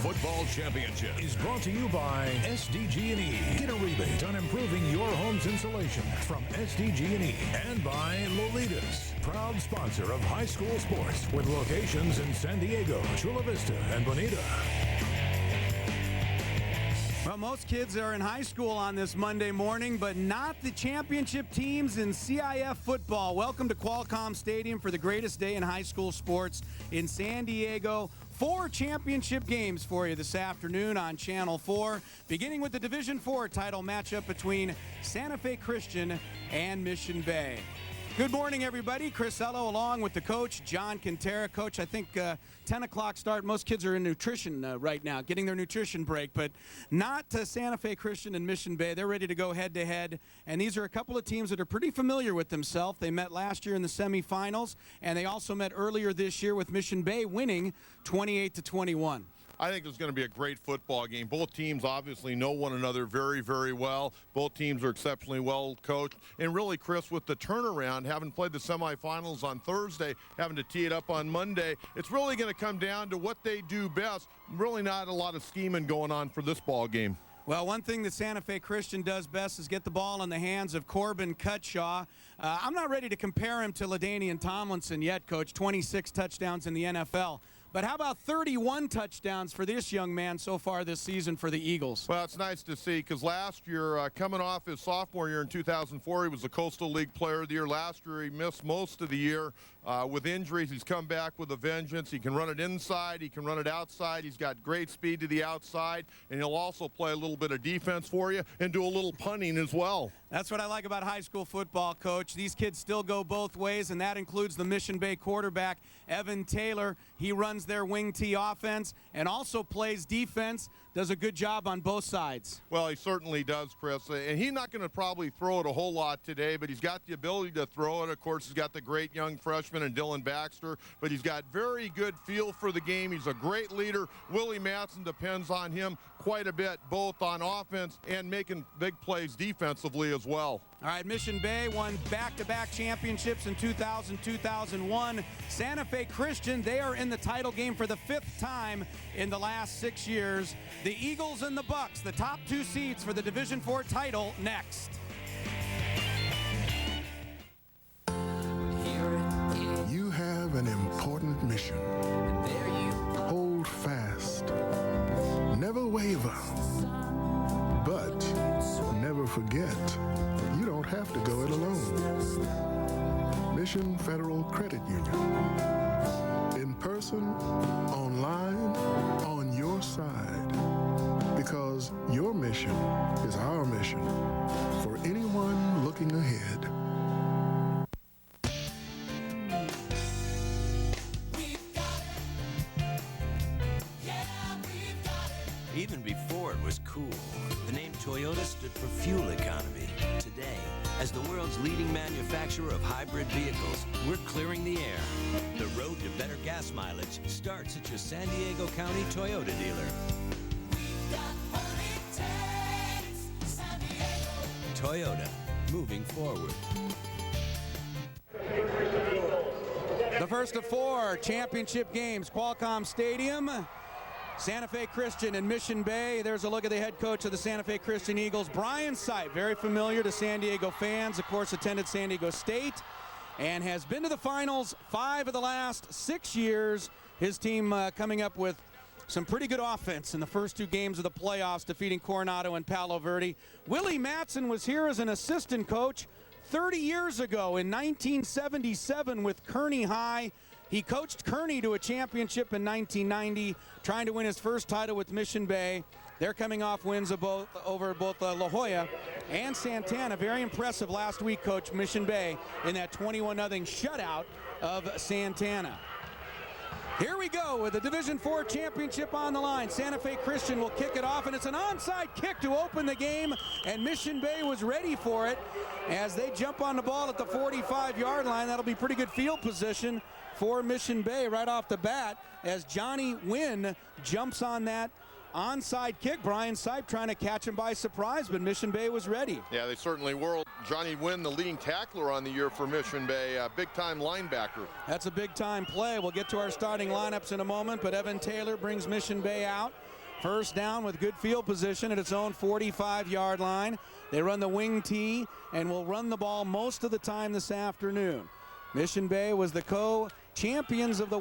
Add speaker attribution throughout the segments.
Speaker 1: Football Championship is brought to you by SDG&E. Get a rebate on improving your home's insulation from SDG&E. And by Lolitas, proud sponsor of high school sports with locations in San Diego, Chula Vista, and Bonita.
Speaker 2: Well, most kids are in high school on this Monday morning, but not the championship teams in CIF football. Welcome to Qualcomm Stadium for the greatest day in high school sports in San Diego. 4 championship games for you this afternoon on Channel 4, beginning with the Division IV title matchup between Santa Fe Christian and Mission Bay. Good morning, everybody. Chris Ello along with the coach, John Quintera. Coach, I think 10 o'clock start. Most kids are in nutrition right now, getting their nutrition break, but not to Santa Fe Christian and Mission Bay. They're ready to go head-to-head, and these are a couple of teams that are pretty familiar with themselves. They met last year in the semifinals, and they also met earlier this year with Mission Bay winning 28-21.
Speaker 3: I think it's going to be a great football game. Both teams obviously know one another very, very well. Both teams are exceptionally well coached. And really, Chris, with the turnaround, having played the semifinals on Thursday, having to tee it up on Monday, it's really going to come down to what they do best. Really not a lot of scheming going on for this ball game.
Speaker 2: Well, one thing that Santa Fe Christian does best is get the ball in the hands of Corbin Cutshaw. I'm not ready to compare him to LaDainian Tomlinson yet, Coach. 26 touchdowns in the NFL. But how about 31 touchdowns for this young man so far this season for the Eagles?
Speaker 3: Well, it's nice to see because last year, coming off his sophomore year in 2004, he was the Coastal League Player of the Year. Last year, he missed most of the year with injuries. He's come back with a vengeance. He can run it inside. He can run it outside. He's got great speed to the outside, and he'll also play a little bit of defense for you and do a little punting as well.
Speaker 2: That's what I like about high school football, Coach. These kids still go both ways, and that includes the Mission Bay quarterback, Evan Taylor. He runs their wing tee offense and also plays defense, does a good job on both sides.
Speaker 3: Well, he certainly does, Chris. And he's not going to probably throw it a whole lot today, but he's got the ability to throw it. Of course, he's got the great young freshman and Dylan Baxter, but he's got very good feel for the game. He's a great leader. Willie Matson depends on him quite a bit, both on offense and making big plays defensively as well.
Speaker 2: All right, Mission Bay won back-to-back championships in 2000, 2001. Santa Fe Christian, they are in the title game for the 5th time in the last 6 years. The Eagles and the Bucks, the top 2 seeds for the Division IV title, next.
Speaker 4: You have an important mission. Hold fast. Never waver. But never forget, you don't have to go it alone. Mission Federal Credit Union. In person, online, on your side. Because your mission is our mission. For anyone looking ahead.
Speaker 5: Even before it was cool, the name Toyota stood for fuel economy. Today, as the world's leading manufacturer of hybrid vehicles, we're clearing the air. The road to better gas mileage starts at your San Diego County Toyota dealer. Toyota, moving forward.
Speaker 2: The first of 4 championship games, Qualcomm Stadium. Santa Fe Christian and Mission Bay. There's a look at the head coach of the Santa Fe Christian Eagles, Brian Sipe, very familiar to San Diego fans, of course attended San Diego State and has been to the finals 5 of the last 6 years. His team coming up with some pretty good offense in the first 2 games of the playoffs, defeating Coronado and Palo Verde. Willie Matson was here as an assistant coach 30 years ago in 1977 with Kearney High. He coached Kearney to a championship in 1990, trying to win his first title with Mission Bay. They're coming off wins over both La Jolla and Santana. Very impressive last week, Coach, Mission Bay, in that 21-0 shutout of Santana. Here we go with the Division IV championship on the line. Santa Fe Christian will kick it off, and it's an onside kick to open the game, and Mission Bay was ready for it as they jump on the ball at the 45-yard line. That'll be pretty good field position for Mission Bay right off the bat as Johnny Wynn jumps on that onside kick. Brian Sipe trying to catch him by surprise, but Mission Bay was ready.
Speaker 3: Yeah, they certainly were. Johnny Wynn, the leading tackler on the year for Mission Bay, a big-time linebacker.
Speaker 2: That's a big-time play. We'll get to our starting lineups in a moment, but Evan Taylor brings Mission Bay out. First down with good field position at its own 45-yard line. They run the wing tee and will run the ball most of the time this afternoon. Mission Bay was the co-champions of the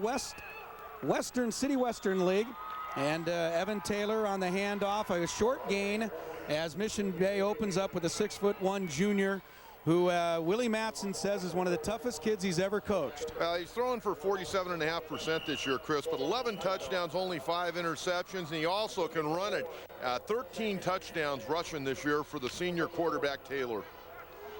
Speaker 2: City Western League. And Evan Taylor on the handoff, a short gain as Mission Bay opens up with a 6'1" junior who Willie Mattson says is one of the toughest kids he's ever coached.
Speaker 3: He's throwing for 47.5% this year, Chris, but 11 touchdowns, only 5 interceptions, and he also can run it. 13 touchdowns rushing this year for the senior quarterback, Taylor.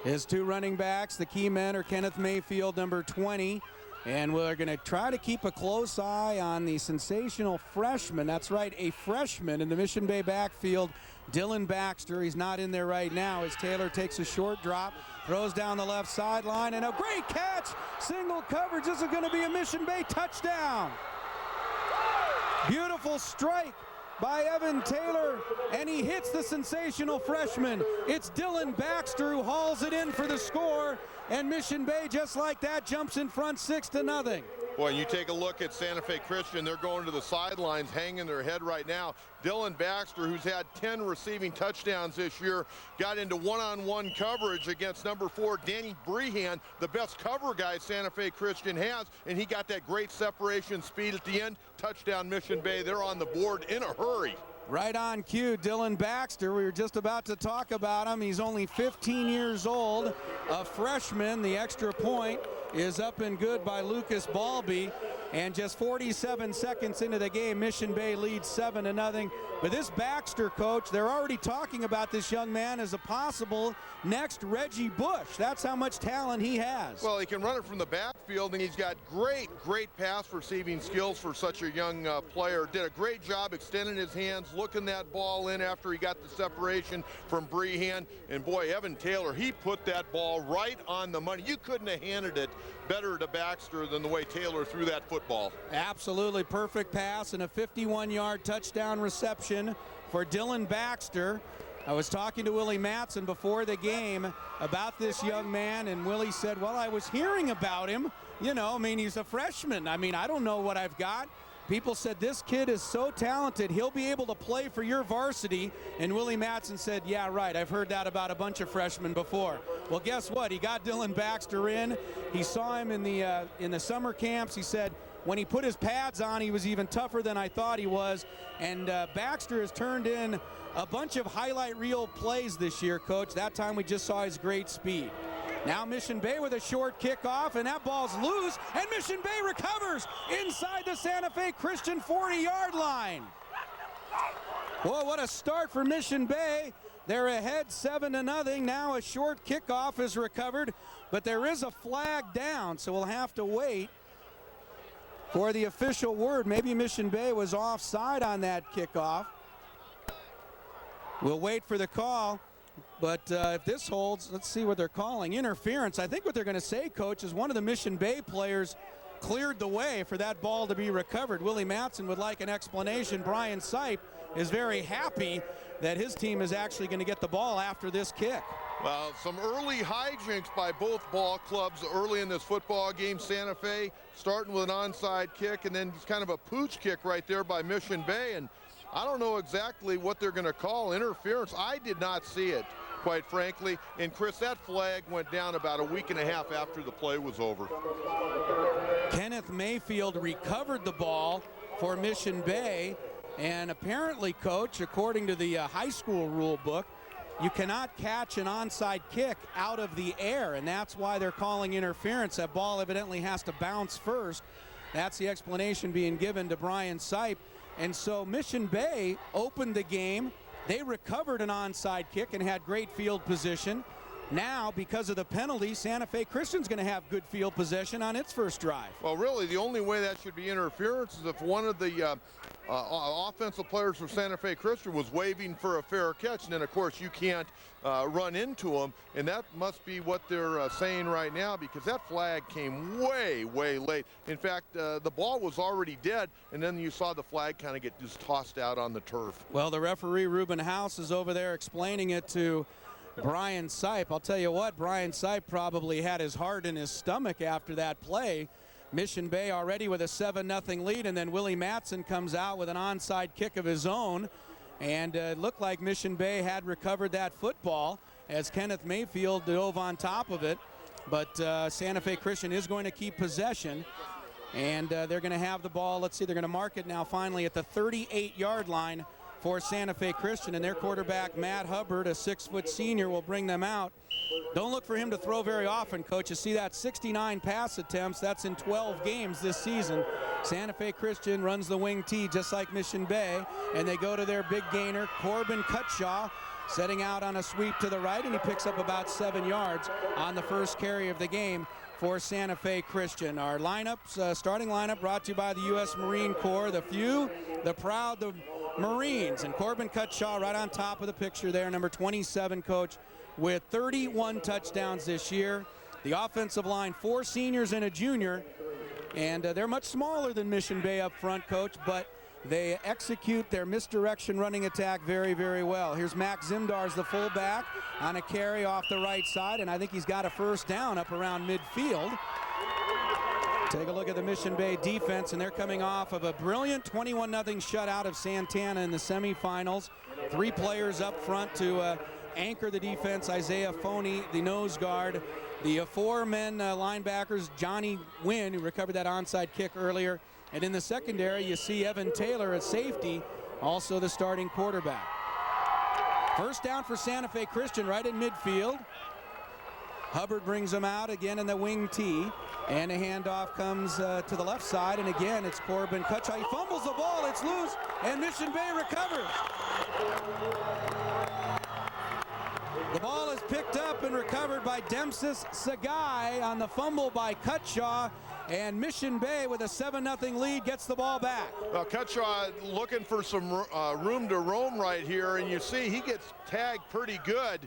Speaker 2: His two running backs, the key men, are Kenneth Mayfield, number 20, and we're going to try to keep a close eye on the sensational freshman. That's right, a freshman in the Mission Bay backfield, Dylan Baxter. He's not in there right now as Taylor takes a short drop, throws down the left sideline, and a great catch. Single coverage. This is going to be a Mission Bay touchdown. Beautiful strike by Evan Taylor, and he hits the sensational freshman. It's Dylan Baxter who hauls it in for the score, and Mission Bay, just like that, jumps in front 6-0.
Speaker 3: Boy, you take a look at Santa Fe Christian, they're going to the sidelines, hanging their head right now. Dylan Baxter, who's had 10 receiving touchdowns this year, got into one-on-one coverage against number 4, Danny Brehan, the best cover guy Santa Fe Christian has, and he got that great separation speed at the end. Touchdown Mission Bay, they're on the board in a hurry.
Speaker 2: Right on cue, Dylan Baxter. We were just about to talk about him. He's only 15 years old, a freshman. The extra point is up and good by Lucas Balby. And just 47 seconds into the game, Mission Bay leads 7-0. But this Baxter, coach, they're already talking about this young man as a possible next Reggie Bush. That's how much talent he has.
Speaker 3: Well, he can run it from the backfield, and he's got great pass receiving skills for such a young player. Did a great job extending his hands, looking that ball in after he got the separation from Brehan. And boy, Evan Taylor, he put that ball right on the money. You couldn't have handed it better to Baxter than the way Taylor threw that football.
Speaker 2: Absolutely perfect pass and a 51-yard touchdown reception for Dylan Baxter. I was talking to Willie Mattson before the game about this young man, and Willie said, well, I was hearing about him. You know, I mean, he's a freshman. I mean, I don't know what I've got. People said this kid is so talented, he'll be able to play for your varsity. And Willie Mattson said, yeah, right, I've heard that about a bunch of freshmen before. Well, guess what? He got Dylan Baxter in. He saw him in the summer camps. He said when he put his pads on, he was even tougher than I thought he was. And Baxter has turned in a bunch of highlight reel plays this year, Coach. That time we just saw his great speed. Now Mission Bay with a short kickoff, and that ball's loose, and Mission Bay recovers inside the Santa Fe Christian 40-yard line. Whoa, what a start for Mission Bay. They're ahead 7-0. Now a short kickoff is recovered, but there is a flag down, so we'll have to wait for the official word. Maybe Mission Bay was offside on that kickoff. We'll wait for the call. But if this holds, let's see what they're calling. Interference. I think what they're going to say, Coach, is one of the Mission Bay players cleared the way for that ball to be recovered. Willie Mattson would like an explanation. Brian Sipe is very happy that his team is actually going to get the ball after this kick.
Speaker 3: Well, some early hijinks by both ball clubs early in this football game. Santa Fe starting with an onside kick, and then kind of a pooch kick right there by Mission Bay. And I don't know exactly what they're going to call interference. I did not see it, quite frankly. And Chris, that flag went down about a week and a half after the play was over.
Speaker 2: Kenneth Mayfield recovered the ball for Mission Bay, and apparently, Coach, according to the high school rule book, you cannot catch an onside kick out of the air, and that's why they're calling interference. That ball evidently has to bounce first. That's the explanation being given to Brian Sipe. And so Mission Bay opened the game. They recovered an onside kick and had great field position. Now, because of the penalty, Santa Fe Christian's going to have good field possession on its first drive.
Speaker 3: Well, really, the only way that should be interference is if one of the offensive players for Santa Fe Christian was waving for a fair catch, and then, of course, you can't run into him, and that must be what they're saying right now, because that flag came way, way late. In fact, the ball was already dead, and then you saw the flag kind of get just tossed out on the turf.
Speaker 2: Well, the referee, Ruben House, is over there explaining it to Brian Sipe. I'll tell you what, Brian Sipe probably had his heart in his stomach after that play, Mission Bay already with a 7-0 lead, and then Willie Matson comes out with an onside kick of his own, and it looked like Mission Bay had recovered that football as Kenneth Mayfield dove on top of it, but Santa Fe Christian is going to keep possession, and they're going to have the ball. Let's see, they're going to mark it now finally at the 38-yard line for Santa Fe Christian, and their quarterback Matt Hubbard, a 6-foot senior, will bring them out. Don't look for him to throw very often, Coach. You see that 69 pass attempts. That's in 12 games this season. Santa Fe Christian runs the wing T just like Mission Bay, and they go to their big gainer, Corbin Cutshaw, setting out on a sweep to the right, and he picks up about 7 yards on the first carry of the game for Santa Fe Christian. Our lineups, starting lineup brought to you by the U.S. Marine Corps. The few, the proud, the Marines. And Corbin Cutshaw right on top of the picture there, number 27, Coach, with 31 touchdowns this year. The offensive line, 4 seniors and a junior, and they're much smaller than Mission Bay up front, Coach, but they execute their misdirection running attack very, very well. Here's Max Zimdars, the fullback, on a carry off the right side, and I think he's got a first down up around midfield. Take a look at the Mission Bay defense, and they're coming off of a brilliant 21-0 shutout of Santana in the semifinals. 3 players up front to anchor the defense. Isaiah Foney, the nose guard. The 4 men linebackers, Johnny Wynn, who recovered that onside kick earlier. And in the secondary, you see Evan Taylor at safety, also the starting quarterback. First down for Santa Fe Christian right in midfield. Hubbard brings them out again in the wing T, and a handoff comes to the left side, and again it's Corbin Cutshaw. He fumbles the ball, it's loose, and Mission Bay recovers. The ball is picked up and recovered by Demsis Sagai on the fumble by Cutshaw, and Mission Bay with a 7-0 lead gets the ball back.
Speaker 3: Well, Cutshaw looking for some room to roam right here, and you see he gets tagged pretty good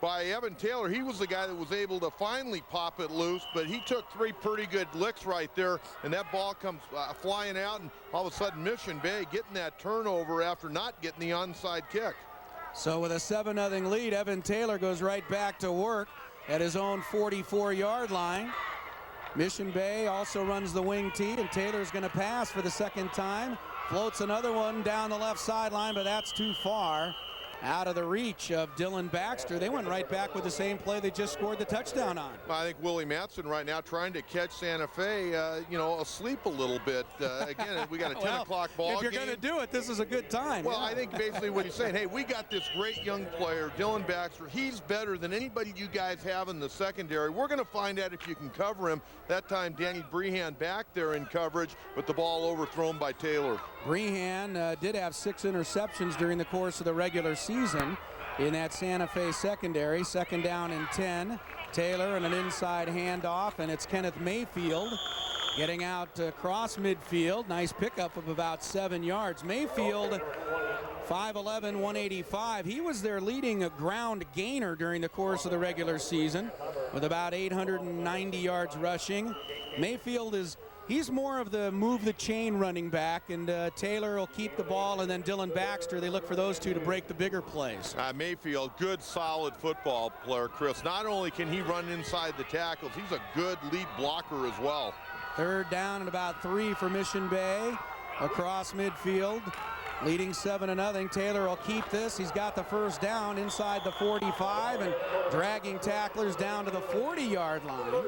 Speaker 3: by Evan Taylor. He was the guy that was able to finally pop it loose, but he took 3 pretty good licks right there, and that ball comes flying out, and all of a sudden Mission Bay getting that turnover after not getting the onside kick.
Speaker 2: So with a 7-0 lead, Evan Taylor goes right back to work at his own 44-yard line. Mission Bay also runs the wing T, and Taylor's going to pass for the second time. Floats another one down the left sideline, but that's too far. Out of the reach of Dylan Baxter. They went right back with the same play they just scored the touchdown on.
Speaker 3: I think Willie Matson right now trying to catch Santa Fe, asleep a little bit. Again, we got a 10 o'clock ball game.
Speaker 2: If you're going to do it, this is a good time.
Speaker 3: Well, I think basically what he's saying, hey, we got this great young player, Dylan Baxter. He's better than anybody you guys have in the secondary. We're going to find out if you can cover him. That time, Danny Brehan back there in coverage, but the ball overthrown by Taylor.
Speaker 2: Brehan did have 6 interceptions during the course of the regular season in that Santa Fe secondary. Second down and 10. Taylor and an inside handoff, and it's Kenneth Mayfield getting out across midfield. Nice pickup of about 7 yards. Mayfield, 5'11", 185. He was their leading ground gainer during the course of the regular season with about 890 yards rushing. Mayfield he's more of the move the chain running back, and Taylor will keep the ball, and then Dylan Baxter, they look for those two to break the bigger plays.
Speaker 3: Mayfield, good solid football player, Chris. Not only can he run inside the tackles, he's a good lead blocker as well.
Speaker 2: Third down and about 3 for Mission Bay across midfield, leading 7-0. Taylor will keep this. He's got the first down inside the 45 and dragging tacklers down to the 40-yard line.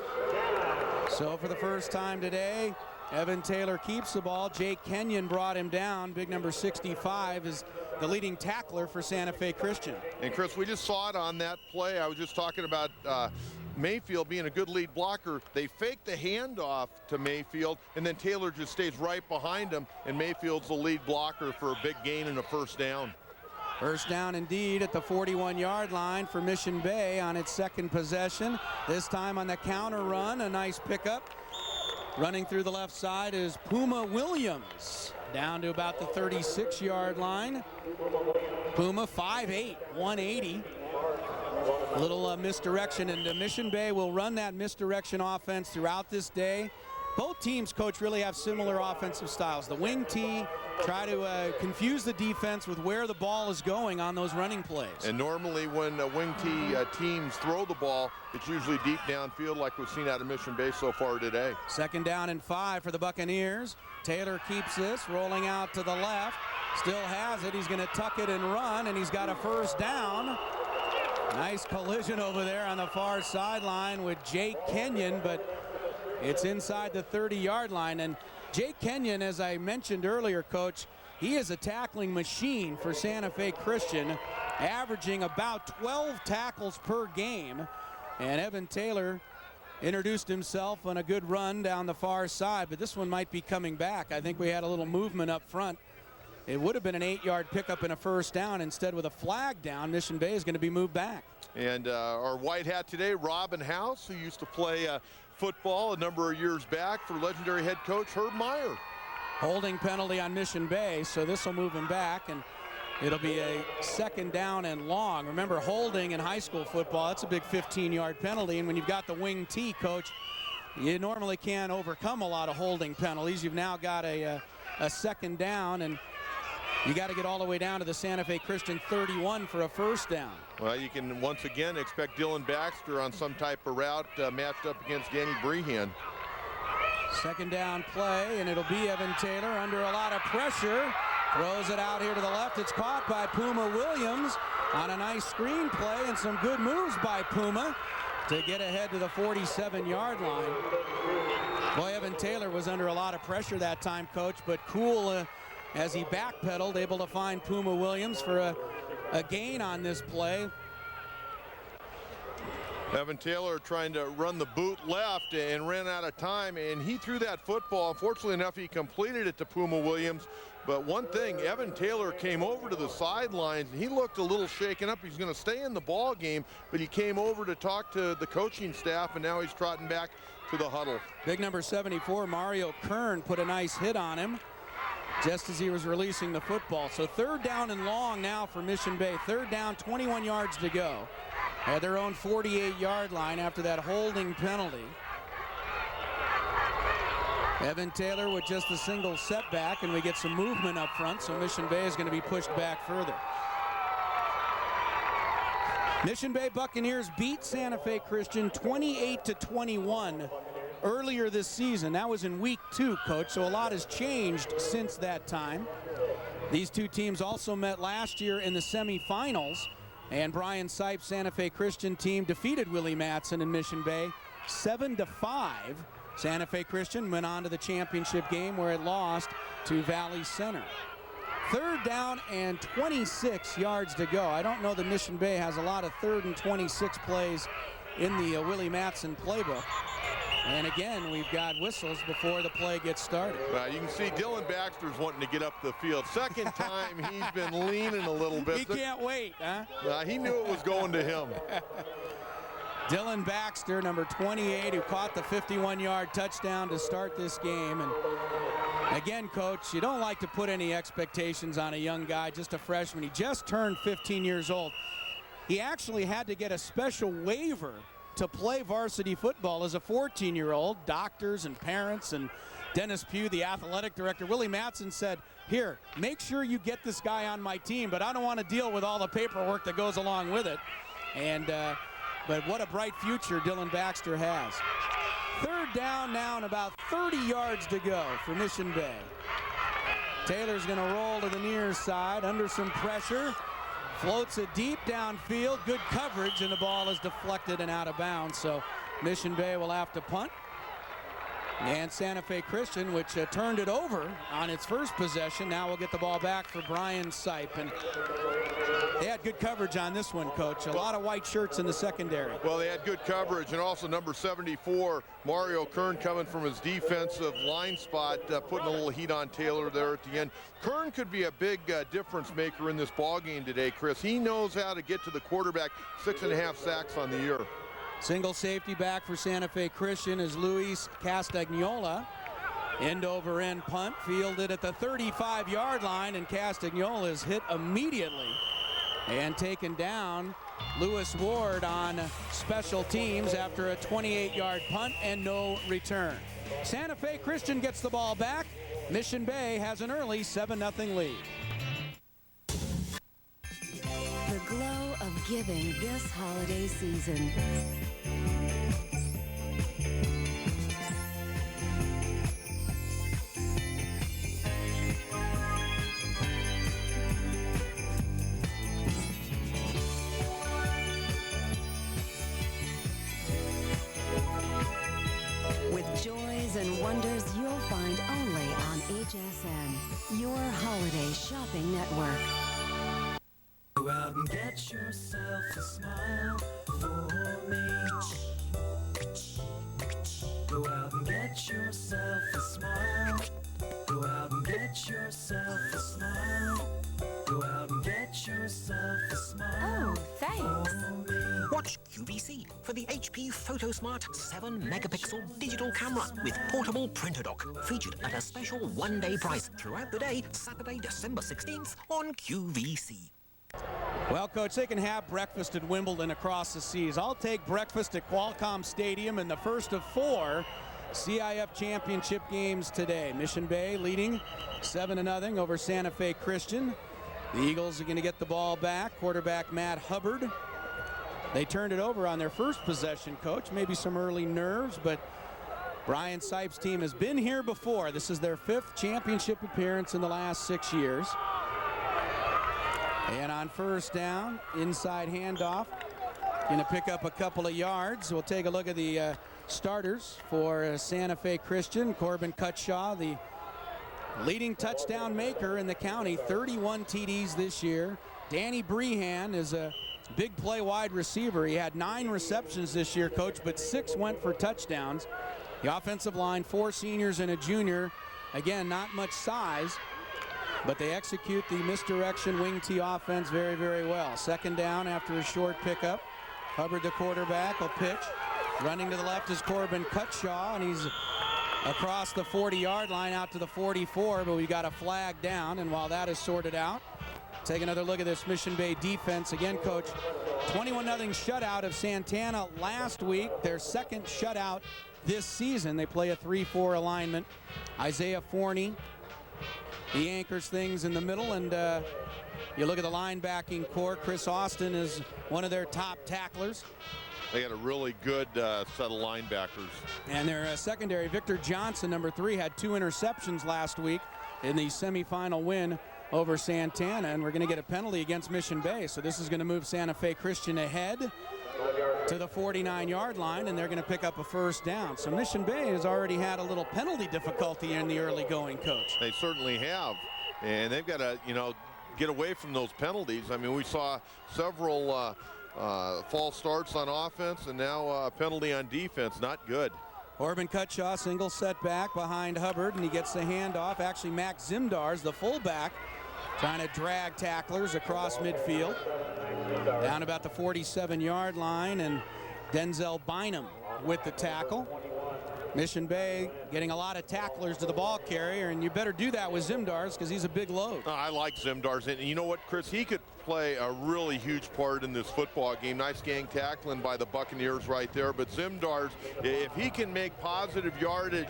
Speaker 2: So for the first time today, Evan Taylor keeps the ball. Jake Kenyon brought him down. Big number 65 is the leading tackler for Santa Fe Christian.
Speaker 3: And Chris, we just saw it on that play. I was just talking about Mayfield being a good lead blocker. They fake the handoff to Mayfield, and then Taylor just stays right behind him, and Mayfield's the lead blocker for a big gain and a first down.
Speaker 2: First down indeed at the 41-yard line for Mission Bay on its second possession. This time on the counter run, a nice pickup. Running through the left side is Puma Williams, down to about the 36-yard line. Puma, 5'8", 180. Little misdirection, and Mission Bay will run that misdirection offense throughout this day. Both teams, Coach, really have similar offensive styles. The wing tee, try to confuse the defense with where the ball is going on those running plays.
Speaker 3: And normally when wing tee teams throw the ball, it's usually deep downfield like we've seen out of Mission Bay so far today.
Speaker 2: 2nd down and 5 for the Buccaneers. Taylor keeps this, rolling out to the left. Still has it. He's going to tuck it and run, and he's got a 1st down. Nice collision over there on the far sideline with Jake Kenyon, but it's inside the 30-yard line. And Jake Kenyon, as I mentioned earlier, Coach, he is a tackling machine for Santa Fe Christian, averaging about 12 tackles per game. And Evan Taylor introduced himself on a good run down the far side, but this one might be coming back. I think we had a little movement up front. It would have been an 8-yard pickup and a 1st down. Instead, with a flag down, Mission Bay is going to be moved back.
Speaker 3: And our white hat today, Robin House, who used to play football a number of years back for legendary head coach Herb Meyer.
Speaker 2: Holding penalty on Mission Bay, so this will move him back, and it'll be a 2nd down and long. Remember, holding in high school football, that's a big 15-yard penalty, and when you've got the wing tee, Coach, you normally can't overcome a lot of holding penalties. You've now got a 2nd down, and you got to get all the way down to the Santa Fe Christian 31 for a 1st down.
Speaker 3: Well, you can once again expect Dylan Baxter on some type of route matched up against Danny Brehan.
Speaker 2: 2nd down play, and it'll be Evan Taylor under a lot of pressure. Throws it out here to the left. It's caught by Puma Williams on a nice screen play, and some good moves by Puma to get ahead to the 47-yard line. Boy, Evan Taylor was under a lot of pressure that time, Coach, but cool as he backpedaled, able to find Puma Williams for a gain on this play.
Speaker 3: Evan Taylor trying to run the boot left and ran out of time, and he threw that football. Unfortunately enough, he completed it to Puma Williams. But one thing, Evan Taylor came over to the sidelines, and he looked a little shaken up. He's going to stay in the ball game, but he came over to talk to the coaching staff, and now he's trotting back to the huddle.
Speaker 2: Big number 74, Mario Kern, put a nice hit on him just as he was releasing the football. So 3rd down and long now for Mission Bay. 3rd down, 21 yards to go. At their own 48-yard line after that holding penalty. Evan Taylor with just a single setback, and we get some movement up front, so Mission Bay is going to be pushed back further. Mission Bay Buccaneers beat Santa Fe Christian 28-21 earlier this season. That was in week 2, Coach, so a lot has changed since that time. These two teams also met last year in the semifinals, and Brian Sipes' Santa Fe Christian team defeated Willie Matson in Mission Bay 7-5. Santa Fe Christian went on to the championship game where it lost to Valley Center. 3rd down and 26 yards to go. I don't know that Mission Bay has a lot of 3rd and 26 plays in the Willie Matson playbook. And again, we've got whistles before the play gets started.
Speaker 3: You can see Dylan Baxter's wanting to get up the field. 2nd time he's been leaning a little bit.
Speaker 2: He can't wait, huh?
Speaker 3: He knew it was going to him.
Speaker 2: Dylan Baxter, number 28, who caught the 51-yard touchdown to start this game. And again, Coach, you don't like to put any expectations on a young guy, just a freshman. He just turned 15 years old. He actually had to get a special waiver to play varsity football as a 14-year-old. Doctors and parents and Dennis Pugh, the athletic director, Willie Matson said, here, make sure you get this guy on my team, but I don't want to deal with all the paperwork that goes along with it. And but what a bright future Dylan Baxter has. 3rd down now and about 30 yards to go for Mission Bay. Taylor's going to roll to the near side under some pressure. Floats it deep downfield. Good coverage, and the ball is deflected and out of bounds. So Mission Bay will have to punt. And Santa Fe Christian, which turned it over on its first possession, now will get the ball back for Brian Sipe. And they had good coverage on this one, Coach. A lot of white shirts in the secondary.
Speaker 3: Well, they had good coverage, and also number 74, Mario Kern, coming from his defensive line spot, putting a little heat on Taylor there at the end. Kern could be a big difference maker in this ball game today, Chris. He knows how to get to the quarterback. 6.5 sacks on the year.
Speaker 2: Single safety back for Santa Fe Christian is Luis Castagnola. End over end punt fielded at the 35-yard line, and Castagnola is hit immediately and taken down. Lewis Ward on special teams after a 28-yard punt and no return. Santa Fe Christian gets the ball back. Mission Bay has an early 7-0 lead.
Speaker 6: The glow of giving this holiday season. With joys and wonders you'll find only on HSN, your holiday shopping network.
Speaker 7: Go out and get yourself a smile for me. Go out and get yourself a smile. Go out and get yourself a smile. Go out and get yourself a smile.
Speaker 6: Oh, thanks.
Speaker 8: Watch QVC for the HP PhotoSmart 7-megapixel digital camera with portable printer dock, featured at a special one-day price throughout the day, Saturday, December 16th on QVC.
Speaker 2: Well, Coach, they can have breakfast at Wimbledon across the seas. I'll take breakfast at Qualcomm Stadium in the first of 4 CIF championship games today. Mission Bay leading 7-0 over Santa Fe Christian. The Eagles are going to get the ball back. Quarterback Matt Hubbard. They turned it over on their first possession, Coach. Maybe some early nerves, but Brian Sipe's team has been here before. This is their 5th championship appearance in the last 6 years. And on first down, inside handoff, going to pick up a couple of yards. We'll take a look at the starters for Santa Fe Christian. Corbin Cutshaw, the leading touchdown maker in the county, 31 TDs this year. Danny Brehan is a big play wide receiver. He had 9 receptions this year, Coach, but 6 went for touchdowns. The offensive line, 4 seniors and a junior. Again, not much size, but they execute the misdirection wing T offense very, very well. Second down after a short pickup. Hubbard, the quarterback, will pitch. Running to the left is Corbin Cutshaw, and he's across the 40-yard line out to the 44, but we got a flag down, and while that is sorted out, take another look at this Mission Bay defense. Again, Coach, 21-0 shutout of Santana last week. Their second shutout this season. They play a 3-4 alignment. Isaiah Forney, he anchors things in the middle, and you look at the linebacking core. Chris Austin is one of their top tacklers.
Speaker 3: They had a really good set of linebackers.
Speaker 2: And their secondary, Victor Johnson, number 3, had 2 interceptions last week in the semifinal win over Santana, and we're going to get a penalty against Mission Bay. So this is going to move Santa Fe Christian ahead to the 49-yard line, and they're going to pick up a first down. So Mission Bay has already had a little penalty difficulty in the early going, Coach.
Speaker 3: They certainly have, and they've got to, get away from those penalties. I mean, we saw several false starts on offense, and now a penalty on defense. Not good.
Speaker 2: Corbin Cutshaw, single setback behind Hubbard, and he gets the handoff. Actually, Max Zimdars, the fullback, trying to drag tacklers across midfield. Down about the 47-yard line, and Denzel Bynum with the tackle. Mission Bay getting a lot of tacklers to the ball carrier, and you better do that with Zimdars because he's a big load.
Speaker 3: I like Zimdars, and you know what, Chris? He could play a really huge part in this football game. Nice gang tackling by the Buccaneers right there, but Zimdars, if he can make positive yardage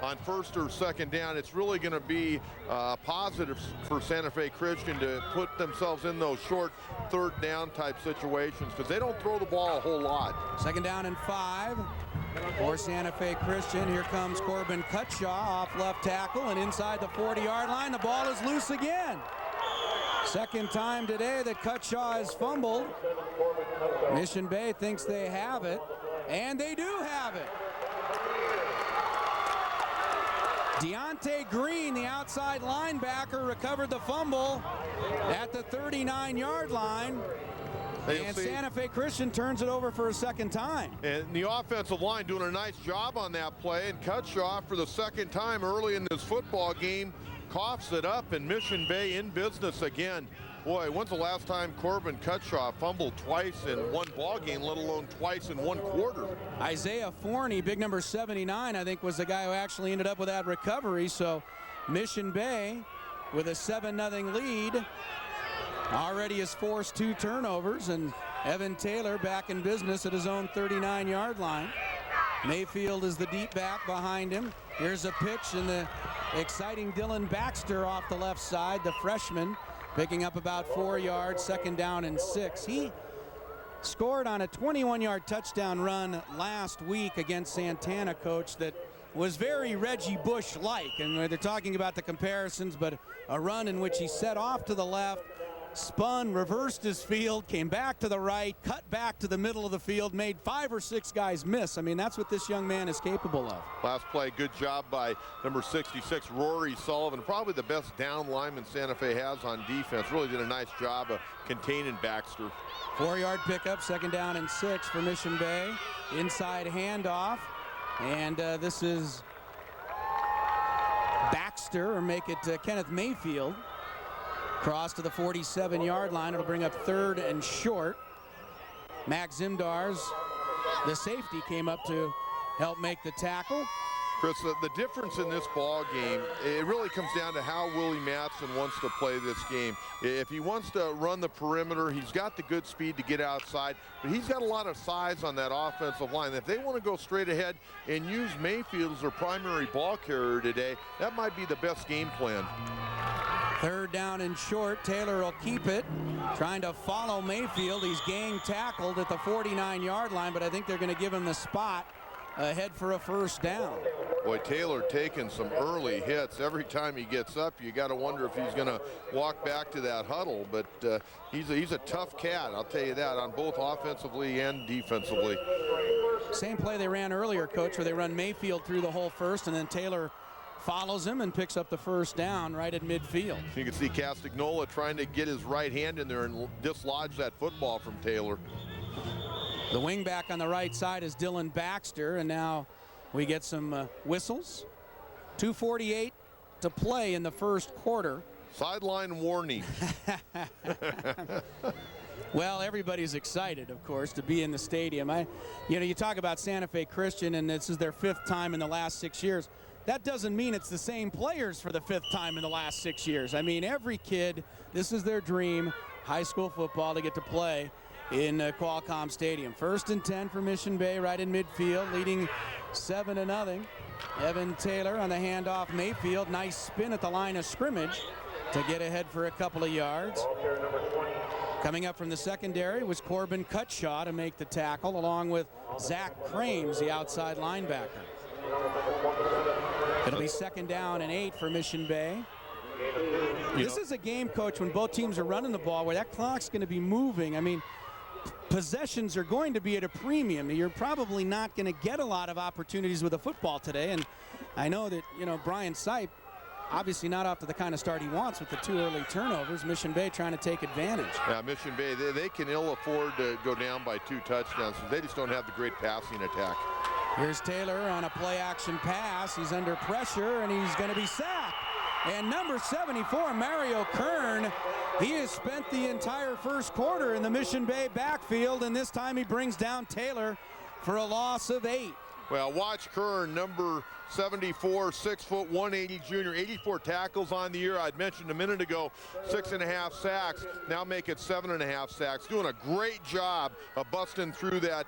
Speaker 3: on first or second down, it's really going to be positive for Santa Fe Christian to put themselves in those short third down type situations because they don't throw the ball a whole lot.
Speaker 2: Second down and 5 for Santa Fe Christian. Here comes Corbin Cutshaw off left tackle, and inside the 40-yard line, the ball is loose again. Second time today that Cutshaw has fumbled. Mission Bay thinks they have it, and they do have it. Deontay Green, the outside linebacker, recovered the fumble at the 39-yard line. And Santa Fe Christian turns it over for a second time.
Speaker 3: And the offensive line doing a nice job on that play, and Cutshaw for the second time early in this football game coughs it up, and Mission Bay in business again. Boy, when's the last time Corbin Cutshaw fumbled twice in one ball game, let alone twice in one quarter?
Speaker 2: Isaiah Forney, big number 79, I think was the guy who actually ended up with that recovery. So Mission Bay with a 7-0 lead already has forced 2 turnovers, and Evan Taylor back in business at his own 39-yard line. Mayfield is the deep back behind him. Here's a pitch, and the exciting Dylan Baxter off the left side, the freshman, picking up about 4 yards, 2nd down and 6. He scored on a 21-yard touchdown run last week against Santana, coach, that was very Reggie Bush-like. And they're talking about the comparisons, but a run in which he set off to the left, spun, reversed his field, came back to the right, cut back to the middle of the field, made 5 or 6 guys miss. I mean, that's what this young man is capable of.
Speaker 3: Last play, good job by number 66, Rory Sullivan. Probably the best down lineman Santa Fe has on defense. Really did a nice job of containing Baxter.
Speaker 2: 4-yard pickup, 2nd down and 6 for Mission Bay. Inside handoff, and this is Baxter, or make it Kenneth Mayfield. Cross to the 47-yard line. It'll bring up 3rd and short. Max Zimdars, the safety, came up to help make the tackle.
Speaker 3: Chris, the difference in this ball game, it really comes down to how Willie Matson wants to play this game. If he wants to run the perimeter, he's got the good speed to get outside, but he's got a lot of size on that offensive line. If they want to go straight ahead and use Mayfield as their primary ball carrier today, that might be the best game plan.
Speaker 2: 3rd down and short. Taylor will keep it, trying to follow Mayfield. He's gang tackled at the 49-yard line, but I think they're going to give him the spot ahead for a 1st down.
Speaker 3: Boy, Taylor taking some early hits. Every time he gets up, you got to wonder if he's going to walk back to that huddle, but he's a tough cat, I'll tell you that, on both offensively and defensively.
Speaker 2: Same play they ran earlier, coach, where they run Mayfield through the whole 1st, and then Taylor follows him and picks up the 1st down right at midfield.
Speaker 3: You can see Castagnola trying to get his right hand in there and dislodge that football from Taylor.
Speaker 2: The wing back on the right side is Dylan Baxter, and now we get some whistles. 2:48 to play in the 1st quarter.
Speaker 3: Sideline warning.
Speaker 2: Well, everybody's excited, of course, to be in the stadium. You talk about Santa Fe Christian, and this is their 5th time in the last 6 years. That doesn't mean it's the same players for the 5th time in the last 6 years. I mean, every kid, this is their dream, high school football, to get to play in Qualcomm Stadium. 1st and 10 for Mission Bay, right in midfield, leading 7-0. Evan Taylor on the handoff. Mayfield, nice spin at the line of scrimmage to get ahead for a couple of yards. Coming up from the secondary was Corbin Cutshaw to make the tackle, along with Zach Crames, the outside linebacker. It'll be 2nd down and 8 for Mission Bay. This is a game, coach, when both teams are running the ball, where that clock's going to be moving. I mean, possessions are going to be at a premium. You're probably not going to get a lot of opportunities with a football today. And I know that, Brian Sipe, obviously not off to the kind of start he wants with the 2 early turnovers. Mission Bay trying to take advantage.
Speaker 3: Yeah, Mission Bay, they can ill afford to go down by 2 touchdowns. They just don't have the great passing attack.
Speaker 2: Here's Taylor on a play-action pass. He's under pressure, and he's going to be sacked. And number 74, Mario Kern, he has spent the entire 1st quarter in the Mission Bay backfield, and this time he brings down Taylor for a loss of 8.
Speaker 3: Well, watch Kern, number 74, 6 foot, 180 junior, 84 tackles on the year. I'd mentioned a minute ago, 6.5 sacks. Now make it 7.5 sacks. Doing a great job of busting through that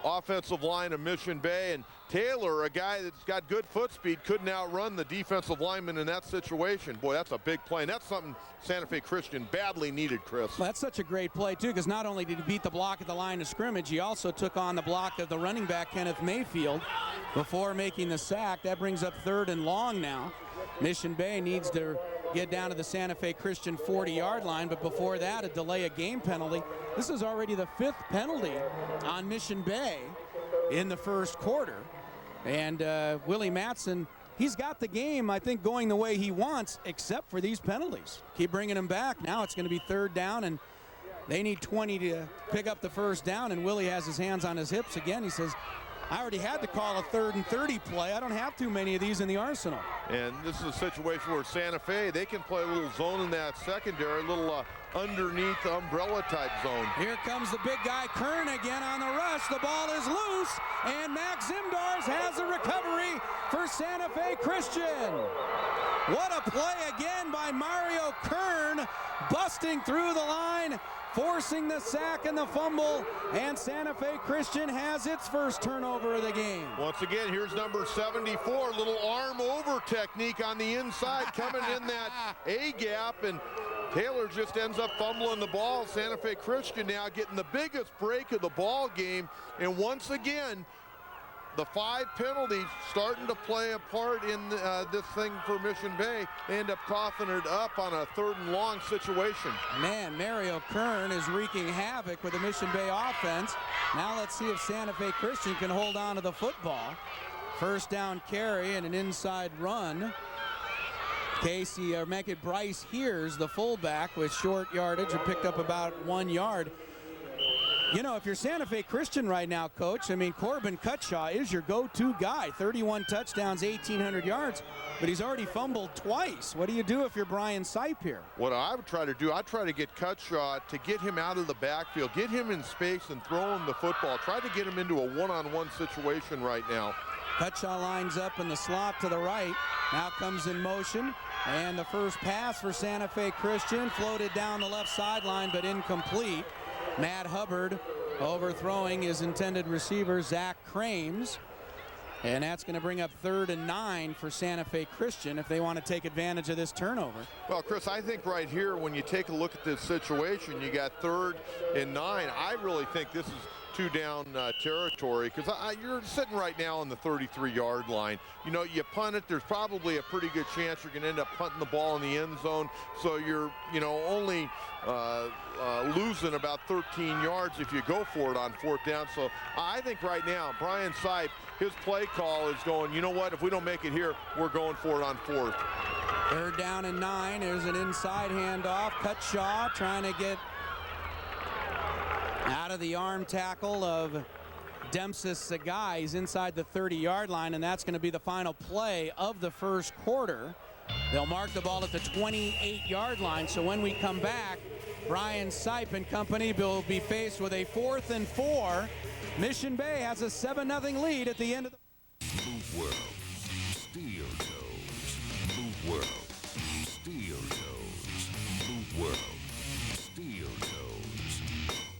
Speaker 3: offensive line of Mission Bay. And Taylor, a guy that's got good foot speed, couldn't outrun the defensive lineman in that situation. Boy, that's a big play, and that's something Santa Fe Christian badly needed, Chris.
Speaker 2: Well, that's such a great play, too, because not only did he beat the block at the line of scrimmage, he also took on the block of the running back, Kenneth Mayfield, before making the sack. That brings up 3rd and long now. Mission Bay needs to get down to the Santa Fe Christian 40-yard line, but before that, a delay of game penalty. This is already the 5th penalty on Mission Bay in the 1st quarter. And Willie Matson, he's got the game, I think, going the way he wants, except for these penalties. Keep bringing him back. Now it's going to be 3rd down, and they need 20 to pick up the 1st down, and Willie has his hands on his hips again. He says, I already had to call a 3rd and 30 play. I don't have too many of these in the arsenal.
Speaker 3: And this is a situation where Santa Fe, they can play a little zone in that secondary, a little underneath umbrella type zone.
Speaker 2: Here comes the big guy, Kern, again on the rush. The ball is loose, and Max Zimdars has a recovery for Santa Fe Christian. What a play again by Mario Kern, busting through the line, forcing the sack and the fumble, and Santa Fe Christian has its first turnover of the game.
Speaker 3: Once again, here's number 74, little arm over technique on the inside, coming in that A gap, and Taylor just ends up fumbling the ball. Santa Fe Christian now getting the biggest break of the ball game, and once again, the 5 penalties starting to play a part in this thing for Mission Bay. They end up coughing it up on a 3rd and long situation.
Speaker 2: Man, Mario Kern is wreaking havoc with the Mission Bay offense. Now let's see if Santa Fe Christian can hold on to the football. First down carry and an inside run. Bryce Hears, the fullback, with short yardage, and picked up about 1 yard. You know, if you're Santa Fe Christian right now, Coach, I mean, Corbin Cutshaw is your go-to guy. 31 touchdowns, 1,800 yards, but he's already fumbled twice. What do you do if you're Brian Sipe here?
Speaker 3: What I would try to do, I'd try to get Cutshaw to get him out of the backfield, get him in space and throw him the football. Try to get him into a one-on-one situation right now.
Speaker 2: Cutshaw lines up in the slot to the right. Now comes in motion, and the first pass for Santa Fe Christian floated down the left sideline, but incomplete. Matt Hubbard overthrowing his intended receiver, Zach Crames. And that's going to bring up 3rd and 9 for Santa Fe Christian if they want to take advantage of this turnover.
Speaker 3: Well, Chris, I think right here, when you take a look at this situation, you got 3rd and 9. I really think this is 2-down territory, because you're sitting right now on the 33-yard line. You know, you punt it, there's probably a pretty good chance you're going to end up punting the ball in the end zone, so you're, you know, only losing about 13 yards if you go for it on 4th down. So I think right now, Brian Sipe, his play call is going, you know what, if we don't make it here, we're going for it on 4th.
Speaker 2: 3rd down and 9. There's an inside handoff. Cutshaw trying to get out of the arm tackle of Dempsey Sagai. He's inside the 30-yard line, and that's going to be the final play of the first quarter. They'll mark the ball at the 28-yard line, so when we come back, Brian Sipe and company will be faced with a 4th and 4. Mission Bay has a 7-0 lead at the end of the...
Speaker 1: Boot World, Steel Toes. Boot World, Steel Toes. Boot World, Steel Toes.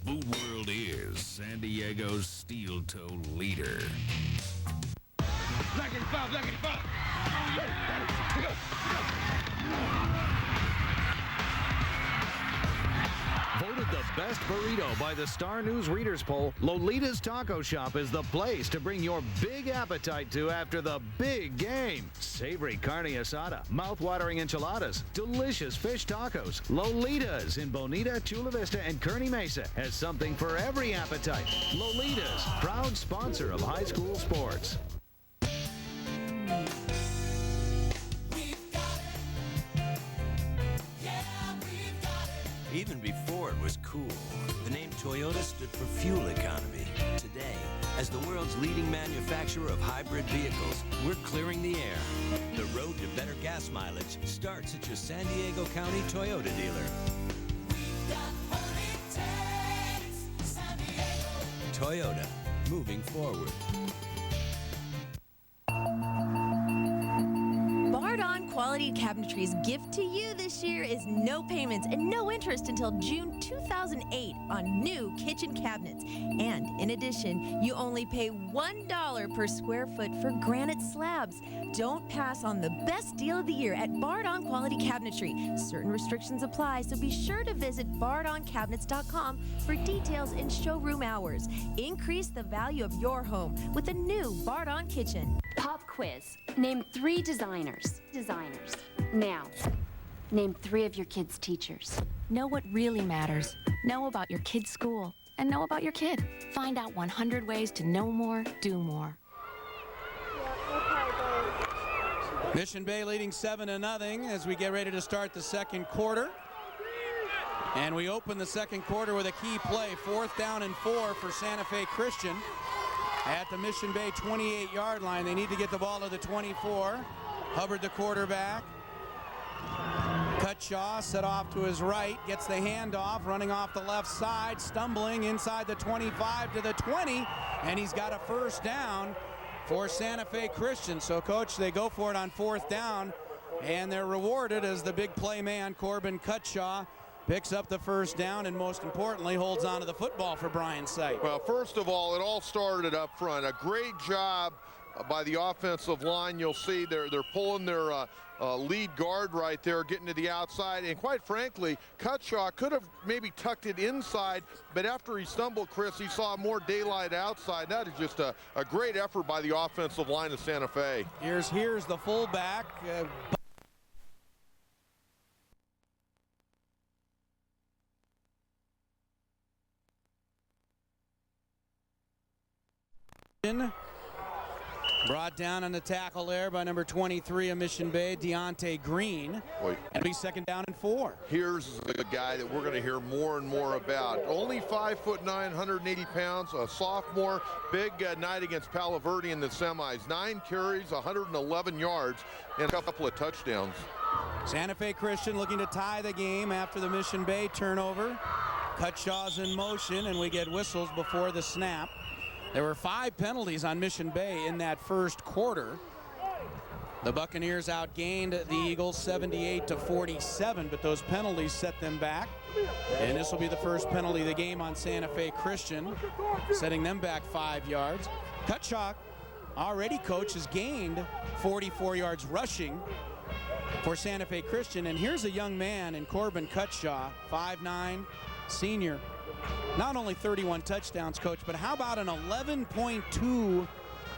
Speaker 1: Boot World is San Diego's steel toe leader.
Speaker 9: Black 85, Black 85.
Speaker 10: Voted the best burrito by the Star News Readers Poll, Lolita's Taco Shop is the place to bring your big appetite to after the big game. Savory carne asada, mouth-watering enchiladas, delicious fish tacos. Lolita's in Bonita, Chula Vista, and Kearney Mesa has something for every appetite. Lolita's, proud sponsor of high school sports.
Speaker 5: Even before it was cool, the name Toyota stood for fuel economy. Today, as the world's leading manufacturer of hybrid vehicles, we're clearing the air. The road to better gas mileage starts at your San Diego County Toyota dealer. Toyota, moving forward.
Speaker 11: Quality Cabinetry's gift to you this year is no payments and no interest until June 2008 on new kitchen cabinets. And in addition, you only pay $1 per square foot for granite slabs. Don't pass on the best deal of the year at Bardon Quality Cabinetry. Certain restrictions apply, so be sure to visit bardoncabinets.com for details and showroom hours. Increase the value of your home with a new Bardon kitchen.
Speaker 12: Pop quiz. Name 3 designers. Now, name 3 of your kids' teachers.
Speaker 13: Know what really matters. Know about your kid's school. And know about your kid. Find out 100 ways to know more, do more.
Speaker 2: Mission Bay leading 7-0 as we get ready to start the second quarter. And we open the second quarter with a key play. 4th down and 4 for Santa Fe Christian at the Mission Bay 28-yard line. They need to get the ball to the 24. Hubbard, the quarterback. Cutshaw set off to his right, gets the handoff, running off the left side, stumbling inside the 25 to the 20, and he's got a first down for Santa Fe Christian. So, Coach, they go for it on 4th down. And they're rewarded as the big play man, Corbin Cutshaw, picks up the first down and most importantly holds on to the football for Brian Sipe.
Speaker 3: Well, first of all, it all started up front. A great job by the offensive line. You'll see they're pulling their lead guard right there, getting to the outside. And quite frankly, Cutshaw could have maybe tucked it inside, but after he stumbled, Chris, he saw more daylight outside. That is just a great effort by the offensive line of Santa Fe.
Speaker 2: Here's the fullback. Brought down on the tackle there by number 23 of Mission Bay, Deontay Green.
Speaker 3: Boy,
Speaker 2: and be second down and 4.
Speaker 3: Here's a guy that we're going to hear more and more about. Only 5'9", 180 pounds, a sophomore. Big night against Palo Verde in the semis. 9 carries, 111 yards, and a couple of touchdowns.
Speaker 2: Santa Fe Christian looking to tie the game after the Mission Bay turnover. Cutshaw's in motion, and we get whistles before the snap. There were 5 penalties on Mission Bay in that first quarter. The Buccaneers outgained the Eagles 78-47, but those penalties set them back. And this will be the first penalty of the game on Santa Fe Christian, setting them back 5 yards. Cutshaw, already coach, has gained 44 yards rushing for Santa Fe Christian. And here's a young man in Corbin Cutshaw, 5'9", senior. Not only 31 touchdowns, Coach, but how about an 11.2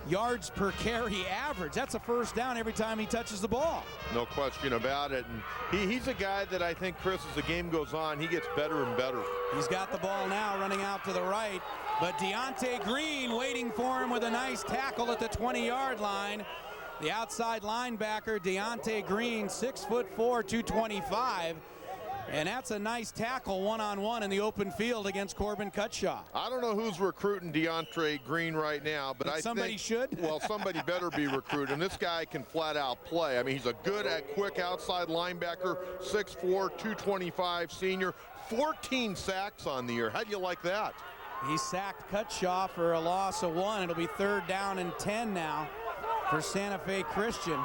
Speaker 2: yards per carry average? That's a first down every time he touches the ball.
Speaker 3: No question about it. And he's a guy that I think, Chris, as the game goes on, he gets better and better.
Speaker 2: He's got the ball now running out to the right, but Deontay Green waiting for him with a nice tackle at the 20-yard line. The outside linebacker, Deontay Green, 6'4", 225. And that's a nice tackle one-on-one in the open field against Corbin Cutshaw.
Speaker 3: I don't know who's recruiting Deontay Green right now, but I
Speaker 2: somebody
Speaker 3: think
Speaker 2: should.
Speaker 3: Well, somebody better be recruiting. This guy can flat out play. I mean, he's a good quick outside linebacker, 6'4", 225 senior, 14 sacks on the year. How do you like that?
Speaker 2: He sacked Cutshaw for a loss of 1. It'll be 3rd down and 10 now for Santa Fe Christian.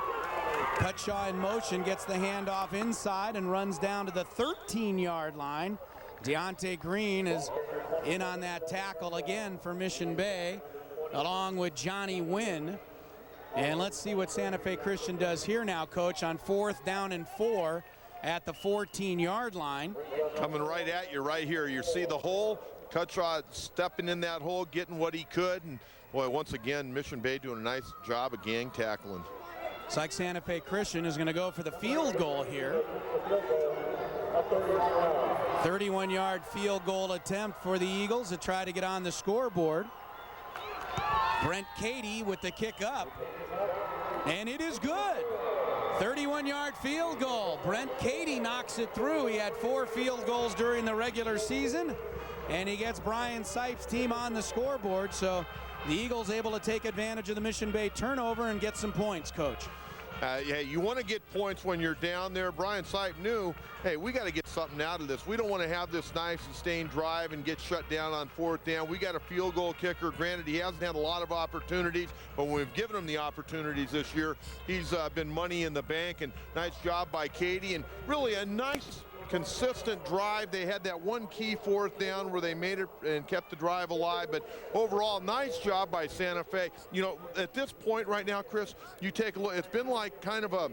Speaker 2: Cutshaw in motion, gets the handoff inside and runs down to the 13-yard line. Deontay Green is in on that tackle again for Mission Bay, along with Johnny Wynn. And let's see what Santa Fe Christian does here now, Coach, on 4th down and 4 at the 14-yard line.
Speaker 3: Coming right at you right here. You see the hole. Cutshaw stepping in that hole, getting what he could. And, boy, once again, Mission Bay doing a nice job of gang tackling.
Speaker 2: It's like Santa Fe Christian is going to go for the field goal here. 31-yard field goal attempt for the Eagles to try to get on the scoreboard. Brent Cady with the kick up. And it is good. 31-yard field goal. Brent Cady knocks it through. He had 4 field goals during the regular season. And he gets Brian Sipe's team on the scoreboard. So the Eagles able to take advantage of the Mission Bay turnover and get some points, Coach.
Speaker 3: Yeah, you want to get points when you're down there. Brian Sipe knew, hey, we got to get something out of this. We don't want to have this nice sustained drive and get shut down on 4th down. We got a field goal kicker. Granted, he hasn't had a lot of opportunities, but when we've given him the opportunities this year, he's been money in the bank. And nice job by Cady, and really a nice consistent drive. They had that one key 4th down where they made it and kept the drive alive, but overall, nice job by Santa Fe. You know, at this point right now, Chris, you take a look, it's been like kind of a,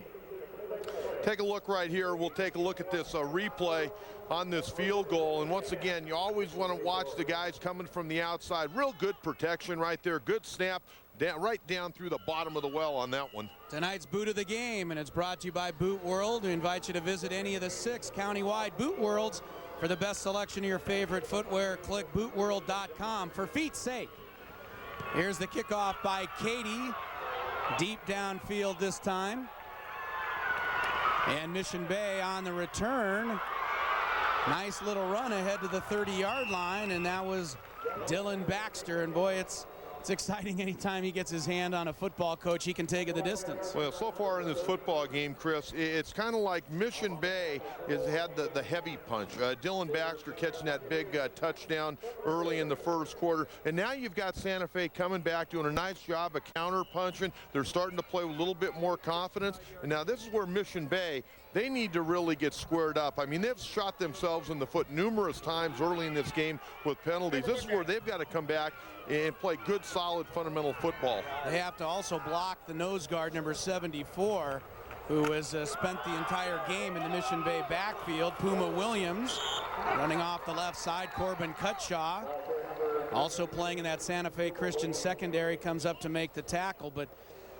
Speaker 3: take a look right here. We'll take a look at this replay on this field goal, and once again, you always want to watch the guys coming from the outside. Real good protection right there, good snap. Right down through the bottom of the well on that one.
Speaker 2: Tonight's boot of the game, and it's brought to you by Boot World. We invite you to visit any of the 6 countywide Boot Worlds for the best selection of your favorite footwear. Click bootworld.com for feet's sake. Here's the kickoff by Cady, deep downfield this time. And Mission Bay on the return. Nice little run ahead to the 30-yard line, and that was Dylan Baxter. And boy, it's It's exciting anytime he gets his hand on a football, Coach. He can take it the distance.
Speaker 3: Well, so far in this football game, Chris, it's kind of like Mission Bay has had the heavy punch. Dylan Baxter catching that big touchdown early in the first quarter. And now you've got Santa Fe coming back, doing a nice job of counter punching. They're starting to play with a little bit more confidence. And now this is where Mission Bay, they need to really get squared up. I mean, they've shot themselves in the foot numerous times early in this game with penalties. This is where they've got to come back and play good, solid, fundamental football.
Speaker 2: They have to also block the nose guard, number 74, who has spent the entire game in the Mission Bay backfield. Puma Williams running off the left side. Corbin Cutshaw also playing in that Santa Fe Christian secondary, comes up to make the tackle. But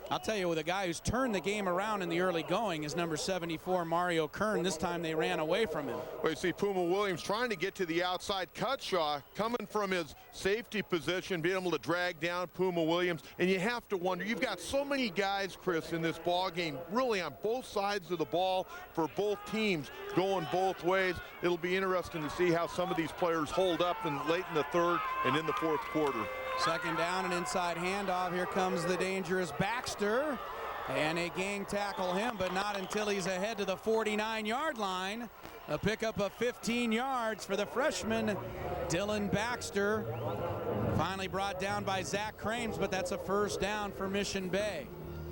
Speaker 2: I'll tell you, with a guy who's turned the game around in the early going is number 74, Mario Kern. This time they ran away from him.
Speaker 3: Well, you see Puma Williams trying to get to the outside. Cutshaw coming from his safety position, being able to drag down Puma Williams. And you have to wonder, you've got so many guys, Chris, in this ball game, really on both sides of the ball for both teams, going both ways. It'll be interesting to see how some of these players hold up late in the third and in the fourth quarter.
Speaker 2: Second down, an inside handoff. Here comes the dangerous Baxter. And a gang tackle him, but not until he's ahead to the 49-yard line. A pickup of 15 yards for the freshman, Dylan Baxter. Finally brought down by Zach Crames, but that's a first down for Mission Bay.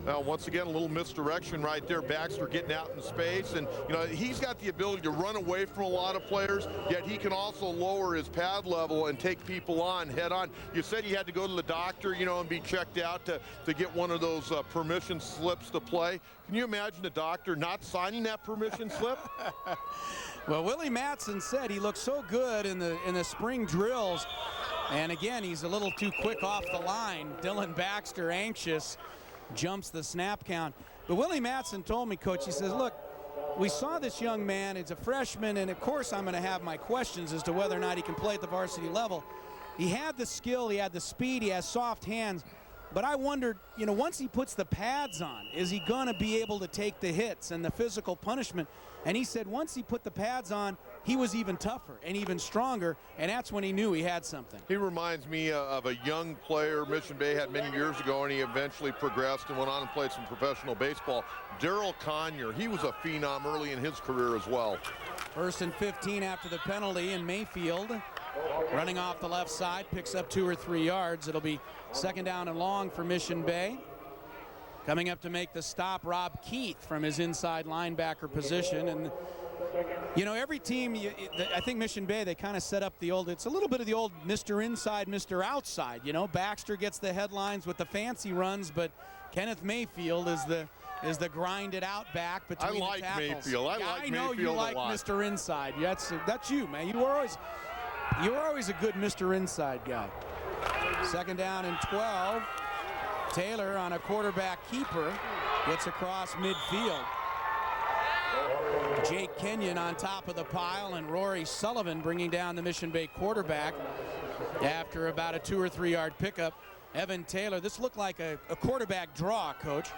Speaker 3: Well, once again, a little misdirection right there. Baxter getting out in space, and he's got the ability to run away from a lot of players, yet he can also lower his pad level and take people on head on. You said he had to go to the doctor, and be checked out to get one of those permission slips to play. Can you imagine the doctor not signing that permission slip?
Speaker 2: Well, Willie Mattson said he looked so good in the spring drills, and again, he's a little too quick off the line. Dylan Baxter, anxious, jumps the snap count. But Willie Mattson told me, Coach, he says, look, we saw this young man, he's a freshman, and of course I'm going to have my questions as to whether or not he can play at the varsity level. He had the skill, he had the speed, he has soft hands, but I wondered, once he puts the pads on, is he going to be able to take the hits and the physical punishment? And he said once he put the pads on, he was even tougher and even stronger, and that's when he knew he had something.
Speaker 3: He reminds me of a young player Mission Bay had many years ago, and he eventually progressed and went on and played some professional baseball. Daryl Conyer, he was a phenom early in his career as well.
Speaker 2: First and 15 after the penalty, and Mayfield running off the left side, picks up 2 or 3 yards. It'll be second down and long for Mission Bay. Coming up to make the stop, Rob Keith from his inside linebacker position. And every team, I think Mission Bay, they kind of set up it's a little bit of the old Mr. Inside, Mr. Outside. Baxter gets the headlines with the fancy runs, but Kenneth Mayfield is the grinded out back between the tackles. I know you like Mr. Inside. That's you, man. You were always a good Mr. Inside guy. Second down and 12. Taylor on a quarterback keeper gets across midfield. Jake Kenyon on top of the pile, and Rory Sullivan bringing down the Mission Bay quarterback after about a 2 or 3 yard pickup. Evan Taylor, this looked like a quarterback draw, Coach.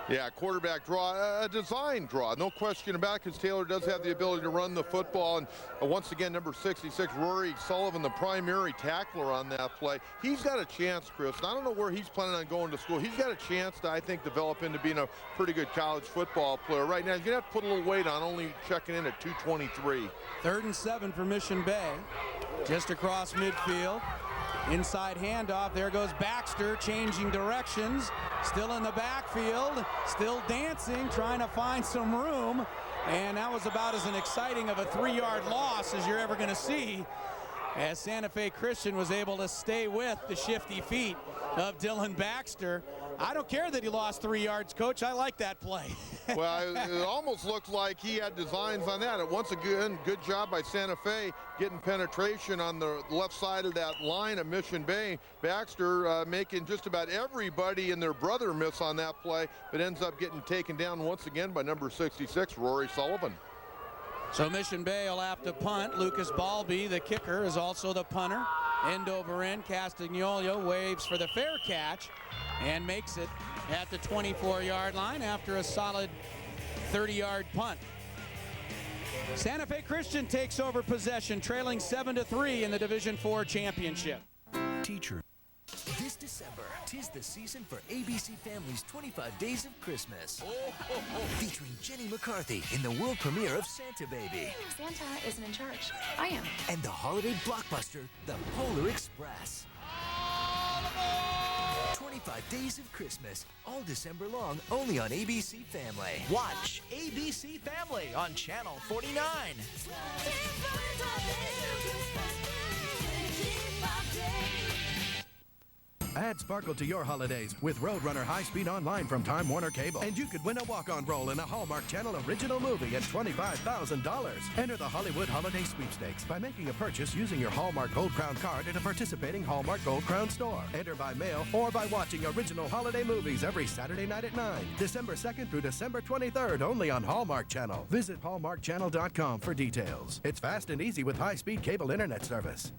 Speaker 3: Yeah, quarterback draw, a design draw, no question about it, because Taylor does have the ability to run the football. And once again, number 66, Rory Sullivan, the primary tackler on that play. He's got a chance, Chris. I don't know where he's planning on going to school. He's got a chance to, I think, develop into being a pretty good college football player. Right now, he's going to have to put a little weight on, only checking in at 223.
Speaker 2: 3rd and 7 for Mission Bay, just across midfield. Inside handoff, there goes Baxter, changing directions, still in the backfield, still dancing, trying to find some room, and that was about as exciting of a 3-yard loss as you're ever going to see, as Santa Fe Christian was able to stay with the shifty feet of Dylan Baxter. I don't care that he lost 3 yards, Coach. I like that play.
Speaker 3: Well, it almost looks like he had designs on that. Once again, good job by Santa Fe getting penetration on the left side of that line of Mission Bay. Baxter making just about everybody and their brother miss on that play, but ends up getting taken down once again by number 66, Rory Sullivan.
Speaker 2: So Mission Bay will have to punt. Lucas Balby, the kicker, is also the punter. End over end. Castagnola waves for the fair catch and makes it at the 24-yard line after a solid 30-yard punt. Santa Fe Christian takes over possession, trailing 7-3 in the Division IV championship.
Speaker 1: Teacher.
Speaker 9: This December, 'tis the season for ABC Family's 25 Days of Christmas. Featuring Jenny McCarthy in the world premiere of Santa Baby.
Speaker 14: Santa isn't in charge. I am.
Speaker 9: And the holiday blockbuster, The Polar Express. 25 Days of Christmas, all December long, only on ABC Family.
Speaker 15: Watch ABC Family on Channel 49.
Speaker 16: Add sparkle to your holidays with Roadrunner high-speed online from Time Warner Cable. And you could win a walk-on role in a Hallmark Channel original movie at $25,000. Enter the Hollywood Holiday Sweepstakes by making a purchase using your Hallmark Gold Crown card at a participating Hallmark Gold Crown store. Enter by mail or by watching original holiday movies every Saturday night at 9. December 2nd through December 23rd, only on Hallmark Channel. Visit hallmarkchannel.com for details. It's fast and easy with high-speed cable internet service.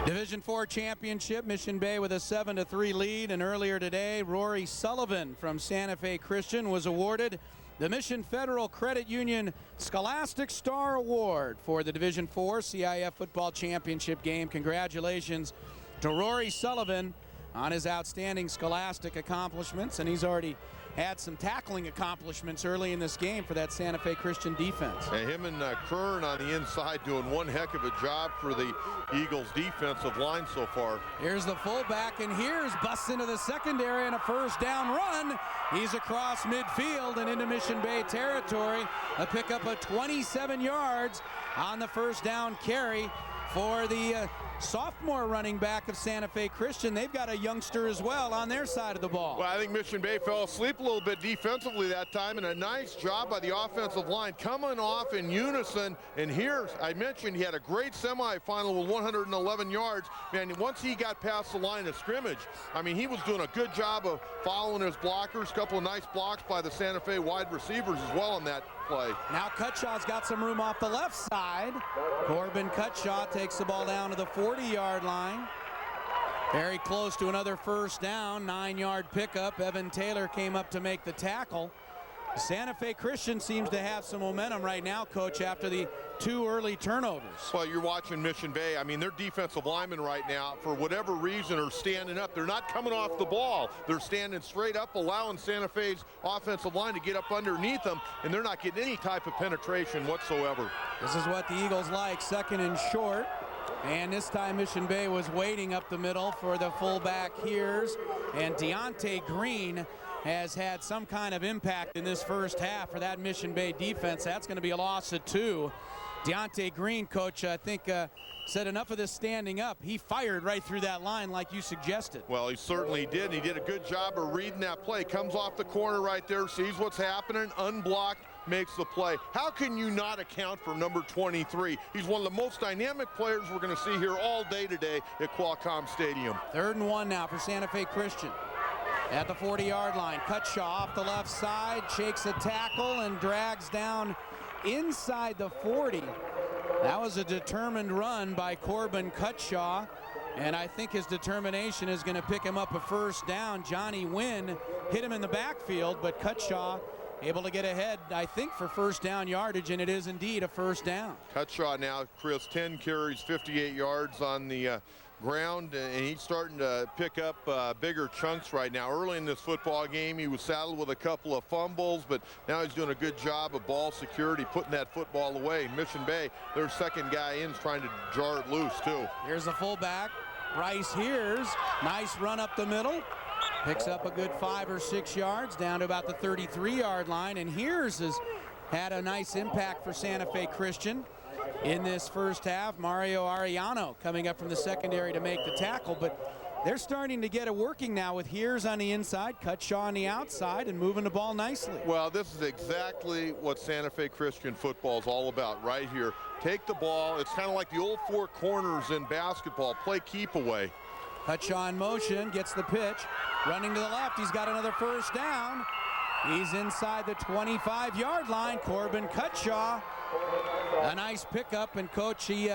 Speaker 2: Division IV championship, Mission Bay with a 7-3 lead, and earlier today, Rory Sullivan from Santa Fe Christian was awarded the Mission Federal Credit Union Scholastic Star Award for the Division IV CIF Football Championship game. Congratulations to Rory Sullivan on his outstanding scholastic accomplishments, and he's already had some tackling accomplishments early in this game for that Santa Fe Christian defense.
Speaker 3: And him and Kern on the inside doing one heck of a job for the Eagles defensive line so far.
Speaker 2: Here's the fullback, and here's busts into the secondary and a first down run. He's across midfield and into Mission Bay territory. A pickup of 27 yards on the first down carry for the sophomore running back of Santa Fe Christian. They've got a youngster as well on their side of the ball.
Speaker 3: Well, I think Mission Bay fell asleep a little bit defensively that time, and a nice job by the offensive line coming off in unison. And here, I mentioned he had a great semifinal with 111 yards. Man, once he got past the line of scrimmage, I mean, he was doing a good job of following his blockers. A couple of nice blocks by the Santa Fe wide receivers as well on that play.
Speaker 2: Now Cutshaw's got some room off the left side. Corbin Cutshaw takes the ball down to the 40-yard line. Very close to another first down, 9-yard pickup. Evan Taylor came up to make the tackle. Santa Fe Christian seems to have some momentum right now, Coach, after the 2 early turnovers.
Speaker 3: Well, you're watching Mission Bay. I mean, their defensive linemen right now, for whatever reason, are standing up. They're not coming off the ball. They're standing straight up, allowing Santa Fe's offensive line to get up underneath them, and they're not getting any type of penetration whatsoever.
Speaker 2: This is what the Eagles like, 2nd and short. And this time Mission Bay was waiting up the middle for the fullback Hears. And Deontay Green has had some kind of impact in this first half for that Mission Bay defense. That's going to be a loss of 2. Deontay Green, Coach, I think said enough of this standing up. He fired right through that line like you suggested.
Speaker 3: Well, he certainly did. He did a good job of reading that play. Comes off the corner right there, sees what's happening, unblocked, makes the play. How can you not account for number 23? He's one of the most dynamic players we're going to see here all day today at Qualcomm Stadium.
Speaker 2: 3rd and 1 now for Santa Fe Christian. At the 40-yard line, Cutshaw off the left side, shakes a tackle and drags down inside the 40. That was a determined run by Corbin Cutshaw, and I think his determination is going to pick him up a first down. Johnny Wynn hit him in the backfield, but Cutshaw able to get ahead, I think, for first down yardage, and it is indeed a first down.
Speaker 3: Cutshaw now, Chris, 10 carries, 58 yards on the ground, and he's starting to pick up bigger chunks right now. Early in this football game, he was saddled with a couple of fumbles, but now he's doing a good job of ball security, putting that football away. Mission Bay, their second guy in, is trying to jar it loose, too.
Speaker 2: Here's the fullback, Bryce Hears. Nice run up the middle. Picks up a good 5 or 6 yards down to about the 33-yard line, and Hears has had a nice impact for Santa Fe Christian in this first half. Mario Arellano coming up from the secondary to make the tackle, but they're starting to get it working now with Hears on the inside, Cutshaw on the outside, and moving the ball nicely.
Speaker 3: Well, this is exactly what Santa Fe Christian football is all about right here. Take the ball. It's kind of like the old 4 corners in basketball. Play keep away.
Speaker 2: Cutshaw in motion, gets the pitch, running to the left. He's got another first down. He's inside the 25-yard line. Corbin Cutshaw, a nice pickup, and Coach, he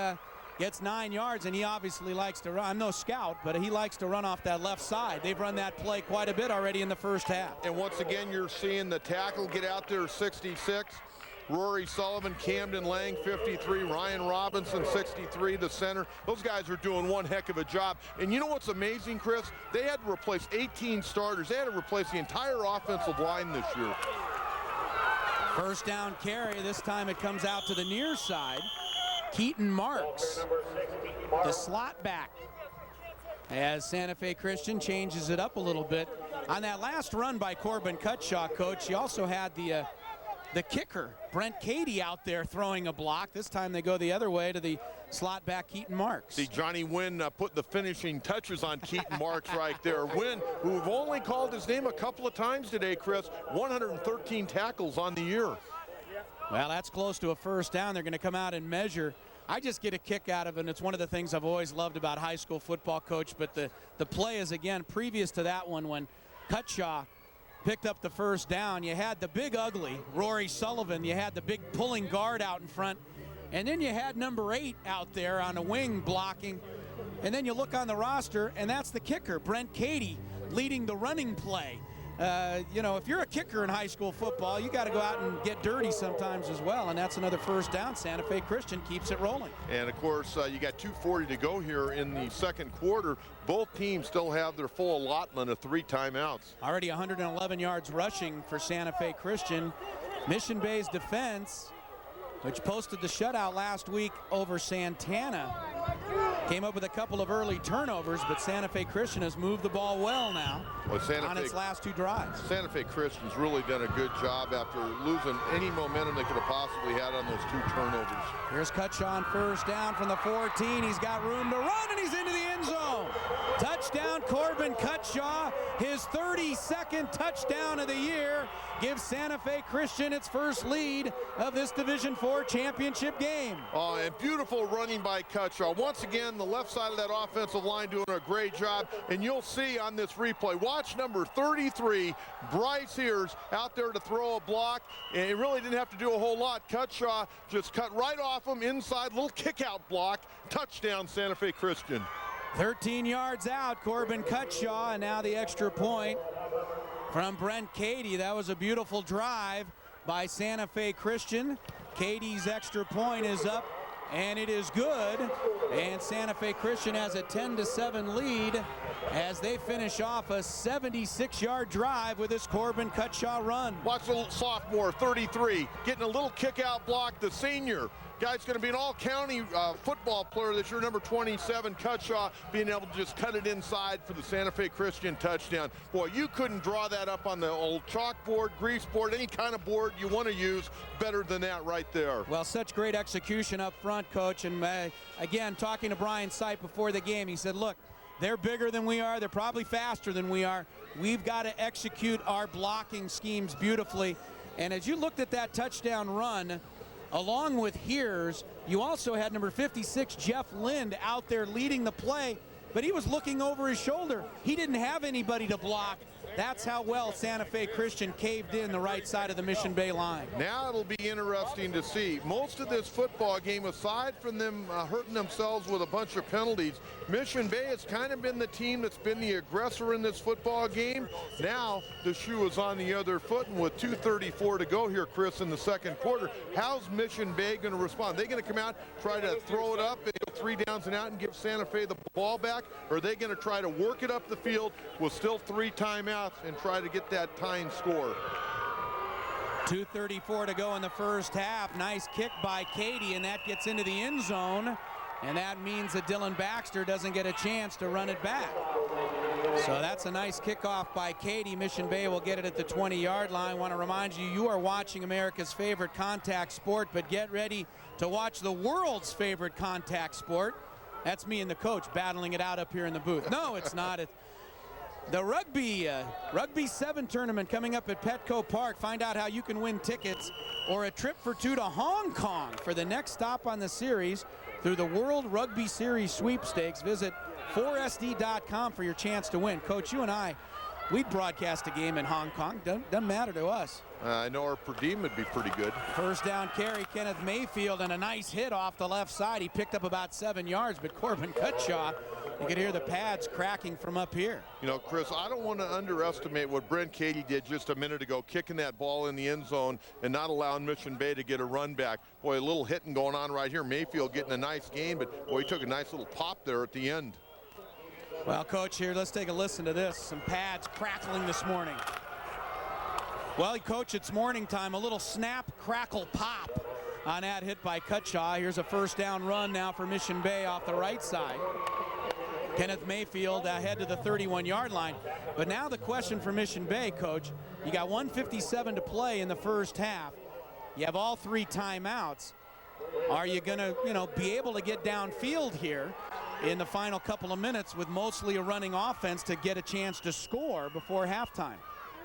Speaker 2: gets 9 yards, and he obviously likes to run. I'm no scout, but he likes to run off that left side. They've run that play quite a bit already in the first half.
Speaker 3: And once again, you're seeing the tackle get out there, 66. Rory Sullivan, Camden Lang, 53, Ryan Robinson, 63, the center. Those guys are doing one heck of a job. And you know what's amazing, Chris? They had to replace 18 starters. They had to replace the entire offensive line this year.
Speaker 2: First down carry. This time it comes out to the near side. Keaton Marks, the slot back, as Santa Fe Christian changes it up a little bit. On that last run by Corbin Cutshaw, Coach, you also had the kicker, Brent Cady, out there throwing a block. This time they go the other way to the slot back, Keaton Marks.
Speaker 3: See, Johnny Wynn put the finishing touches on Keaton Marks right there. Wynn, who've only called his name a couple of times today, Chris, 113 tackles on the year.
Speaker 2: Well, that's close to a first down. They're going to come out and measure. I just get a kick out of it, and it's one of the things I've always loved about high school football, Coach. But the play is, again, previous to that one, when Cutshaw picked up the first down, you had the big ugly Rory Sullivan. You had the big pulling guard out in front. And then you had number 8 out there on a wing blocking. And then you look on the roster, and that's the kicker, Brent Cady, leading the running play. You know, if you're a kicker in high school football, you got to go out and get dirty sometimes as well, and that's another first down. Santa Fe Christian keeps it rolling.
Speaker 3: And of course, you got 2:40 to go here in the second quarter. Both teams still have their full allotment of 3 timeouts.
Speaker 2: Already 111 yards rushing for Santa Fe Christian. Mission Bay's defense, which posted the shutout last week over Santana, came up with a couple of early turnovers, but Santa Fe Christian has moved the ball well now on its last 2 drives.
Speaker 3: Santa Fe Christian's really done a good job after losing any momentum they could have possibly had on those 2 turnovers.
Speaker 2: Here's Cutshaw on first down from the 14. He's got room to run, and he's into the end zone. Touchdown, Corbin Cutshaw, his 32nd touchdown of the year, gives Santa Fe Christian its first lead of this Division IV championship game.
Speaker 3: Oh, and beautiful running by Cutshaw. Once again, the left side of that offensive line doing a great job, and you'll see on this replay, watch number 33, Bryce Hears, out there to throw a block, and he really didn't have to do a whole lot. Cutshaw just cut right off him inside, little kick-out block, touchdown Santa Fe Christian.
Speaker 2: 13 yards out, Corbin Cutshaw, and now the extra point from Brent Cady. That was a beautiful drive by Santa Fe Christian. Cady's extra point is up, and it is good. And Santa Fe Christian has a 10-7 lead as they finish off a 76-yard drive with this Corbin Cutshaw run.
Speaker 3: Watch the sophomore, 33, getting a little kick-out block. The senior guy's going to be an all-county football player this year, number 27, Cutshaw, being able to just cut it inside for the Santa Fe Christian touchdown. Boy, you couldn't draw that up on the old chalkboard, grease board, any kind of board you want to use better than that right there.
Speaker 2: Well, such great execution up front, Coach. And again, talking to Brian Sipe before the game, he said, look, they're bigger than we are. They're probably faster than we are. We've got to execute our blocking schemes beautifully. And as you looked at that touchdown run, along with Hears, you also had number 56, Jeff Lind, out there leading the play, but he was looking over his shoulder. He didn't have anybody to block. That's how well Santa Fe Christian caved in the right side of the Mission Bay line.
Speaker 3: Now it'll be interesting to see. Most of this football game, aside from them hurting themselves with a bunch of penalties, Mission Bay has kind of been the team that's been the aggressor in this football game. Now the shoe is on the other foot, and with 2:34 to go here, Chris, in the second quarter, how's Mission Bay going to respond? Are they going to come out, try to throw it up and go 3 downs and out and give Santa Fe the ball back? Or are they going to try to work it up the field with still 3 timeouts and try to get that tying score?
Speaker 2: 2:34 to go in the first half. Nice kick by Cady, and that gets into the end zone. And that means that Dylan Baxter doesn't get a chance to run it back. So that's a nice kickoff by Cady. Mission Bay will get it at the 20-yard line. Want to remind you, you are watching America's favorite contact sport, but get ready to watch the world's favorite contact sport. That's me and the coach battling it out up here in the booth. No, it's not. The Rugby 7 tournament coming up at Petco Park. Find out how you can win tickets or a trip for 2 to Hong Kong for the next stop on the series through the World Rugby Series sweepstakes. Visit 4sd.com for your chance to win. Coach, you and I, we'd broadcast a game in Hong Kong. Doesn't matter to us.
Speaker 3: I know our per diem would be pretty good.
Speaker 2: First down carry, Kenneth Mayfield, and a nice hit off the left side. He picked up about 7 yards, but Corbin Cutshaw You could hear the pads cracking from up here.
Speaker 3: You know, Chris, I don't want to underestimate what Brent Cady did just a minute ago, kicking that ball in the end zone and not allowing Mission Bay to get a run back. Boy, a little hitting going on right here. Mayfield getting a nice gain, but boy, he took a nice little pop there at the end.
Speaker 2: Well, Coach, here, let's take a listen to this. Some pads crackling this morning. Well, Coach, it's morning time. A little snap, crackle, pop on that hit by Cutshaw. Here's a first down run now for Mission Bay off the right side. Kenneth Mayfield ahead to the 31-yard line. But now the question for Mission Bay, Coach, you got 1:57 to play in the first half. You have all 3 timeouts. Are you going to, be able to get downfield here in the final couple of minutes with mostly a running offense to get a chance to score before halftime?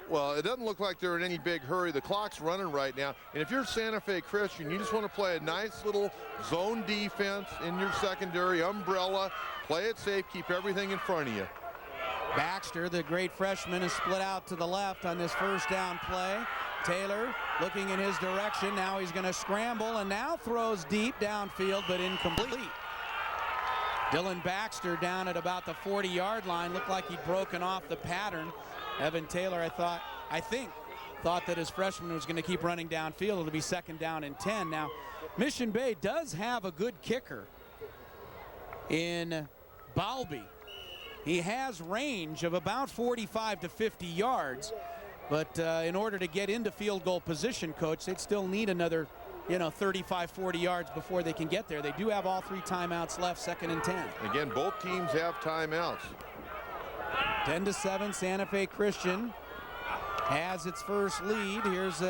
Speaker 3: Well, it doesn't look like they're in any big hurry. The clock's running right now. And if you're Santa Fe Christian, you just want to play a nice little zone defense in your secondary, umbrella, play it safe, keep everything in front of you.
Speaker 2: Baxter, the great freshman, is split out to the left on this first down play. Taylor looking in his direction. Now he's going to scramble and now throws deep downfield, but incomplete. Dylan Baxter down at about the 40-yard line. Looked like he'd broken off the pattern. Evan Taylor, I think, thought that his freshman was going to keep running downfield. It'll be second down and 10. Now, Mission Bay does have a good kicker in Balby. He has range of about 45 to 50 yards, but in order to get into field goal position, Coach, they'd still need another 35, 40 yards before they can get there. They do have all 3 timeouts left, second and 10.
Speaker 3: Again, both teams have timeouts.
Speaker 2: 10-7, Santa Fe Christian has its first lead. Here's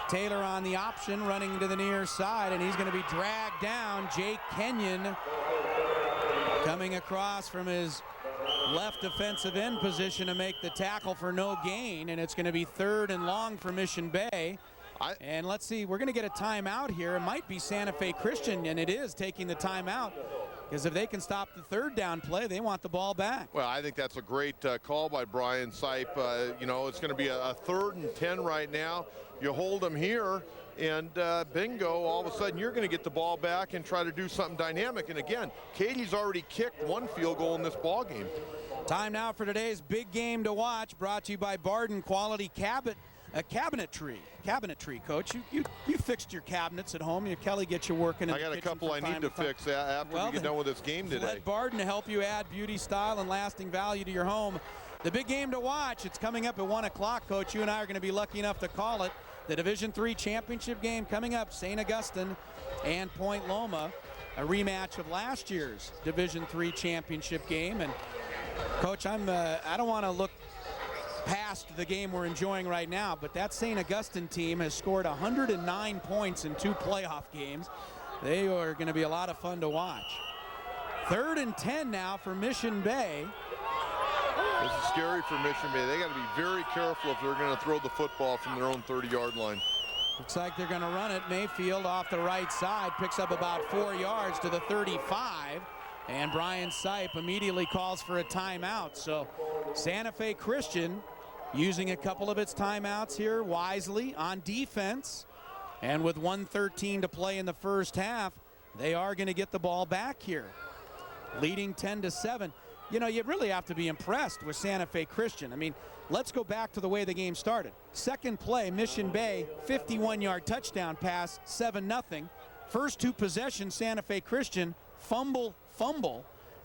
Speaker 2: Taylor on the option, running to the near side, and he's going to be dragged down. Jake Kenyon coming across from his left defensive end position to make the tackle for no gain, and it's going to be 3rd and long for Mission Bay. And let's see, we're going to get a timeout here. It might be Santa Fe Christian, and it is taking the timeout, because if they can stop the 3rd down play, they want the ball back.
Speaker 3: Well, I think that's a great call by Brian Sipe. It's going to be a 3rd and 10 right now. You hold them here, and bingo, all of a sudden you're going to get the ball back and try to do something dynamic. And again, Katie's already kicked 1 field goal in this ball game.
Speaker 2: Time now for today's big game to watch, brought to you by Barden Quality Cabinetry, Coach. You fixed your cabinets at home. Kelly gets you working in
Speaker 3: I got a couple I need to fix after we get done with this game today.
Speaker 2: Let Barden help you add beauty, style, and lasting value to your home. The big game to watch, it's coming up at 1 o'clock, Coach. You and I are going to be lucky enough to call it. The Division III championship game coming up, St. Augustine and Point Loma, a rematch of last year's Division III championship game. And Coach, I don't want to look past the game we're enjoying right now, but that St. Augustine team has scored 109 points in 2 playoff games. They are going to be a lot of fun to watch. 3rd and 10 now for Mission Bay.
Speaker 3: This is scary for Mission Bay. They got to be very careful if they're going to throw the football from their own 30-yard line.
Speaker 2: Looks like they're going to run it. Mayfield off the right side picks up about 4 yards to the 35. And Brian Sipe immediately calls for a timeout. So Santa Fe Christian using a couple of its timeouts here wisely on defense. And with 1:13 to play in the first half, they are going to get the ball back here. Leading 10-7. You really have to be impressed with Santa Fe Christian. I mean, let's go back to the way the game started. Second play, Mission Bay, 51-yard touchdown pass, 7-0. First 2 possessions, Santa Fe Christian, fumble,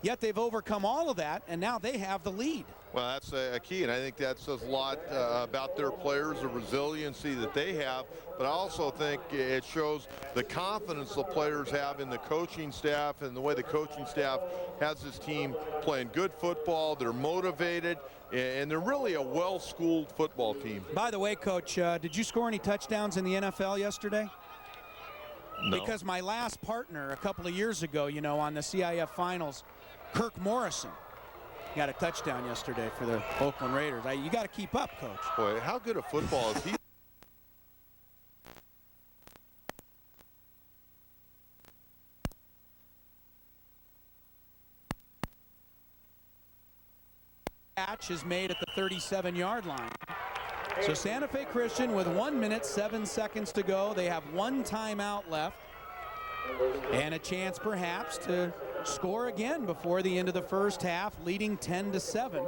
Speaker 2: yet they've overcome all of that, and now they have the lead.
Speaker 3: Well, that's a key, and I think that says a lot about their players, the resiliency that they have, but I also think it shows the confidence the players have in the coaching staff and the way the coaching staff has this team playing good football. They're motivated, and they're really a well-schooled football team.
Speaker 2: By the way, Coach, did you score any touchdowns in the NFL yesterday?
Speaker 3: No.
Speaker 2: Because my last partner a couple of years ago, on the CIF Finals, Kirk Morrison, got a touchdown yesterday for the Oakland Raiders. You got to keep up, Coach.
Speaker 3: Boy, how good a football is he?
Speaker 2: Catch is made at the 37-yard line. So Santa Fe Christian with 1 minute, 7 seconds to go. They have 1 timeout left and a chance perhaps to score again before the end of the first half, leading 10-7.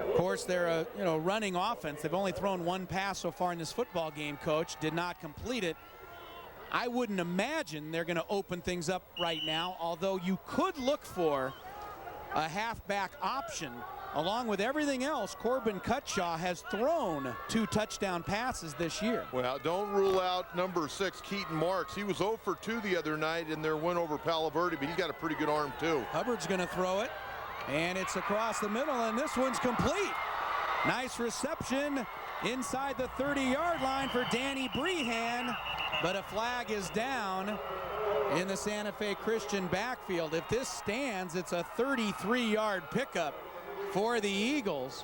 Speaker 2: Of course, they're a running offense. They've only thrown one pass so far in this football game, Coach. Did not complete it. I wouldn't imagine they're going to open things up right now, although you could look for a halfback option. Along with everything else, Corbin Cutshaw has thrown 2 touchdown passes this year.
Speaker 3: Well, don't rule out number 6, Keaton Marks. He was 0 for 2 the other night in their win over Palo Verde, but he's got a pretty good arm too.
Speaker 2: Hubbard's going to throw it, and it's across the middle, and this one's complete. Nice reception inside the 30-yard line for Danny Brehan, but a flag is down in the Santa Fe Christian backfield. If this stands, it's a 33-yard pickup for the Eagles,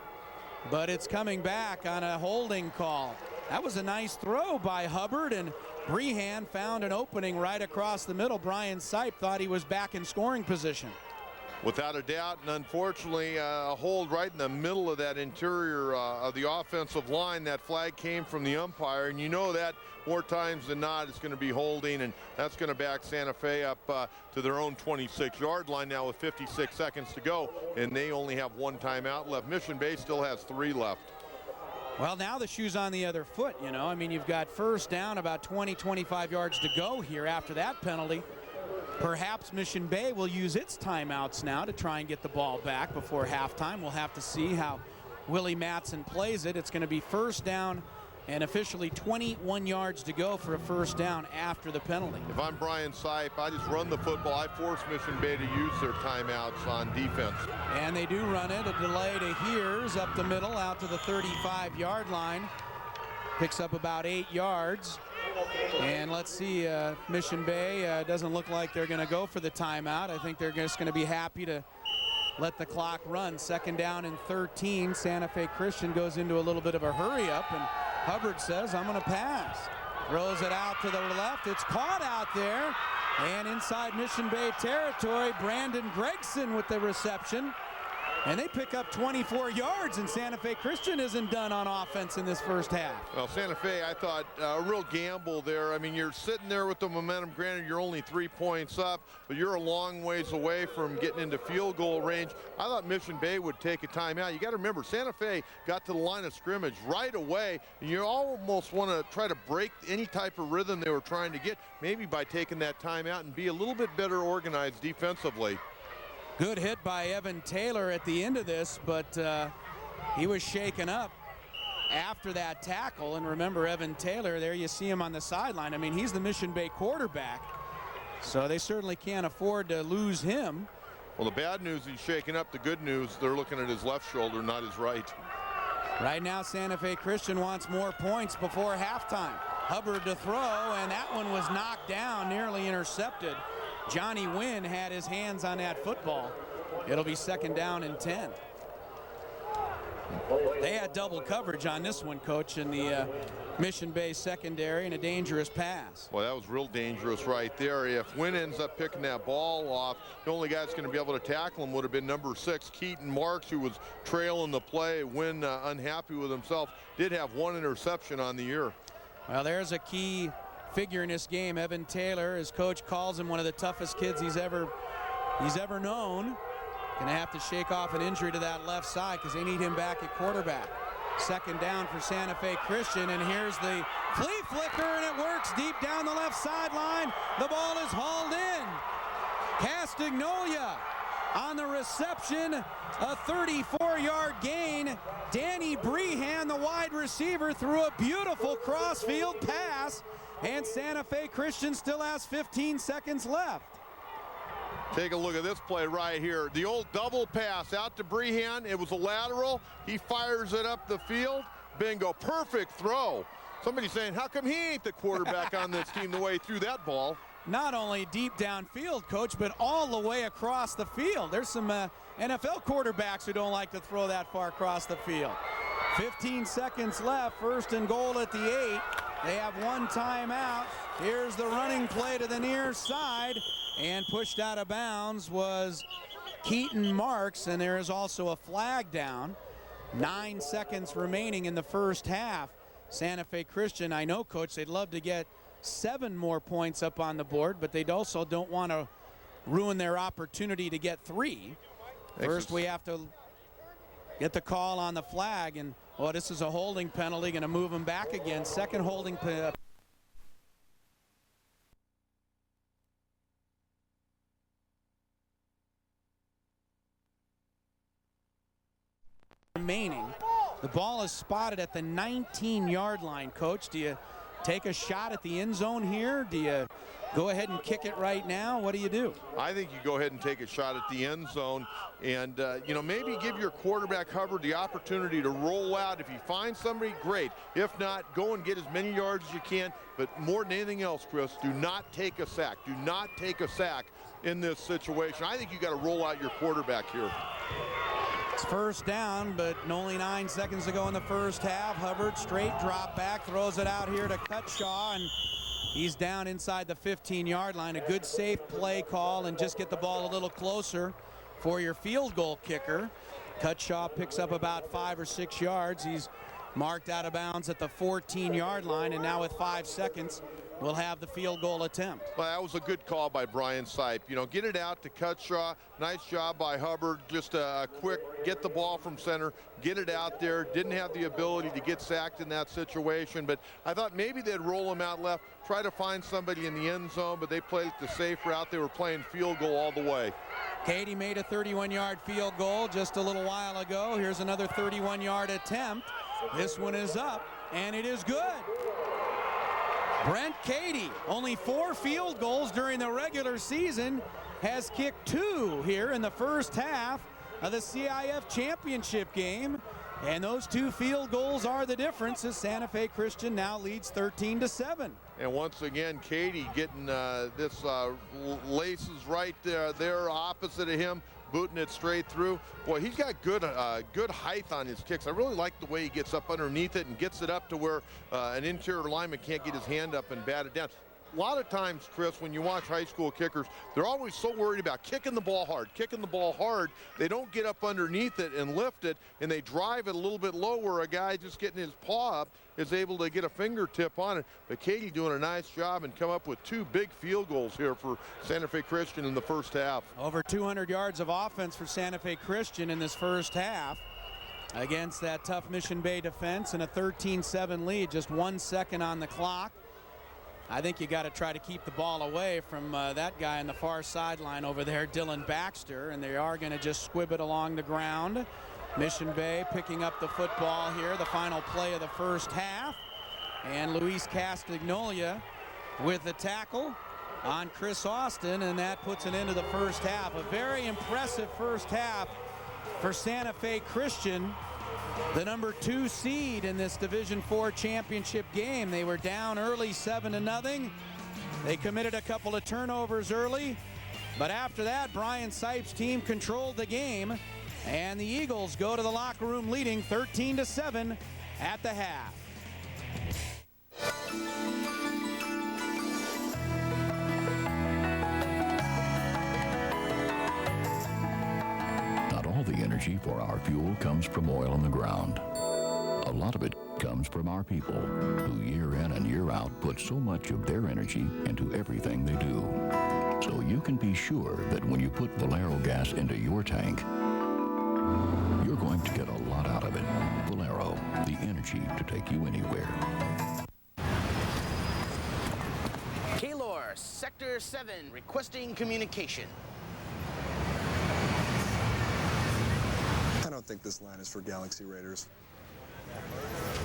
Speaker 2: but it's coming back on a holding call. That was a nice throw by Hubbard, and Brehan found an opening right across the middle. Brian Sipe thought he was back in scoring position.
Speaker 3: Without a doubt, and unfortunately a hold right in the middle of that interior of the offensive line. That flag came from the umpire, and you know that more times than not it's going to be holding, and that's going to back Santa Fe up to their own 26-yard line now with 56 seconds to go, and they only have 1 timeout left. Mission Bay still has 3 left.
Speaker 2: Well, now the shoe's on the other foot, you know. I mean, you've got first down, about 20-25 yards to go here after that penalty. Perhaps Mission Bay will use its timeouts now to try and get the ball back before halftime. We'll have to see how Willie Matson plays it. It's going to be first down and officially 21 yards to go for a first down after the penalty.
Speaker 3: If I'm Brian Sipe, I just run the football. I force Mission Bay to use their timeouts on defense.
Speaker 2: And they do run it. A delay to Hears up the middle out to the 35-yard line. Picks up about 8 yards. And let's see, Mission Bay doesn't look like they're going to go for the timeout. I think they're just going to be happy to let the clock run. Second down and 13. Santa Fe Christian goes into a little bit of a hurry up, and Hubbard says, I'm going to pass. Throws it out to the left. It's caught out there. And inside Mission Bay territory, Brandon Gregson with the reception. And they pick up 24 yards, and Santa Fe Christian isn't done on offense in this first half.
Speaker 3: Well, Santa Fe, I thought a real gamble there. I mean, you're sitting there with the momentum. Granted, you're only 3 points up, but you're a long ways away from getting into field goal range. I thought Mission Bay would take a timeout. You got to remember, Santa Fe got to the line of scrimmage right away, and you almost want to try to break any type of rhythm they were trying to get, maybe by taking that timeout and be a little bit better organized defensively.
Speaker 2: Good hit by Evan Taylor at the end of this, but he was shaken up after that tackle. And remember, Evan Taylor, there you see him on the sideline. I mean, he's the Mission Bay quarterback, so they certainly can't afford to lose him.
Speaker 3: Well, the bad news, he's shaken up. The good news, they're looking at his left shoulder, not his right.
Speaker 2: Right now, Santa Fe Christian wants more points before halftime. Hubbard to throw, and that one was knocked down, nearly intercepted. Johnny Wynn had his hands on that football. It'll be second down and 10. They had double coverage on this one, Coach, in the Mission Bay secondary, and a dangerous pass.
Speaker 3: Well, that was real dangerous right there. If Wynn ends up picking that ball off, the only guy that's going to be able to tackle him would have been number 6, Keaton Marks, who was trailing the play. Wynn, unhappy with himself, did have 1 interception on the year.
Speaker 2: Well, there's a key figure in this game. Evan Taylor, his coach calls him one of the toughest kids he's ever known. Gonna have to shake off an injury to that left side because they need him back at quarterback. Second down for Santa Fe Christian, and here's the flea flicker, and it works deep down the left sideline. The ball is hauled in. Castagnola on the reception, a 34-yard gain. Danny Brehan, the wide receiver, threw a beautiful crossfield pass, and Santa Fe Christian still has 15 seconds left.
Speaker 3: Take a look at this play right here. The old double pass out to Brehan. It was a lateral. He fires it up the field. Bingo, perfect throw. Somebody saying, how come he ain't the quarterback on this team the way he threw that ball?
Speaker 2: Not only deep downfield, Coach, but all the way across the field. There's some NFL quarterbacks who don't like to throw that far across the field. 15 seconds left, first and goal at the 8. They have 1 timeout. Here's the running play to the near side, and pushed out of bounds was Keaton Marks, and there is also a flag down. 9 seconds remaining in the first half. Santa Fe Christian, I know, Coach, they'd love to get 7 more points up on the board, but they also don't want to ruin their opportunity to get 3. First, we have to get the call on the flag, and this is a holding penalty, going to move him back again. Second holding penalty. Remaining. The ball is spotted at the 19-yard line. Coach, do you take a shot at the end zone here? Do you go ahead and kick it right now? What do you do?
Speaker 3: I think you go ahead and take a shot at the end zone and, maybe give your quarterback Hubbard the opportunity to roll out. If you find somebody, great. If not, go and get as many yards as you can. But more than anything else, Chris, do not take a sack. Do not take a sack in this situation. I think you got to roll out your quarterback here.
Speaker 2: It's first down, but only 9 seconds to go in the first half. Hubbard straight drop back, throws it out here to Cutshaw, and he's down inside the 15-yard line. A good safe play call, and just get the ball a little closer for your field goal kicker. Cutshaw picks up about 5 or 6 yards. He's marked out of bounds at the 14-yard line, and now with 5 seconds, we'll have the field goal attempt.
Speaker 3: Well, that was a good call by Brian Sipe. Get it out to Cutshaw. Nice job by Hubbard. Just a quick get the ball from center, get it out there. Didn't have the ability to get sacked in that situation, but I thought maybe they'd roll him out left, try to find somebody in the end zone, but they played the safe route. They were playing field goal all the way.
Speaker 2: Katie made a 31-yard field goal just a little while ago. Here's another 31-yard attempt. This one is up, and it is good. Brent Katie, only 4 field goals during the regular season, has kicked 2 here in the first half of the CIF championship game. And those 2 field goals are the difference as Santa Fe Christian now leads 13-7.
Speaker 3: And once again, Katie getting this laces right there opposite of him, booting it straight through. Boy, he's got good height on his kicks. I really like the way he gets up underneath it and gets it up to where an interior lineman can't get his hand up and bat it down. A lot of times, Chris, when you watch high school kickers, they're always so worried about kicking the ball hard. They don't get up underneath it and lift it, and they drive it a little bit lower. A guy just getting his paw up is able to get a fingertip on it. But Katie doing a nice job and come up with 2 big field goals here for Santa Fe Christian in the first half.
Speaker 2: Over 200 yards of offense for Santa Fe Christian in this first half against that tough Mission Bay defense, and a 13-7 lead, just 1 second on the clock. I think you got to try to keep the ball away from that guy on the far sideline over there, Dylan Baxter, and they are going to just squib it along the ground. Mission Bay picking up the football here, the final play of the first half. And Luis Castagnolia with the tackle on Chris Austin, and that puts an end to the first half. A very impressive first half for Santa Fe Christian, the number 2 seed in this Division IV championship game. They were down early 7-0. They committed a couple of turnovers early, but after that, Brian Sipe's team controlled the game, and the Eagles go to the locker room leading 13-7 at the half.
Speaker 17: All the energy for our fuel comes from oil in the ground. A lot of it comes from our people, who year in and year out put so much of their energy into everything they do. So you can be sure that when you put Valero gas into your tank, you're going to get a lot out of it. Valero, the energy to take you anywhere.
Speaker 18: Kaylor, Sector 7, requesting communication.
Speaker 19: I don't think this line is for Galaxy Raiders.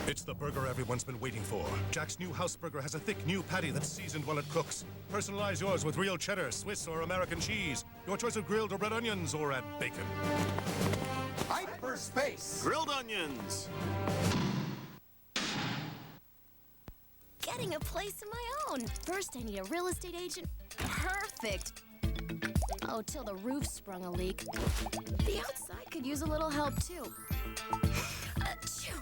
Speaker 20: It's the burger everyone's been waiting for. Jack's new house burger has a thick new patty that's seasoned while it cooks. Personalize yours with real cheddar, Swiss, or American cheese. Your choice of grilled or red onions, or add bacon.
Speaker 15: Hyperspace.
Speaker 20: Grilled onions.
Speaker 21: Getting a place of my own. First, I need a real estate agent. Perfect. Oh, till the roof sprung a leak. The outside could use a little help, too. Achoo.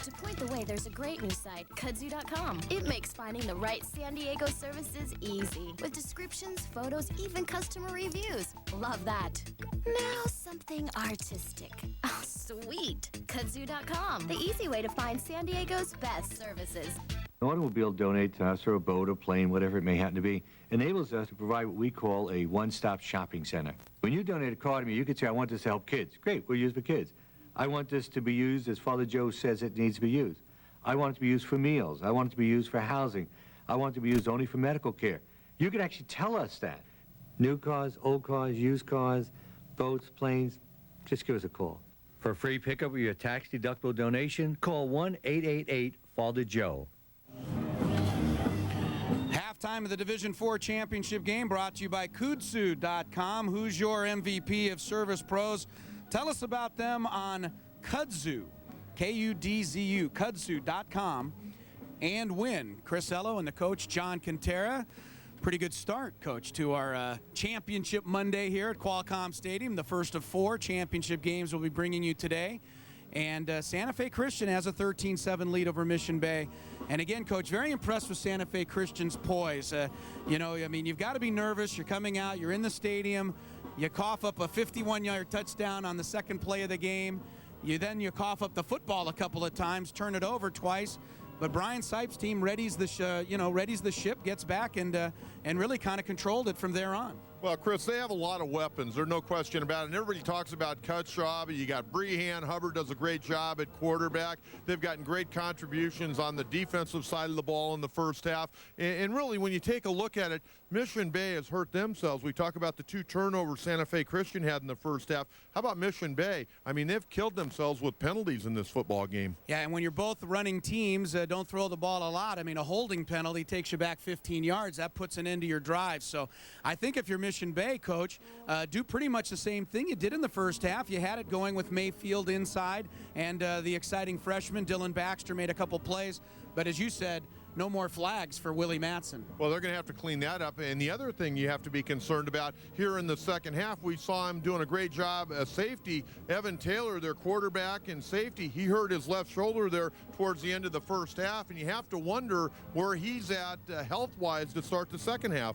Speaker 21: To point the way, there's a great new site, kudzu.com. It makes finding the right San Diego services easy, with descriptions, photos, even customer reviews. Love that. Now, something artistic. Oh, sweet. Kudzu.com, the easy way to find San Diego's best services.
Speaker 4: An automobile donated to us, or a boat or plane, whatever it may happen to be, enables us to provide what we call a one-stop shopping center. When you donate a car to me, you could say, I want this to help kids. Great, we'll use it for kids. I want this to be used as Father Joe says it needs to be used. I want it to be used for meals. I want it to be used for housing. I want it to be used only for medical care. You could actually tell us that. New cars, old cars, used cars, boats, planes, just give us a call. For a free pickup of your tax-deductible donation, call 1-888-FATHER-JOE.
Speaker 2: Halftime of the Division IV championship game brought to you by Kudzu.com. Who's your MVP of Service Pros? Tell us about them on Kudzu, K-U-D-Z-U, Kudzu.com, and win. Chris Ello and the coach, John Quintera. Pretty good start, Coach, to our championship Monday here at Qualcomm Stadium. The first of 4 championship games we'll be bringing you today. And Santa Fe Christian has a 13-7 lead over Mission Bay. And again, Coach, very impressed with Santa Fe Christian's poise. You know, I mean, you've got to be nervous. You're coming out, you're in the stadium, you cough up a 51-yard touchdown on the second play of the game. You cough up the football a couple of times, turn it over twice. But Brian Sipe's team readies the ship, gets back, and really kind of controlled it from there on.
Speaker 3: Well, Chris, they have a lot of weapons. There's no question about it. And everybody talks about Cutshaw, but you got Brehan. Hubbard does a great job at quarterback. They've gotten great contributions on the defensive side of the ball in the first half. And really, when you take a look at it, Mission Bay has hurt themselves. We talk about the 2 turnovers Santa Fe Christian had in the first half. How about Mission Bay? I mean, they've killed themselves with penalties in this football game.
Speaker 2: Yeah, and when you're both running teams, don't throw the ball a lot. I mean, a holding penalty takes you back 15 yards. That puts an end to your drive. So I think if you're Mission Bay, Coach, do pretty much the same thing you did in the first half. You had it going with Mayfield inside, and the exciting freshman, Dylan Baxter, made a couple plays. But as you said, no more flags for Willie Matson.
Speaker 3: Well, they're going to have to clean that up. And the other thing you have to be concerned about here in the second half, we saw him doing a great job as safety. Evan Taylor, their quarterback and safety, he hurt his left shoulder there towards the end of the first half. And you have to wonder where he's at health-wise to start the second half.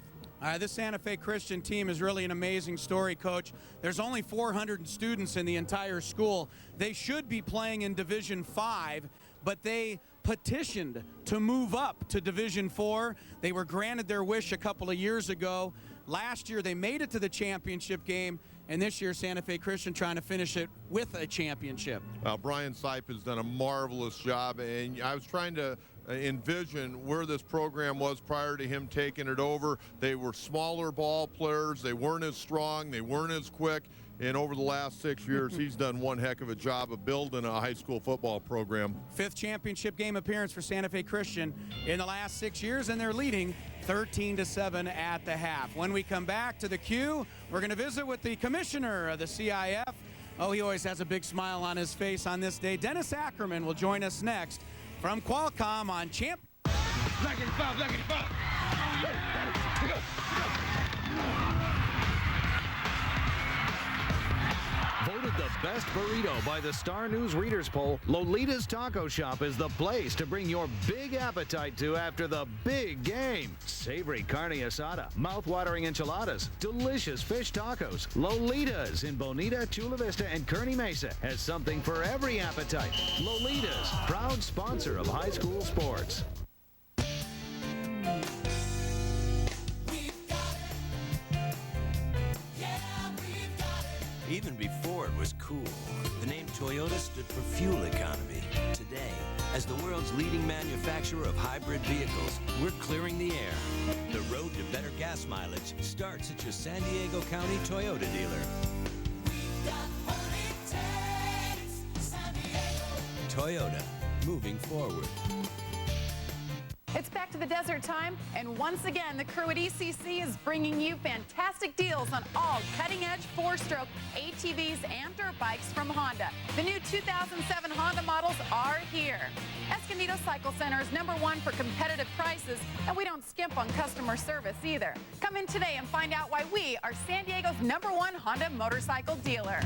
Speaker 2: This Santa Fe Christian team is really an amazing story, Coach. There's only 400 students in the entire school. They should be playing in Division 5, but they petitioned to move up to Division 4. They were granted their wish a couple of years ago. Last year, they made it to the championship game, and this year, Santa Fe Christian trying to finish it with a championship.
Speaker 3: Well, Brian Sipe has done a marvelous job, and I was trying to envision where this program was prior to him taking it over. They were smaller ball players. They weren't as strong. They weren't as quick. And over the last 6 years, he's done one heck of a job of building a high school football program.
Speaker 2: 5th championship game appearance for Santa Fe Christian in the last 6 years, and they're leading 13-7 at the half. When we come back to the Q, we're going to visit with the commissioner of the CIF. Oh, he always has a big smile on his face on this day. Dennis Ackerman will join us next from Qualcomm on Champ.
Speaker 7: Black 85, Black 85.
Speaker 10: Voted the best burrito by the Star News Readers Poll, Lolita's Taco Shop is the place to bring your big appetite to after the big game. Savory carne asada, mouth-watering enchiladas, delicious fish tacos. Lolita's in Bonita, Chula Vista, and Kearney Mesa has something for every appetite. Lolita's, proud sponsor of high school sports.
Speaker 5: Even before it was cool, the name Toyota stood for fuel economy. Today, as the world's leading manufacturer of hybrid vehicles, we're clearing the air. The road to better gas mileage starts at your San Diego County Toyota dealer. Toyota, moving forward.
Speaker 14: It's back to the desert time, and once again, the crew at ECC is bringing you fantastic deals on all cutting-edge 4-stroke ATVs and dirt bikes from Honda. The new 2007 Honda models are here. Escondido Cycle Center is #1 for competitive prices, and we don't skimp on customer service either. Come in today and find out why we are San Diego's #1 Honda motorcycle dealer.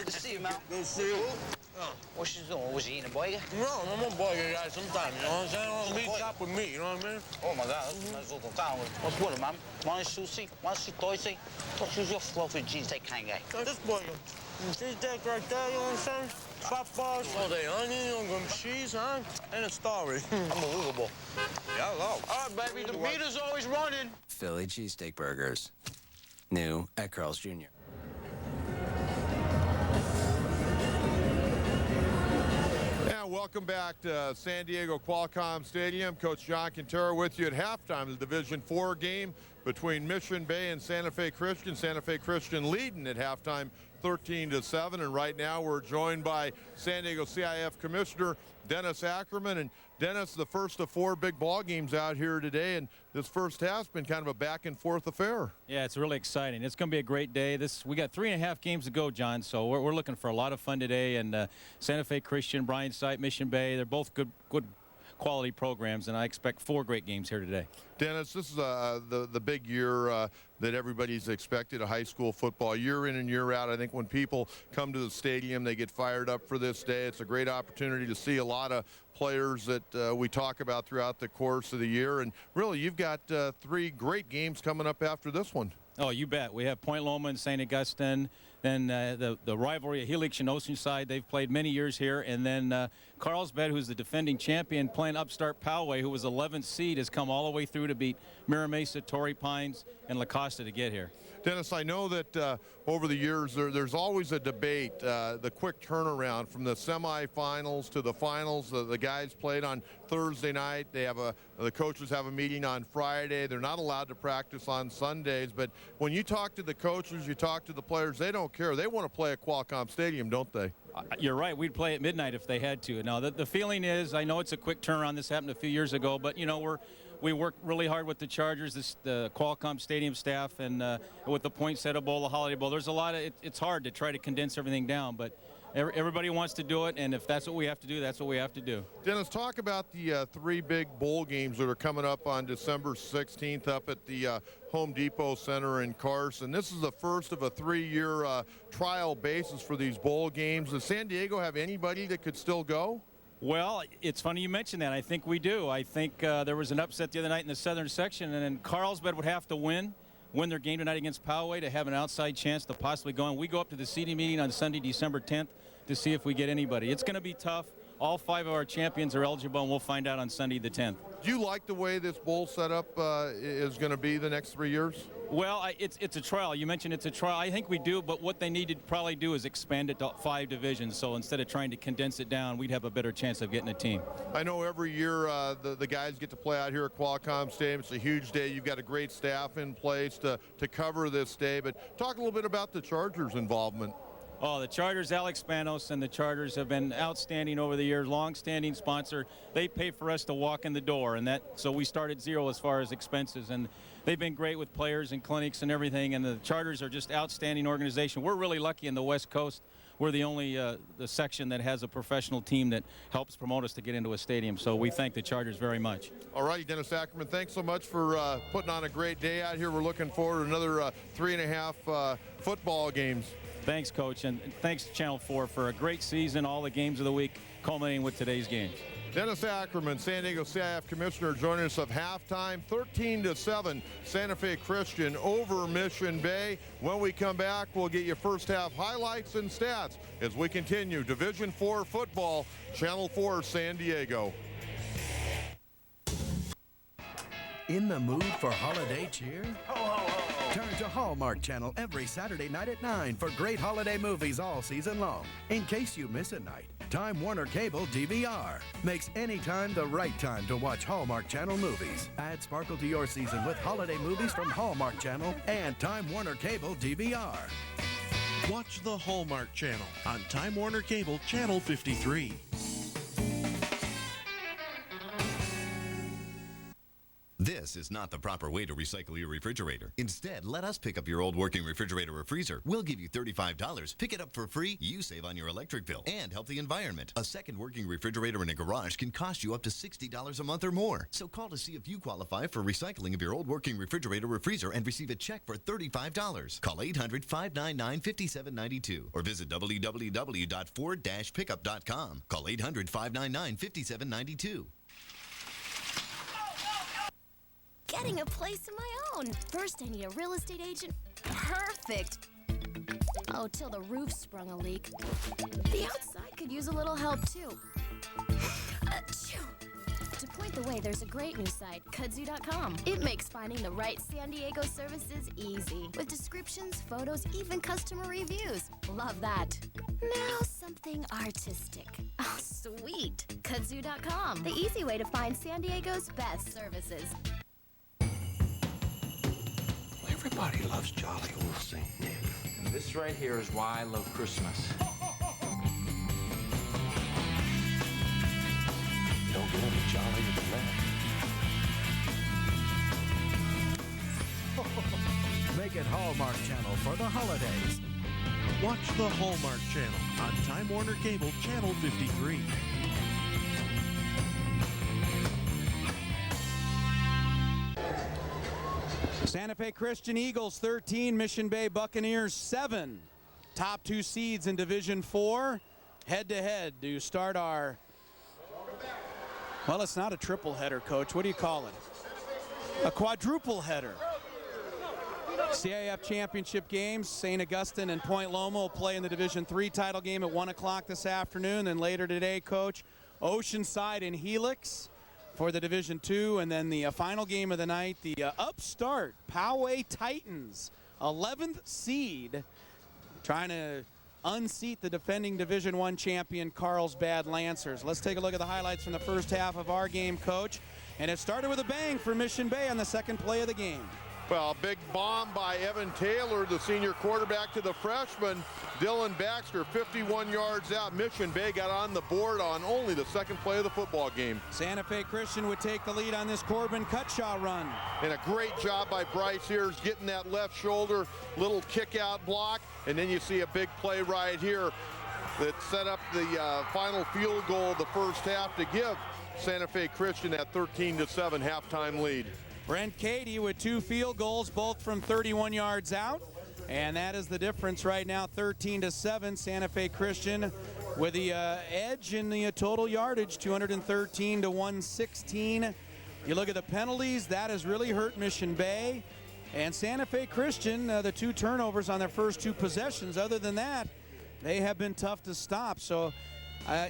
Speaker 6: Good to see you, Mal.
Speaker 22: Good to see you.
Speaker 6: What you doing? Was he eating a burger?
Speaker 22: No, I'm gonna bug you guys sometime, you know what I'm saying? Meet up with me, you know what I mean?
Speaker 6: Oh, my God. What's with him, man? Want sushi? Want sushi? What's your fluffy cheesesteak kind of guy?
Speaker 22: This burger. Cheesesteak right there, you know what I'm saying? Top bars, all day onion, cheese, huh? And a story.
Speaker 6: Unbelievable.
Speaker 22: Yeah, I love.
Speaker 6: All right, baby, the meter's always running.
Speaker 5: Philly cheesesteak burgers. New at Carl's Jr.
Speaker 3: And welcome back to San Diego Qualcomm Stadium. Coach John Quintero with you at halftime of the Division IV game between Mission Bay and Santa Fe Christian. Santa Fe Christian leading at halftime 13-7, and right now we're joined by San Diego CIF Commissioner Dennis Ackerman. And Dennis, the first of 4 big ball games out here today, and this first half's been kind of a back and forth affair.
Speaker 23: Yeah, it's really exciting. It's going to be a great day. We got 3.5 games to go, John, so we're looking for a lot of fun today. And Santa Fe Christian, Bryan Site, Mission Bay, they're both good quality programs, and I expect 4 great games here today.
Speaker 3: Dennis, this is the big year that everybody's expected of high school football, year in and year out. I think when people come to the stadium, they get fired up for this day. It's a great opportunity to see a lot of players that we talk about throughout the course of the year. And really, you've got 3 great games coming up after this one.
Speaker 23: Oh, you bet. We have Point Loma and St. Augustine. Then the rivalry of Helix and Oceanside. They've played many years here. And then Carlsbad, who's the defending champion, playing upstart Poway, who was 11th seed, has come all the way through to beat Mira Mesa, Torrey Pines, and La Costa to get here.
Speaker 3: Dennis, I know that over the years there's always a debate, the quick turnaround from the semifinals to the finals. The guys played on Thursday night. They have the coaches have a meeting on Friday. They're not allowed to practice on Sundays. But when you talk to the coaches, you talk to the players, they don't care. They want to play at Qualcomm Stadium, don't they?
Speaker 23: You're right. We'd play at midnight if they had to. Now, the feeling is, I know it's a quick turnaround. This happened a few years ago, but, you know, we work really hard with the Chargers, the Qualcomm Stadium staff, and with the Poinsettia Bowl, the Holiday Bowl. There's a lot of it's hard to try to condense everything down, but everybody wants to do it, and if that's what we have to do, that's what we have to do.
Speaker 3: Dennis, talk about the 3 big bowl games that are coming up on December 16th up at the Home Depot Center in Carson. This is the first of a 3-year trial basis for these bowl games. Does San Diego have anybody that could still go?
Speaker 23: Well, it's funny you mentioned that. I think we do. I think there was an upset the other night in the southern section, and then Carlsbad would have to win their game tonight against Poway to have an outside chance to possibly go in. We go up to the seeding meeting on Sunday, December 10th to see if we get anybody. It's going to be tough. All 5 of our champions are eligible, and we'll find out on Sunday the 10th.
Speaker 3: Do you like the way this bowl setup is going to be the next 3 years?
Speaker 23: Well, it's a trial. You mentioned it's a trial. I think we do, but what they need to probably do is expand it to 5 divisions. So instead of trying to condense it down, we'd have a better chance of getting a team.
Speaker 3: I know every year the guys get to play out here at Qualcomm Stadium. It's a huge day. You've got a great staff in place to cover this day. But talk a little bit about the Chargers' involvement.
Speaker 23: Oh, the Chargers, Alex Spanos and the Chargers have been outstanding over the years, long-standing sponsor. They pay for us to walk in the door, and so we start at 0 as far as expenses. And they've been great with players and clinics and everything, and the Chargers are just outstanding organization. We're really lucky in the West Coast. We're the only the section that has a professional team that helps promote us to get into a stadium. So we thank the Chargers very much.
Speaker 3: All right, Dennis Ackerman, thanks so much for putting on a great day out here. We're looking forward to another 3.5 football games.
Speaker 23: Thanks, Coach, and thanks to Channel 4 for a great season, all the games of the week, culminating with today's games.
Speaker 3: Dennis Ackerman, San Diego CIF Commissioner, joining us of halftime, 13-7, Santa Fe Christian over Mission Bay. When we come back, we'll get you first half highlights and stats as we continue Division IV football, Channel 4 San Diego.
Speaker 16: In the mood for holiday cheer? Ho, ho, ho. Turn to Hallmark Channel every Saturday night at 9 for great holiday movies all season long. In case you miss a night, Time Warner Cable DVR makes any time the right time to watch Hallmark Channel movies. Add sparkle to your season with holiday movies from Hallmark Channel and Time Warner Cable DVR.
Speaker 24: Watch the Hallmark Channel on Time Warner Cable Channel 53.
Speaker 8: This is not the proper way to recycle your refrigerator. Instead, let us pick up your old working refrigerator or freezer. We'll give you $35. Pick it up for free. You save on your electric bill and help the environment. A second working refrigerator in a garage can cost you up to $60 a month or more. So call to see if you qualify for recycling of your old working refrigerator or freezer and receive a check for $35. Call 800-599-5792 or visit www.ford-pickup.com. Call 800-599-5792.
Speaker 21: Getting a place of my own. First, I need a real estate agent. Perfect. Oh, till the roof sprung a leak. The outside could use a little help, too. Achoo. To point the way, there's a great new site, kudzu.com. It makes finding the right San Diego services easy. With descriptions, photos, even customer reviews. Love that. Now, something artistic. Oh, sweet. Kudzu.com. The easy way to find San Diego's best services.
Speaker 11: Everybody loves jolly old St. Nick. And this right here is why I love Christmas. You don't get any jollier than that.
Speaker 16: Make it Hallmark Channel for the holidays.
Speaker 24: Watch the Hallmark Channel on Time Warner Cable Channel 53.
Speaker 2: Santa Fe Christian Eagles 13, Mission Bay Buccaneers 7. Top two seeds in Division 4. Head-to-head to start our, well, it's not a triple header, Coach. What do you call it? A quadruple header. CIF championship games. St. Augustine and Point Loma will play in the Division 3 title game at 1 o'clock this afternoon. Then later today, Coach, Oceanside and Helix for the Division 2, and then the final game of the night, the upstart Poway Titans, 11th seed, trying to unseat the defending Division 1 champion Carlsbad Lancers. Let's take a look at the highlights from the first half of our game, Coach. And it started with a bang for Mission Bay on the second play of the game.
Speaker 3: Well, a big bomb by Evan Taylor, the senior quarterback, to the freshman, Dylan Baxter, 51 yards out. Mission Bay got on the board on only the second play of the football game.
Speaker 2: Santa Fe Christian would take the lead on this Corbin Cutshaw run.
Speaker 3: And a great job by Bryce Hears getting that left shoulder, little kick-out block, and then you see a big play right here that set up the final field goal of the first half to give Santa Fe Christian that 13-7 halftime lead.
Speaker 2: Brent Cady with 2 field goals, both from 31 yards out. And that is the difference right now, 13-7. Santa Fe Christian with the edge in the total yardage, 213 to 116. You look at the penalties, that has really hurt Mission Bay. And Santa Fe Christian, the 2 turnovers on their first 2 possessions. Other than that, they have been tough to stop. So,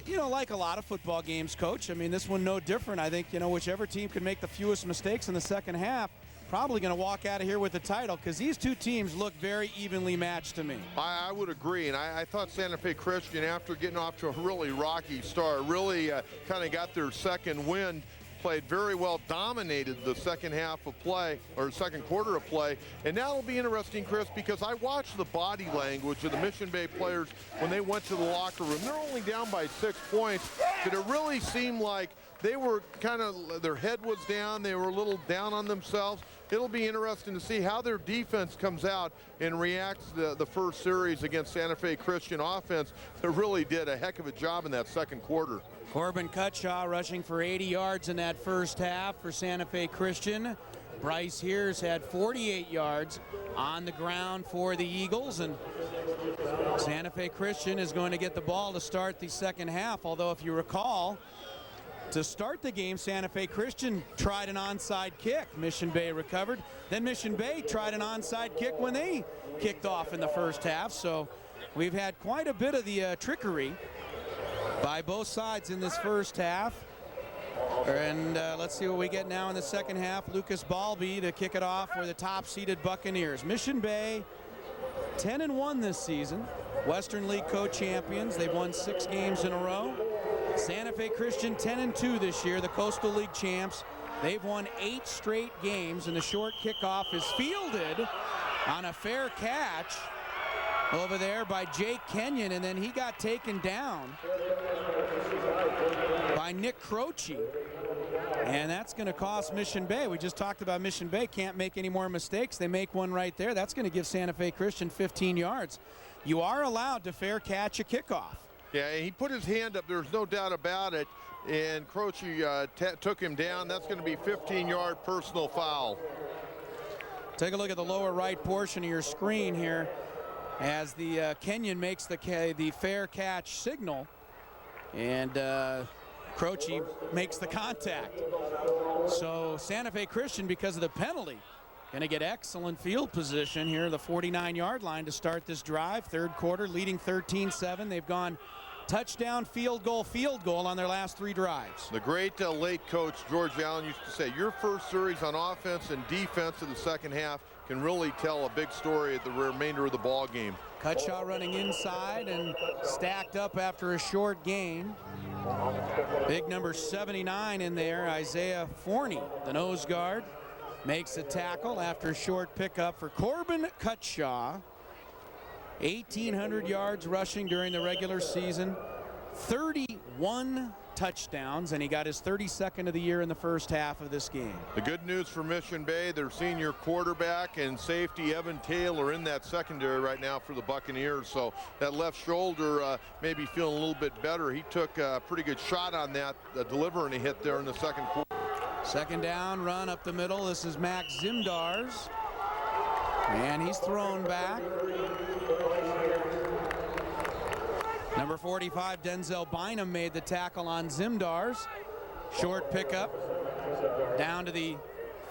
Speaker 2: you know, like a lot of football games, Coach, I mean, this one no different. I think, you know, whichever team can make the fewest mistakes in the second half, probably going to walk out of here with the title, because these 2 teams look very evenly matched to me.
Speaker 3: I would agree, and I thought Santa Fe Christian, after getting off to a really rocky start, really kind of got their second wind, played very well, dominated the second half of play, or second quarter of play. And now it'll be interesting, Chris, because I watched the body language of the Mission Bay players when they went to the locker room. They're only down by 6 points, but it really seemed like they were kind of, their head was down, they were a little down on themselves. It'll be interesting to see how their defense comes out and reacts to the first series against Santa Fe Christian offense that really did a heck of a job in that second quarter.
Speaker 2: Corbin Cutshaw rushing for 80 yards in that first half for Santa Fe Christian. Bryce Hears had 48 yards on the ground for the Eagles, and Santa Fe Christian is going to get the ball to start the second half, although if you recall, to start the game, Santa Fe Christian tried an onside kick. Mission Bay recovered. Then Mission Bay tried an onside kick when they kicked off in the first half, so we've had quite a bit of the trickery by both sides in this first half. And let's see what we get now in the second half. Lucas Balby to kick it off for the top-seeded Buccaneers. Mission Bay 10-1 this season. Western League co-champions. They've won 6 games in a row. Santa Fe Christian 10-2 this year, the Coastal League champs. They've won 8 straight games, and the short kickoff is fielded on a fair catch over there by Jake Kenyon, and then he got taken down by Nick Croce. And that's going to cost Mission Bay. We just talked about Mission Bay can't make any more mistakes. They make one right there. That's going to give Santa Fe Christian 15 yards. You are allowed to fair catch a kickoff.
Speaker 3: Yeah, he put his hand up. There's no doubt about it. And Croce took him down. That's going to be 15-yard personal foul.
Speaker 2: Take a look at the lower right portion of your screen here as the Kenyon makes the fair catch signal. And Croce makes the contact. So Santa Fe Christian, because of the penalty, going to get excellent field position here, the 49-yard line to start this drive. Third quarter, leading 13-7. They've gone touchdown, field goal on their last 3 drives.
Speaker 3: The great late coach George Allen used to say, your first series on offense and defense in the second half can really tell a big story at the remainder of the ball game.
Speaker 2: Cutshaw running inside and stacked up after a short gain. Big number 79 in there, Isaiah Forney, the nose guard, makes a tackle after a short pickup for Corbin Cutshaw. 1,800 yards rushing during the regular season, 31 touchdowns, and he got his 32nd of the year in the first half of this game.
Speaker 3: The good news for Mission Bay, their senior quarterback and safety Evan Taylor in that secondary right now for the Buccaneers. So that left shoulder may be feeling a little bit better. He took a pretty good shot on that, delivering a hit there in the second quarter.
Speaker 2: Second down, run up the middle. This is Max Zimdars. And he's thrown back. Number 45, Denzel Bynum made the tackle on Zimdars. Short pickup down to the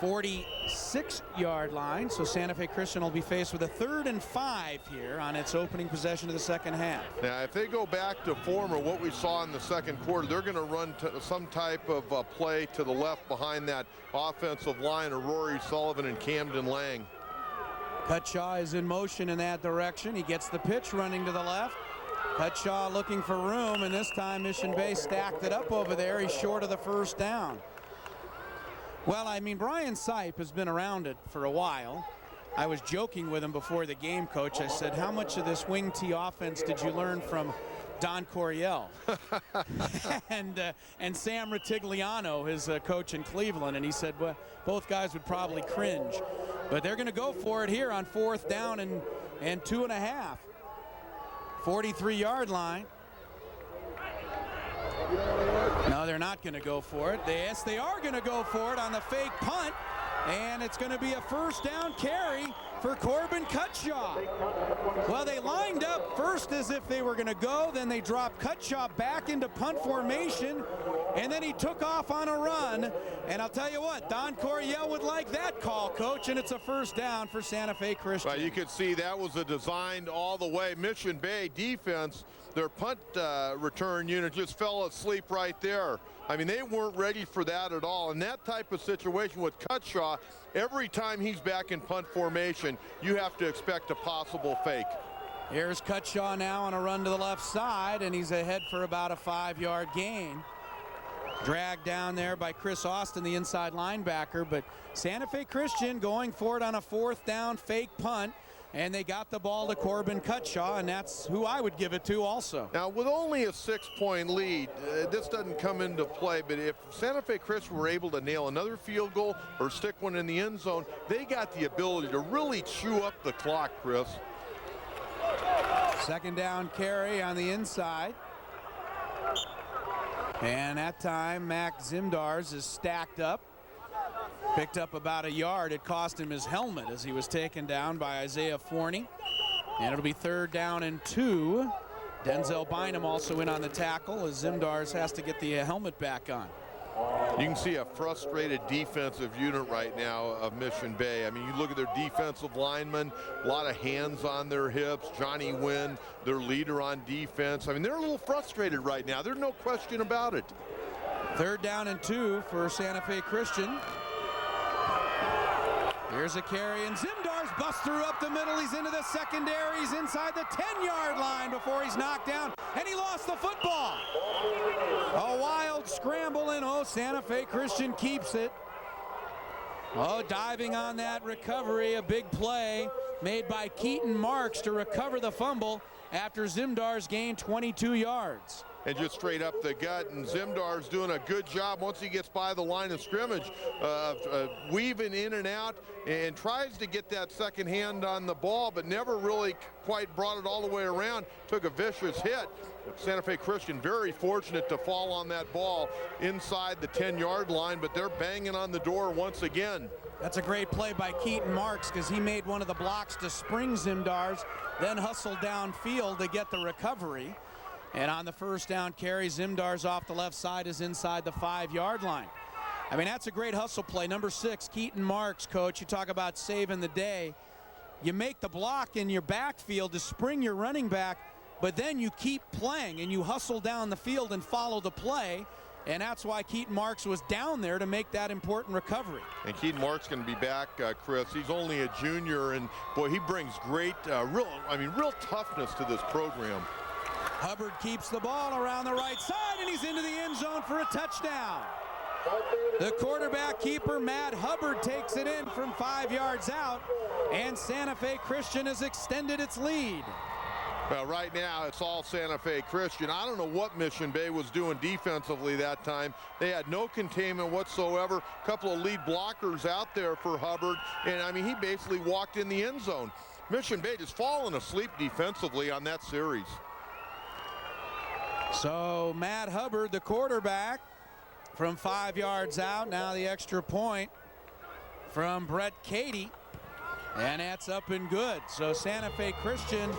Speaker 2: 46-yard line. So Santa Fe Christian will be faced with a 3rd and 5 here on its opening possession of the second half.
Speaker 3: Now, if they go back to form or what we saw in the second quarter, they're going to run some type of play to the left behind that offensive line of Rory Sullivan and Camden Lang.
Speaker 2: Cutshaw is in motion in that direction. He gets the pitch running to the left. Cutshaw looking for room, and this time Mission Bay stacked it up over there. He's short of the first down. Well, I mean, Brian Sipe has been around it for a while. I was joking with him before the game, Coach. I said, how much of this wing T offense did you learn from Don Coryell and Sam Ratigliano, his coach in Cleveland? And he said, well, both guys would probably cringe. But they're going to go for it here on 4th down and 2.5. 43-yard line. No, they're not going to go for it. Yes, they are going to go for it on the fake punt. And it's going to be a first down carry for Corbin Cutshaw. Well, they lined up first as if they were going to go. Then they dropped Cutshaw back into punt formation. And then he took off on a run. And I'll tell you what, Don Coryell would like that call, Coach. And it's a first down for Santa Fe Christian.
Speaker 3: Well, you could see that was a designed all the way. Mission Bay defense, their punt return unit just fell asleep right there. I mean, they weren't ready for that at all. In that type of situation with Cutshaw, every time he's back in punt formation, you have to expect a possible fake.
Speaker 2: Here's Cutshaw now on a run to the left side, and he's ahead for about a 5-yard gain. Dragged down there by Chris Austin, the inside linebacker, but Santa Fe Christian going for it on a 4th down fake punt. And they got the ball to Corbin Cutshaw, and that's who I would give it to also.
Speaker 3: Now, with only a 6-point lead, this doesn't come into play, but if Santa Fe Christian were able to nail another field goal or stick one in the end zone, they got the ability to really chew up the clock, Chris.
Speaker 2: Second down carry on the inside. And that time, Max Zimdars is stacked up. Picked up about a yard. It cost him his helmet as he was taken down by Isaiah Forney. And it'll be 3rd down and 2. Denzel Bynum also in on the tackle as Zimdars has to get the helmet back on.
Speaker 3: You can see a frustrated defensive unit right now of Mission Bay. I mean, you look at their defensive linemen, a lot of hands on their hips. Johnny Wynn, their leader on defense. I mean, they're a little frustrated right now. There's no question about it.
Speaker 2: 3rd down and 2 for Santa Fe Christian. Here's a carry, and Zimdars busts through up the middle. He's into the secondary. He's inside the 10-yard line before he's knocked down, and he lost the football. A wild scramble, and Santa Fe Christian keeps it. Diving on that recovery, a big play. made by Keaton Marks to recover the fumble after Zimdar's gained 22 yards.
Speaker 3: And just straight up the gut, and Zimdar's doing a good job once he gets by the line of scrimmage, weaving in and out, and tries to get that second hand on the ball, but never really quite brought it all the way around. Took a vicious hit. Santa Fe Christian very fortunate to fall on that ball inside the 10-yard line, but they're banging on the door once again.
Speaker 2: That's a great play by Keaton Marks, because he made one of the blocks to spring Zimdar's, then hustled downfield to get the recovery. And on the first down carry, Zimdar's off the left side is inside the 5-yard line. I mean, that's a great hustle play. Number 6, Keaton Marks, coach. You talk about saving the day. You make the block in your backfield to spring your running back, but then you keep playing and you hustle down the field and follow the play. And that's why Keaton Marks was down there to make that important recovery.
Speaker 3: And Keaton Marks going to be back, Chris. He's only a junior, and boy, he brings great, real toughness to this program.
Speaker 2: Hubbard keeps the ball around the right side, and he's into the end zone for a touchdown. The quarterback keeper, Matt Hubbard, takes it in from 5 yards out, and Santa Fe Christian has extended its lead.
Speaker 3: Well, right now, it's all Santa Fe Christian. I don't know what Mission Bay was doing defensively that time. They had no containment whatsoever. A couple of lead blockers out there for Hubbard, and, I mean, he basically walked in the end zone. Mission Bay just fallen asleep defensively on that series.
Speaker 2: So Matt Hubbard, the quarterback, from 5 yards out. Now the extra point from Brett Cady, and that's up and good. So Santa Fe Christian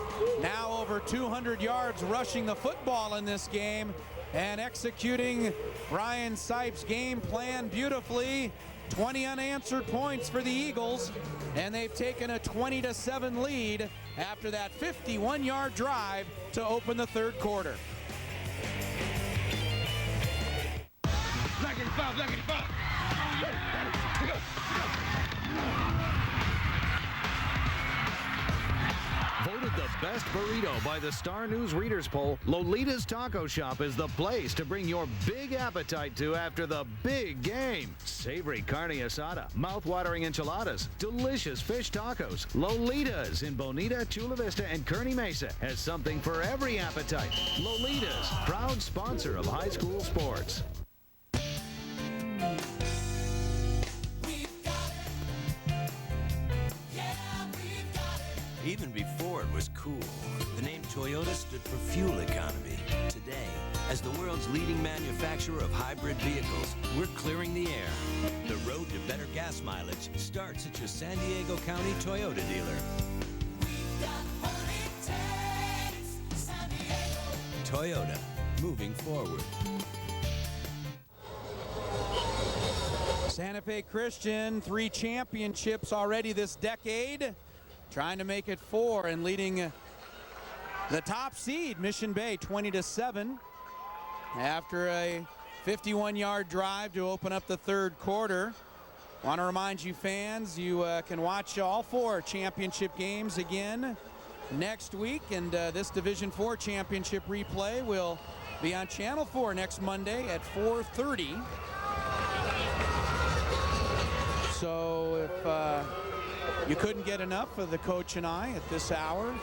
Speaker 2: now over 200 yards rushing the football in this game and executing Brian Sipes' game plan beautifully. 20 unanswered points for the Eagles, and they've taken a 20-7 lead after that 51-yard drive to open the third quarter.
Speaker 10: Voted the best burrito by the Star News Readers Poll, Lolita's Taco Shop is the place to bring your big appetite to after the big game. Savory carne asada, mouth-watering enchiladas, delicious fish tacos. Lolita's in Bonita, Chula Vista, and Kearney Mesa has something for every appetite. Lolita's, proud sponsor of high school sports.
Speaker 5: Even before it was cool, the name Toyota stood for fuel economy. Today, as the world's leading manufacturer of hybrid vehicles, we're clearing the air. The road to better gas mileage starts at your San Diego County Toyota dealer. Toyota, moving forward.
Speaker 2: Santa Fe Christian, 3 championships already this decade. Trying to make it 4 and leading the top seed, Mission Bay, 20-7. After a 51-yard drive to open up the third quarter. Want to remind you fans, you can watch all 4 championship games again next week. And this Division IV championship replay will be on Channel 4 next Monday at 4:30. So if you couldn't get enough of the coach and I at this hour,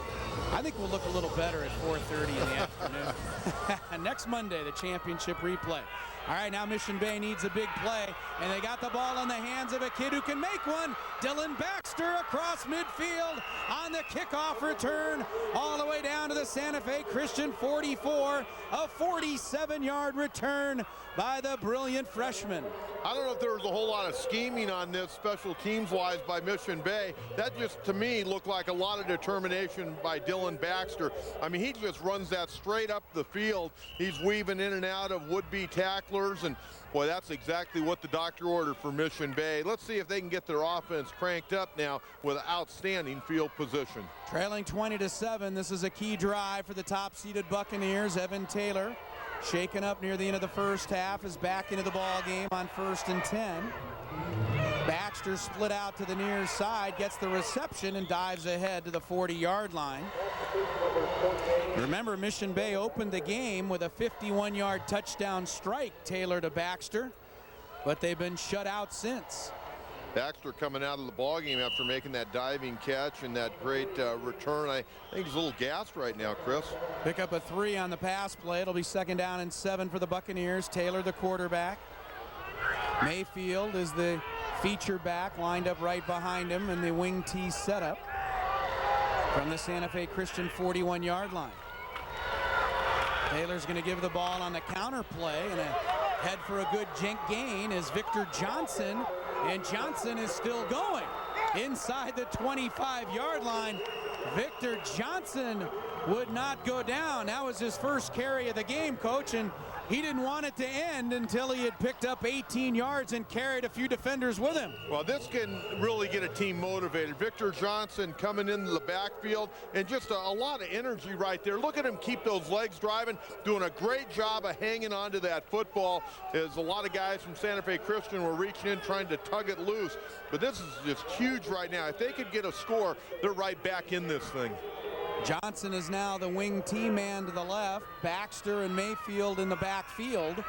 Speaker 2: I think we'll look a little better at 4:30 in the afternoon. Next Monday, the championship replay. All right, now Mission Bay needs a big play, and they got the ball in the hands of a kid who can make one. Dylan Baxter across midfield on the kickoff return, all the way down to the Santa Fe Christian 44, a 47-yard return by the brilliant freshman.
Speaker 3: I don't know if there was a whole lot of scheming on this special teams-wise by Mission Bay. That just, to me, looked like a lot of determination by Dylan Baxter. I mean, he just runs that straight up the field. He's weaving in and out of would-be tacklers, and boy, that's exactly what the doctor ordered for Mission Bay. Let's see if they can get their offense cranked up now with outstanding field position.
Speaker 2: Trailing 20-7, this is a key drive for the top-seeded Buccaneers. Evan Taylor, shaken up near the end of the first half, is back into the ball game on 1st and 10. Baxter split out to the near side, gets the reception, and dives ahead to the 40-yard line. Remember, Mission Bay opened the game with a 51-yard touchdown strike, Taylor to Baxter, but they've been shut out since.
Speaker 3: Baxter coming out of the ballgame after making that diving catch and that great return. I think he's a little gassed right now, Chris.
Speaker 2: Pick up a 3 on the pass play. It'll be 2nd down and 7 for the Buccaneers. Taylor, the quarterback. Mayfield is the feature back, lined up right behind him in the wing T setup from the Santa Fe Christian 41-yard line. Taylor's going to give the ball on the counter play, and head for a good gain is Victor Johnson, and Johnson is still going inside the 25-yard line. Victor Johnson would not go down. That was his first carry of the game, Coach, and he didn't want it to end until he had picked up 18 yards and carried a few defenders with him.
Speaker 3: Well, this can really get a team motivated. Victor Johnson coming into the backfield, and just a lot of energy right there. Look at him keep those legs driving, doing a great job of hanging on to that football, as a lot of guys from Santa Fe Christian were reaching in trying to tug it loose. But this is just huge right now. If they could get a score, they're right back in this thing.
Speaker 2: Johnson is now the wing T man to the left. Baxter and Mayfield in the backfield.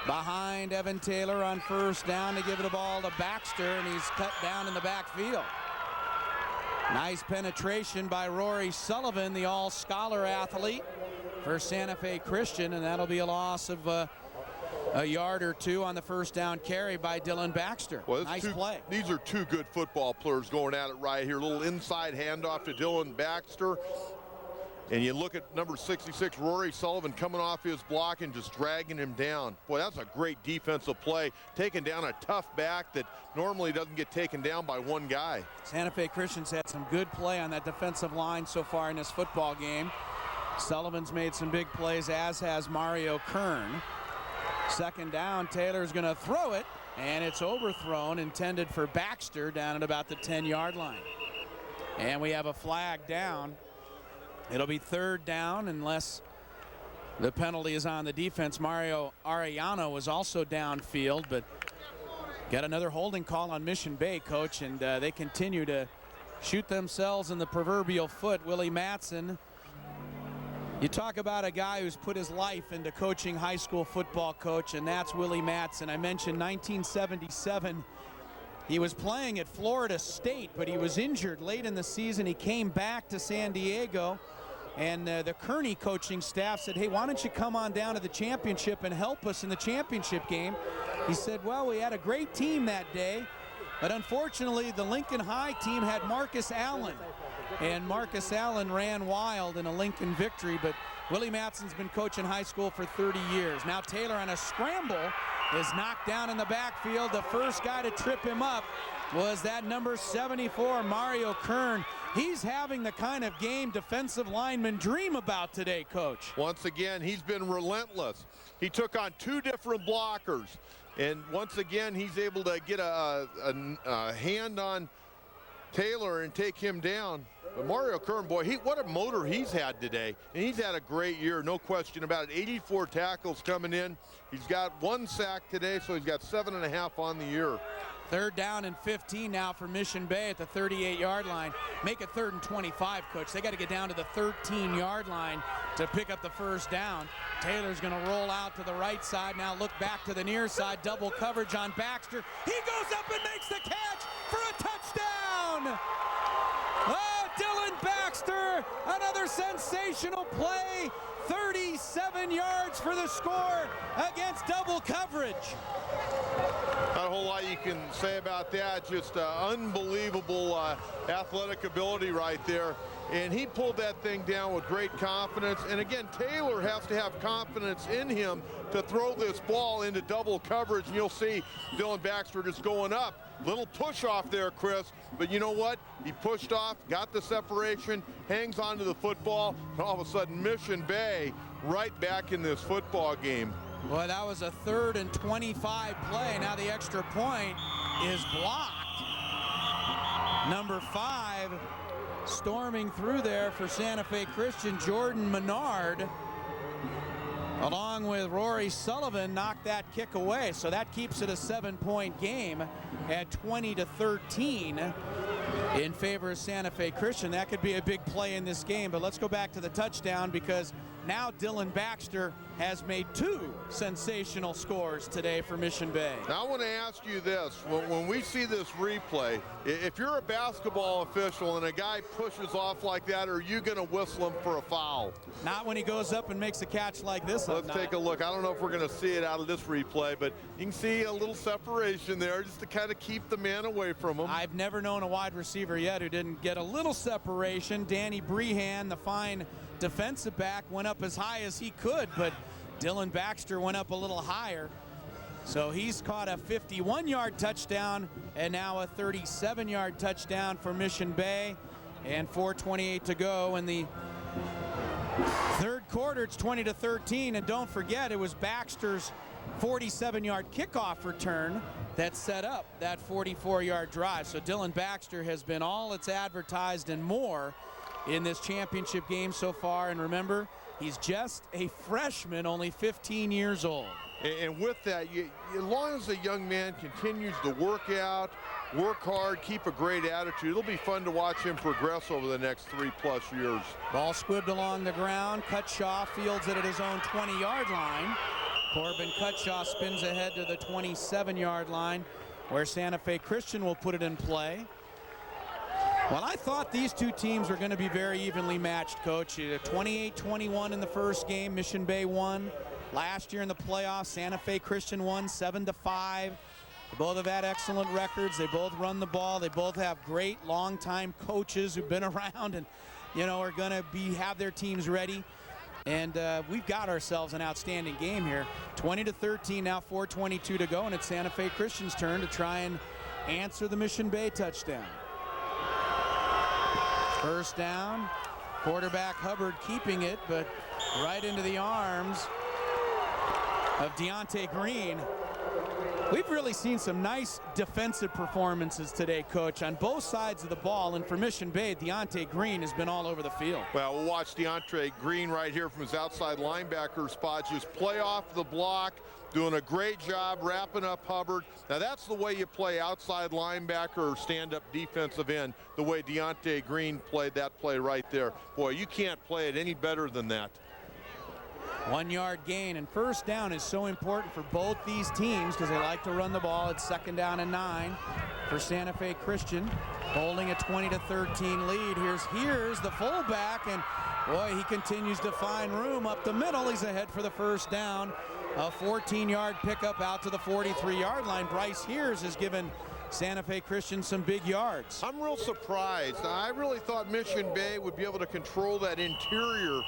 Speaker 2: Behind Evan Taylor on 1st down to give the ball to Baxter, and he's cut down in the backfield. Nice penetration by Rory Sullivan, the all-scholar athlete for Santa Fe Christian, and that'll be a loss of a yard or 2 on the 1st down carry by Dylan Baxter.
Speaker 3: Well,
Speaker 2: nice play.
Speaker 3: These are 2 good football players going at it right here. A little inside handoff to Dylan Baxter. And you look at number 66, Rory Sullivan, coming off his block and just dragging him down. Boy, that's a great defensive play, taking down a tough back that normally doesn't get taken down by one guy.
Speaker 2: Santa Fe Christian's had some good play on that defensive line so far in this football game. Sullivan's made some big plays, as has Mario Kern. 2nd down, Taylor's going to throw it, and it's overthrown, intended for Baxter down at about the 10-yard line. And we have a flag down. It'll be 3rd down unless the penalty is on the defense. Mario Arellano was also downfield, but got another holding call on Mission Bay, Coach, and they continue to shoot themselves in the proverbial foot. Willie Mattson, you talk about a guy who's put his life into coaching high school football, Coach, and that's Willie Mattson. I mentioned 1977. He was playing at Florida State, but he was injured late in the season. He came back to San Diego, and the Kearney coaching staff said, hey, why don't you come on down to the championship and help us in the championship game? He said, well, we had a great team that day, but unfortunately the Lincoln High team had Marcus Allen, and Marcus Allen ran wild in a Lincoln victory. But Willie Mattson's been coaching high school for 30 years. Now Taylor on a scramble is knocked down in the backfield. The first guy to trip him up was that number 74, Mario Kern. He's having the kind of game defensive linemen dream about today, Coach.
Speaker 3: Once again, he's been relentless. He took on 2 different blockers, and once again, he's able to get a hand on Taylor and take him down. But Mario Kern, boy, what a motor he's had today. And he's had a great year, no question about it. 84 tackles coming in. He's got 1 sack today, so he's got 7.5 on the year.
Speaker 2: 3rd down and 15 now for Mission Bay at the 38-yard line. Make it 3rd and 25, Coach. They got to get down to the 13-yard line to pick up the 1st down. Taylor's going to roll out to the right side. Now look back to the near side. Double coverage on Baxter. He goes up and makes the catch for a touchdown. Oh, Dylan Baxter, another sensational play. 37 yards for the score against double coverage.
Speaker 3: Not a whole lot you can say about that. Just unbelievable athletic ability right there. And he pulled that thing down with great confidence. And again, Taylor has to have confidence in him to throw this ball into double coverage. And you'll see Dylan Baxter just going up. Little push off there, Chris. But you know what? He pushed off, got the separation, hangs onto the football, and all of a sudden Mission Bay right back in this football game.
Speaker 2: Well, that was a 3rd and 25 play. Now the extra point is blocked. Number 5 storming through there for Santa Fe Christian, Jordan Menard, along with Rory Sullivan, knocked that kick away. So that keeps it a 7-point game at 20-13 in favor of Santa Fe Christian. That could be a big play in this game. But let's go back to the touchdown, because now Dylan Baxter has made 2 sensational scores today for Mission Bay.
Speaker 3: Now I want to ask you this. When we see this replay, if you're a basketball official and a guy pushes off like that, are you going to whistle him for a foul?
Speaker 2: Not when he goes up and makes a catch like this.
Speaker 3: Let's take a look. I don't know if we're going to see it out of this replay, but you can see a little separation there just to kind of keep the man away from him.
Speaker 2: I've never known a wide receiver yet who didn't get a little separation. Danny Brehan, the fine defensive back, went up as high as he could, but Dylan Baxter went up a little higher. So he's caught a 51-yard touchdown and now a 37-yard touchdown for Mission Bay, and 4:28 to go in the third quarter. It's 20-13, and don't forget it was Baxter's 47-yard kickoff return that set up that 44-yard drive. So Dylan Baxter has been all it's advertised and more in this championship game so far, and remember, he's just a freshman, only 15 years old.
Speaker 3: And with that, as long as the young man continues to work out, work hard, keep a great attitude, it'll be fun to watch him progress over the next 3+ years.
Speaker 2: Ball squibbed along the ground. Cutshaw fields it at his own 20-yard line. Corbin Cutshaw spins ahead to the 27-yard line, where Santa Fe Christian will put it in play. Well, I thought these two teams were going to be very evenly matched, Coach. 28-21 in the first game. Mission Bay won. Last year in the playoffs, Santa Fe Christian won 7-5. They both have had excellent records. They both run the ball. They both have great longtime coaches who've been around and, are going to have their teams ready. And we've got ourselves an outstanding game here. 20-13, now 4:22 to go, and it's Santa Fe Christian's turn to try and answer the Mission Bay touchdown. First down, quarterback Hubbard keeping it, but right into the arms of Deontay Green. We've really seen some nice defensive performances today, Coach, on both sides of the ball. And for Mission Bay, Deontay Green has been all over the field.
Speaker 3: Well, we'll watch Deontay Green right here from his outside linebacker spot just play off the block, doing a great job wrapping up Hubbard. Now, that's the way you play outside linebacker or stand-up defensive end, the way Deontay Green played that play right there. Boy, you can't play it any better than that.
Speaker 2: 1-yard gain, and first down is so important for both these teams because they like to run the ball. It's 2nd down and 9 for Santa Fe Christian, holding a 20-13 lead. Here's the fullback, and boy, he continues to find room up the middle. He's ahead for the first down. A 14-yard pickup out to the 43-yard line. Bryce Hears has given Santa Fe Christian some big yards.
Speaker 3: I'm real surprised. I really thought Mission Bay would be able to control that interior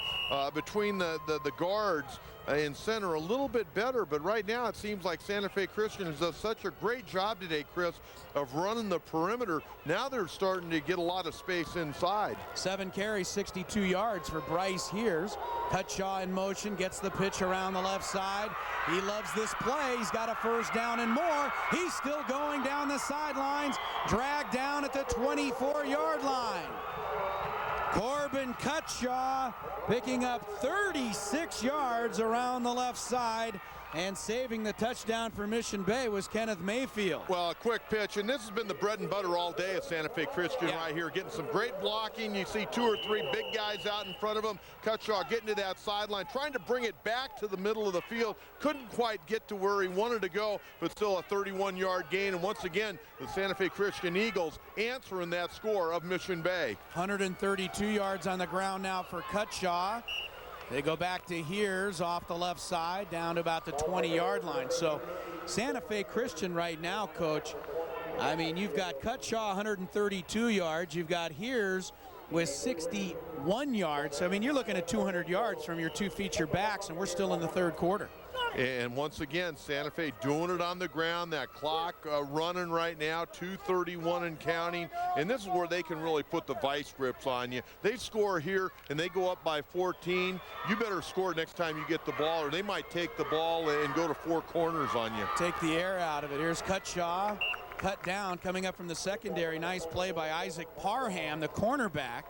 Speaker 3: between the guards in center a little bit better, but right now it seems like Santa Fe Christian has done such a great job today, Chris, of running the perimeter. Now they're starting to get a lot of space inside.
Speaker 2: 7 carries, 62 yards for Bryce Hears. Cutshaw in motion, gets the pitch around the left side. He loves this play. He's got a first down and more. He's still going down the sidelines, dragged down at the 24-yard line. Corbin Cutshaw picking up 36 yards around the left side, and saving the touchdown for Mission Bay was Kenneth Mayfield.
Speaker 3: Well, a quick pitch, and this has been the bread and butter all day at Santa Fe Christian right here, getting some great blocking. You see 2 or 3 big guys out in front of him. Cutshaw getting to that sideline, trying to bring it back to the middle of the field. Couldn't quite get to where he wanted to go, but still a 31-yard gain. And once again, the Santa Fe Christian Eagles answering that score of Mission Bay.
Speaker 2: 132 yards on the ground now for Cutshaw. They go back to Hears off the left side down to about the 20-yard line. So Santa Fe Christian right now, Coach, I mean, you've got Cutshaw 132 yards. You've got Hears with 61 yards. I mean, you're looking at 200 yards from your 2 feature backs, and we're still in the third quarter.
Speaker 3: And once again, Santa Fe doing it on the ground. That clock running right now, 2:31 and counting. And this is where they can really put the vice grips on you. They score here and they go up by 14. You better score next time you get the ball, or they might take the ball and go to 4 corners on you.
Speaker 2: Take the air out of it. Here's Cutshaw, cut down, coming up from the secondary. Nice play by Isaac Parham, the cornerback,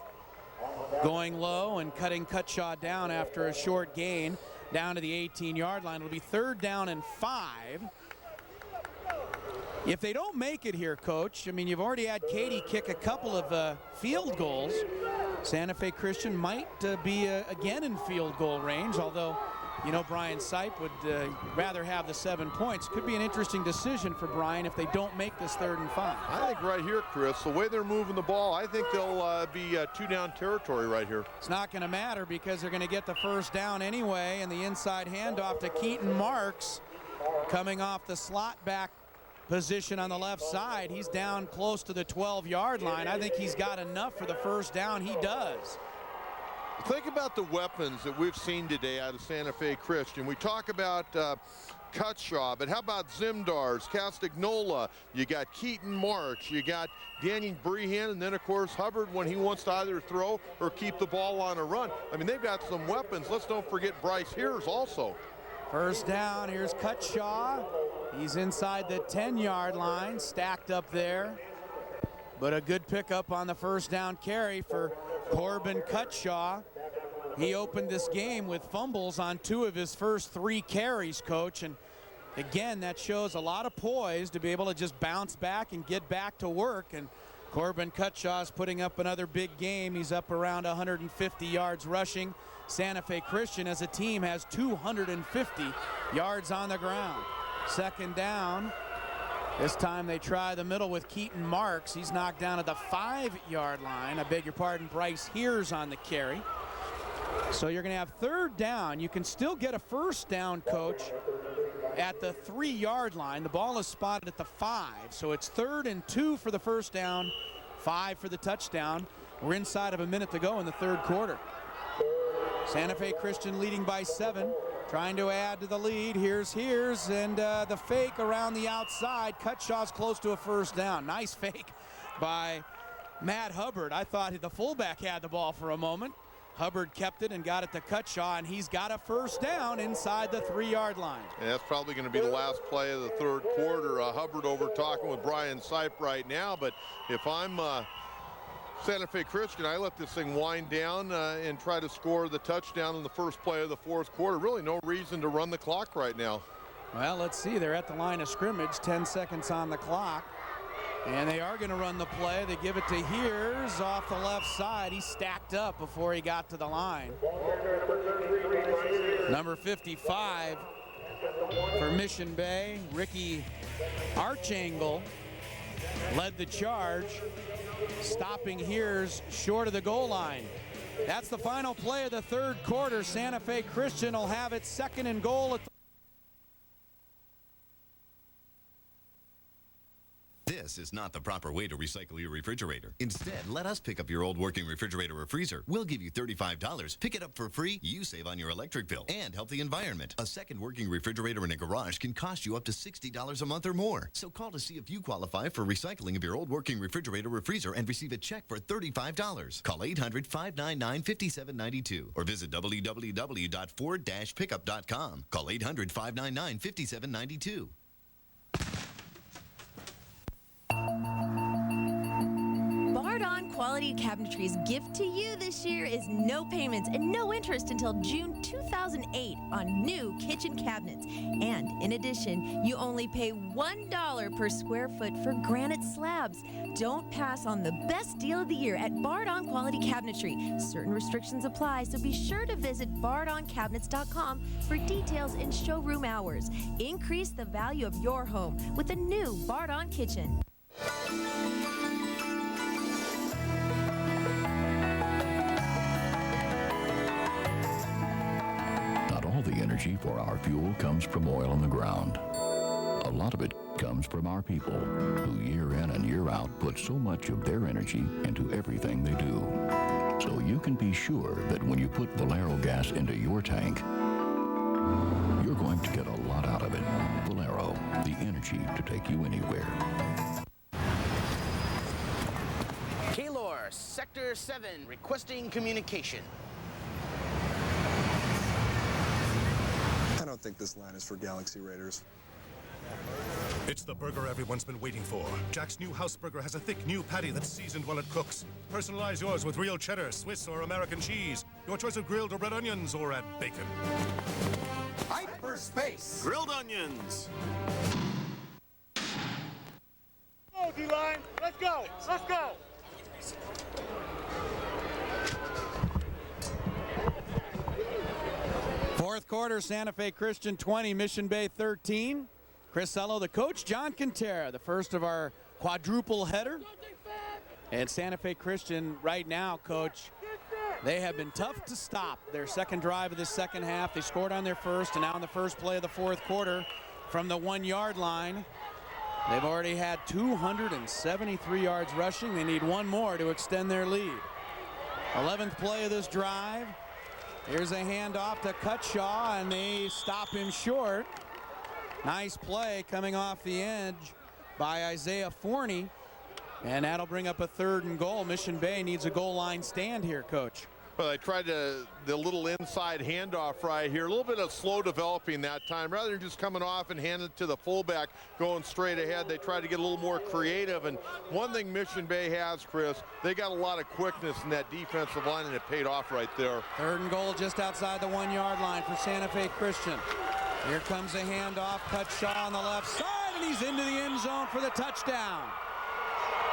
Speaker 2: going low and cutting Cutshaw down after a short gain down to the 18-yard line. It'll be 3rd down and 5. If they don't make it here, Coach, I mean, you've already had Katie kick a couple of field goals. Santa Fe Christian might be again in field goal range, although, you know, Brian Sipe would rather have the 7 points. Could be an interesting decision for Brian if they don't make this 3rd and 5.
Speaker 3: I think right here, Chris, the way they're moving the ball, I think they'll be 2-down territory right here.
Speaker 2: It's not going to matter because they're going to get the 1st down anyway, and the inside handoff to Keaton Marks coming off the slot back position on the left side. He's down close to the 12-yard line. I think he's got enough for the 1st down. He does.
Speaker 3: Think about the weapons that we've seen today out of Santa Fe Christian. We talk about Cutshaw, but how about Zimdars, Castagnola? You got Keaton Marks, you got Danny Brehan, and then of course Hubbard when he wants to either throw or keep the ball on a run. I mean, they've got some weapons. Let's don't forget Bryce Hears also.
Speaker 2: 1st down, here's Cutshaw. He's inside the 10-yard line, stacked up there. But a good pickup on the 1st down carry for Corbin Cutshaw. He opened this game with fumbles on 2 of his first 3 carries, Coach. And again, that shows a lot of poise to be able to just bounce back and get back to work. And Corbin Cutshaw is putting up another big game. He's up around 150 yards rushing. Santa Fe Christian as a team has 250 yards on the ground. 2nd down. This time they try the middle with Keaton Marks. He's knocked down at the 5-yard line. I beg your pardon, Bryce Hears on the carry. So you're going to have 3rd down. You can still get a 1st down, Coach, at the 3-yard line. The ball is spotted at the 5. So it's 3rd and 2 for the 1st down, 5 for the touchdown. We're inside of a minute to go in the 3rd quarter. Santa Fe Christian leading by 7. Trying to add to the lead. Here's and the fake around the outside. Cutshaw's close to a 1st down. Nice fake by Matt Hubbard. I thought the fullback had the ball for a moment. Hubbard kept it and got it to Cutshaw, and he's got a 1st down inside the 3-yard line.
Speaker 3: And that's probably going to be the last play of the 3rd quarter. Hubbard over talking with Brian Sipe right now, but if I'm Santa Fe Christian, I let this thing wind down and try to score the touchdown in the first play of the 4th quarter. Really no reason to run the clock right now.
Speaker 2: Well, let's see. They're at the line of scrimmage, 10 seconds on the clock. And they are going to run the play. They give it to Hears off the left side. He stacked up before he got to the line. Number 55 for Mission Bay, Ricky Archangle, led the charge, stopping Hears short of the goal line. That's the final play of the 3rd quarter. Santa Fe Christian will have it 2nd and goal at the
Speaker 8: This is not the proper way to recycle your refrigerator. Instead, let us pick up your old working refrigerator or freezer. We'll give you $35. Pick it up for free. You save on your electric bill and help the environment. A second working refrigerator in a garage can cost you up to $60 a month or more. So call to see if you qualify for recycling of your old working refrigerator or freezer and receive a check for $35. Call 800-599-5792 or visit www.ford-pickup.com. Call 800-599-5792.
Speaker 1: Bardon Quality Cabinetry's gift to you this year is no payments and no interest until June 2008 on new kitchen cabinets. And in addition, you only pay $1 per square foot for granite slabs. Don't pass on the best deal of the year at Bardon Quality Cabinetry. Certain restrictions apply, so be sure to visit bardoncabinets.com for details and showroom hours. Increase the value of your home with a new Bardon kitchen.
Speaker 17: Not all the energy for our fuel comes from oil on the ground. A lot of it comes from our people, who year in and year out put so much of their energy into everything they do. So you can be sure that when you put Valero gas into your tank, you're going to get a lot out of it. Valero, the energy to take you anywhere.
Speaker 18: Kaylor, Sector 7, requesting communication.
Speaker 19: I don't think this line is for Galaxy Raiders.
Speaker 20: It's the burger everyone's been waiting for. Jack's new house burger has a thick new patty that's seasoned while it cooks. Personalize yours with real cheddar, Swiss, or American cheese. Your choice of grilled or red onions, or add bacon.
Speaker 15: Hyperspace. Grilled onions.
Speaker 22: go. Let's go.
Speaker 2: Fourth quarter, Santa Fe Christian 20, Mission Bay 13. Chris Ello, the coach, John Quintera, the first of our quadruple header. And Santa Fe Christian right now, Coach, they have been tough to stop. Their second drive of the second half, they scored on their first, and now in the first play of the fourth quarter from the 1-yard line. They've already had 273 yards rushing. They need one more to extend their lead. 11th play of this drive. Here's a handoff to Cutshaw, and they stop him short. Nice play coming off the edge by Isaiah Forney, and that'll bring up a 3rd and goal. Mission Bay needs a goal line stand here, Coach.
Speaker 3: Well, they tried the little inside handoff right here. A little bit of slow developing that time. Rather than just coming off and handing it to the fullback, going straight ahead, they tried to get a little more creative. And one thing Mission Bay has, Chris, they got a lot of quickness in that defensive line, and it paid off right there.
Speaker 2: 3rd and goal just outside the 1-yard line for Santa Fe Christian. Here comes a handoff. Cutshaw on the left side, and he's into the end zone for the touchdown.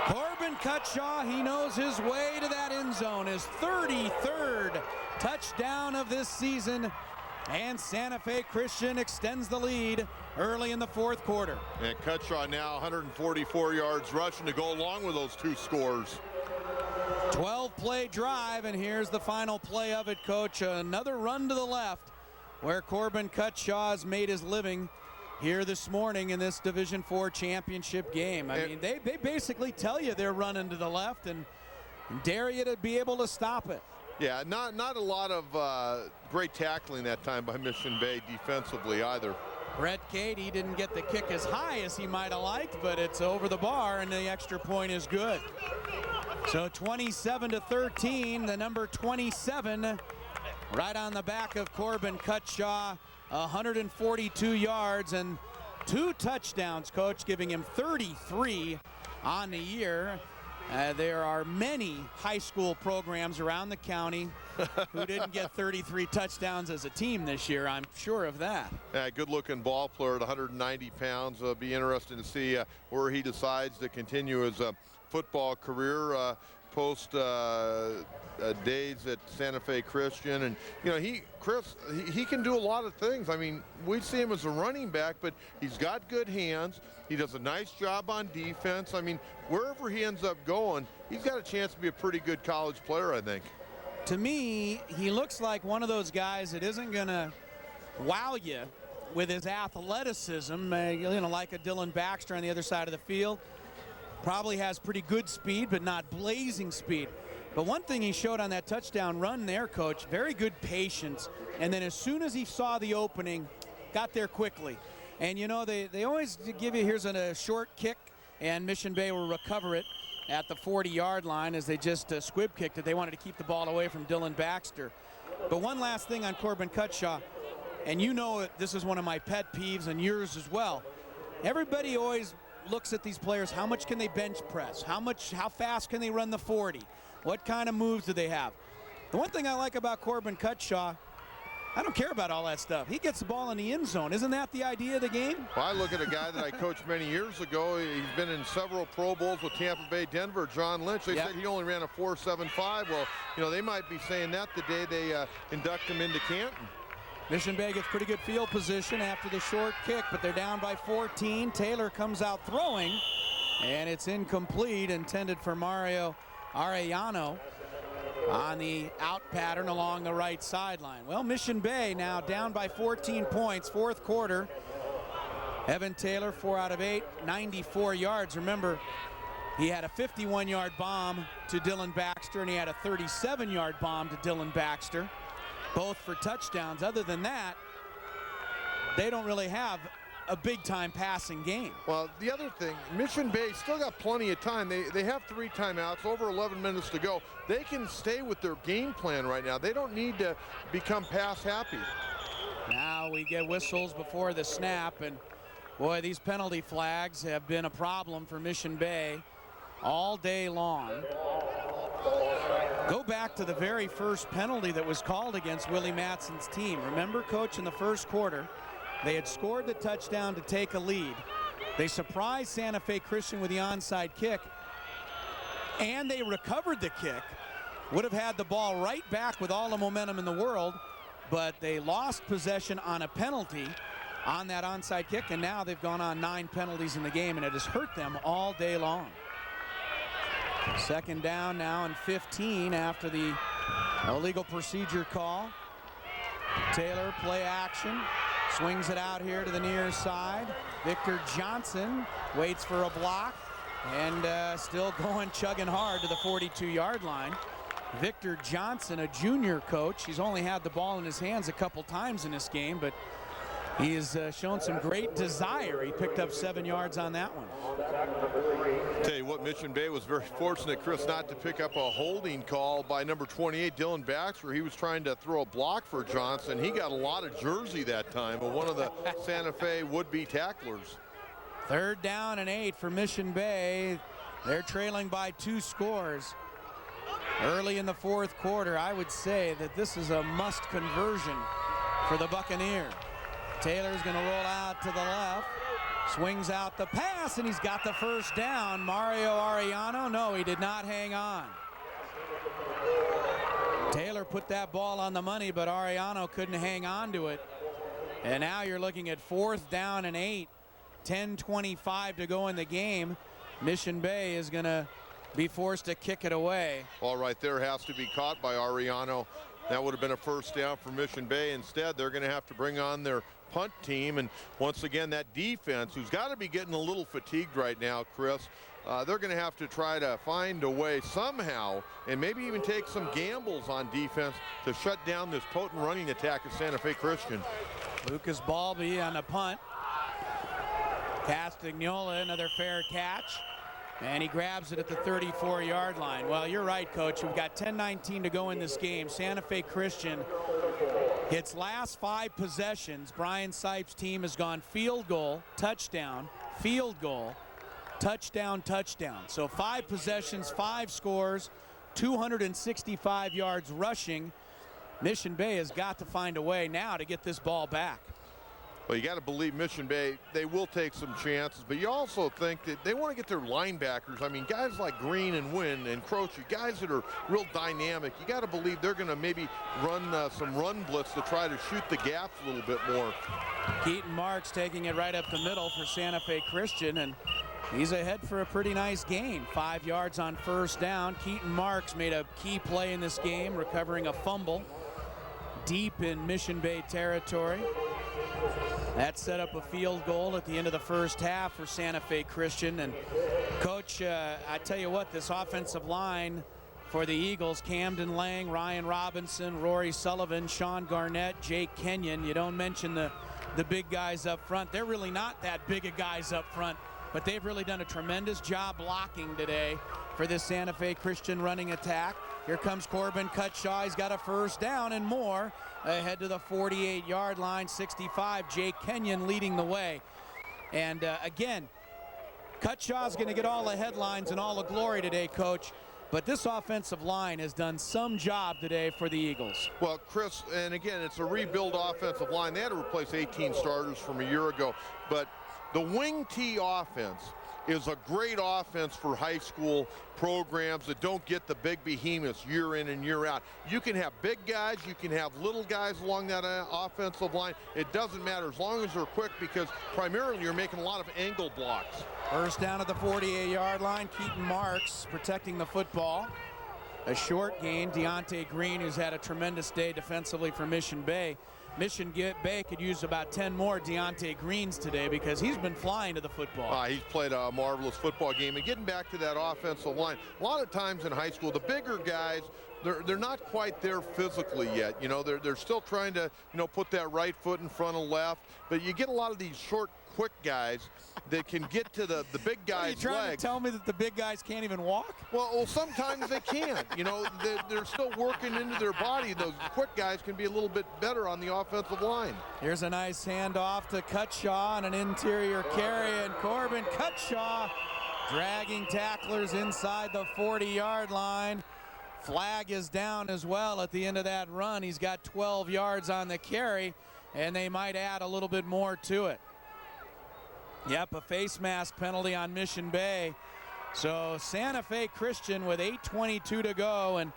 Speaker 2: Corbin Cutshaw, he knows his way to that end zone. His 33rd touchdown of this season. And Santa Fe Christian extends the lead early in the fourth quarter.
Speaker 3: And Cutshaw now 144 yards rushing to go along with those 2 scores.
Speaker 2: 12-play drive, and here's the final play of it, Coach. Another run to the left where Corbin Cutshaw has made his living here this morning in this Division IV championship game. I mean, they basically tell you they're running to the left and dare you to be able to stop it.
Speaker 3: Yeah, not a lot of great tackling that time by Mission Bay defensively either.
Speaker 2: Brett Cady didn't get the kick as high as he might have liked, but it's over the bar, and the extra point is good. So 27-13, the number 27 right on the back of Corbin Cutshaw. 142 yards and 2 touchdowns, Coach, giving him 33 on the year. There are many high school programs around the county who didn't get 33 touchdowns as a team this year. I'm sure of that.
Speaker 3: Yeah, good-looking ball player at 190 pounds. Be interesting to see where he decides to continue his football career post days at Santa Fe Christian. And you know, he can do a lot of things. I mean, we see him as a running back, but he's got good hands. He does a nice job on defense. I mean, wherever he ends up going, he's got a chance to be a pretty good college player, I think.
Speaker 2: To me, he looks like one of those guys that isn't going to wow you with his athleticism, you know, like a Dylan Baxter on the other side of the field. Probably has pretty good speed, but not blazing speed. But one thing he showed on that touchdown run there, Coach, very good patience. And then as soon as he saw the opening, got there quickly. And, you know, they always give you, here's a short kick, and Mission Bay will recover it at the 40-yard line as they just squib kicked it. They wanted to keep the ball away from Dylan Baxter. But one last thing on Corbin Cutshaw, and you know this is one of my pet peeves and yours as well. Everybody always looks at these players, how much can they bench press? How fast can they run the 40? What kind of moves do they have? The one thing I like about Corbin Cutshaw, I don't care about all that stuff. He gets the ball in the end zone. Isn't that the idea of the game?
Speaker 3: Well, I look at a guy that I coached many years ago. He's been in several Pro Bowls with Tampa Bay, Denver, John Lynch. They said he only ran a 4.75. Well, you know, they might be saying that the day they induct him into Canton.
Speaker 2: Mission Bay gets pretty good field position after the short kick, but they're down by 14. Taylor comes out throwing, and it's incomplete, intended for Mario Arellano on the out pattern along the right sideline. Well, Mission Bay now down by 14 points, fourth quarter. Evan Taylor, 4 out of 8, 94 yards. Remember, he had a 51-yard bomb to Dylan Baxter, and he had a 37-yard bomb to Dylan Baxter, both for touchdowns. Other than that, they don't really have a big-time passing game.
Speaker 3: Well, the other thing, Mission Bay still got plenty of time. They have 3 timeouts, over 11 minutes to go. They can stay with their game plan right now. They don't need to become pass happy.
Speaker 2: Now we get whistles before the snap, and boy, these penalty flags have been a problem for Mission Bay all day long. Go back to the very first penalty that was called against Willie Matson's team. Remember, Coach, in the first quarter, they had scored the touchdown to take a lead. They surprised Santa Fe Christian with the onside kick, and they recovered the kick. Would have had the ball right back with all the momentum in the world, but they lost possession on a penalty on that onside kick, and now they've gone on 9 penalties in the game, and it has hurt them all day long. Second down now and 15 after the illegal procedure call. Taylor, play action, swings it out here to the near side. Victor Johnson waits for a block, and still going, chugging hard to the 42-yard line. Victor Johnson, a junior coach. He's only had the ball in his hands a couple times in this game, but he has shown some great desire. He picked up 7 yards on that one.
Speaker 3: Tell you what, Mission Bay was very fortunate, Chris, not to pick up a holding call by number 28, Dylan Baxter. He was trying to throw a block for Johnson. He got a lot of jersey that time, but one of the Santa Fe would-be tacklers.
Speaker 2: Third down and 8 for Mission Bay. They're trailing by 2 scores. Early in the fourth quarter, I would say that this is a must conversion for the Buccaneers. Taylor's going to roll out to the left, swings out the pass, and he's got the first down. Mario Arellano, no, he did not hang on. Taylor put that ball on the money, but Arellano couldn't hang on to it. And now you're looking at 4th down and 8, 10:25 to go in the game. Mission Bay is going to be forced to kick it away.
Speaker 3: All right, there has to be caught by Arellano. That would have been a first down for Mission Bay. Instead, they're going to have to bring on their punt team, and once again, that defense, who's got to be getting a little fatigued right now, Chris, they're going to have to try to find a way somehow, and maybe even take some gambles on defense to shut down this potent running attack of Santa Fe Christian.
Speaker 2: Lucas Balby on a punt. Castagnola, another fair catch. And he grabs it at the 34-yard line. Well, you're right, Coach. We've got 10:19 to go in this game. Santa Fe Christian, its last 5 possessions, Brian Sipes' team has gone field goal, touchdown, field goal, touchdown, touchdown. So 5 possessions, 5 scores, 265 yards rushing. Mission Bay has got to find a way now to get this ball back.
Speaker 3: Well, you got to believe Mission Bay, they will take some chances, but you also think that they want to get their linebackers. I mean, guys like Green and Wynn and Croce, guys that are real dynamic. You got to believe they're going to maybe run some run blitz to try to shoot the gaps a little bit more.
Speaker 2: Keaton Marks taking it right up the middle for Santa Fe Christian, and he's ahead for a pretty nice gain. 5 yards on first down. Keaton Marks made a key play in this game, recovering a fumble deep in Mission Bay territory. That set up a field goal at the end of the first half for Santa Fe Christian. And Coach, I tell you what, this offensive line for the Eagles, Camden Lang, Ryan Robinson, Rory Sullivan, Sean Garnett, Jake Kenyon, you don't mention the big guys up front. They're really not that big of guys up front, but they've really done a tremendous job blocking today for this Santa Fe Christian running attack. Here comes Corbin Cutshaw. He's got a first down and more. Ahead to the 48-yard line, 65. Jake Kenyon leading the way. And again, Cutshaw's going to get all the headlines and all the glory today, Coach. But this offensive line has done some job today for the Eagles.
Speaker 3: Well, Chris, and again, it's a rebuild offensive line. They had to replace 18 starters from a year ago. But the wing T offense is a great offense for high school programs that don't get the big behemoths year in and year out. You can have big guys, you can have little guys along that offensive line. It doesn't matter as long as they're quick, because primarily you're making a lot of angle blocks.
Speaker 2: First down at the 48-yard line. Keaton Marks protecting the football. A short gain. Deontay Green, who's had a tremendous day defensively for Mission Bay. Mission Bay could use about 10 more Deontay Greens today, because he's been flying to the football.
Speaker 3: He's played a marvelous football game. And getting back to that offensive line, a lot of times in high school, the bigger guys, they're not quite there physically yet. You know, they're still trying to, put that right foot in front of left. But you get a lot of these short, quick guys that can get to the big guys' legs.
Speaker 2: Are you trying to tell me that the big guys can't even walk?
Speaker 3: Well, sometimes they can't. They're still working into their body. Those quick guys can be a little bit better on the offensive line.
Speaker 2: Here's a nice handoff to Cutshaw on an interior carry, and Corbin Cutshaw dragging tacklers inside the 40-yard line. Flag is down as well at the end of that run. He's got 12 yards on the carry, and they might add a little bit more to it. Yep, a face mask penalty on Mission Bay. So Santa Fe Christian with 8:22 to go, and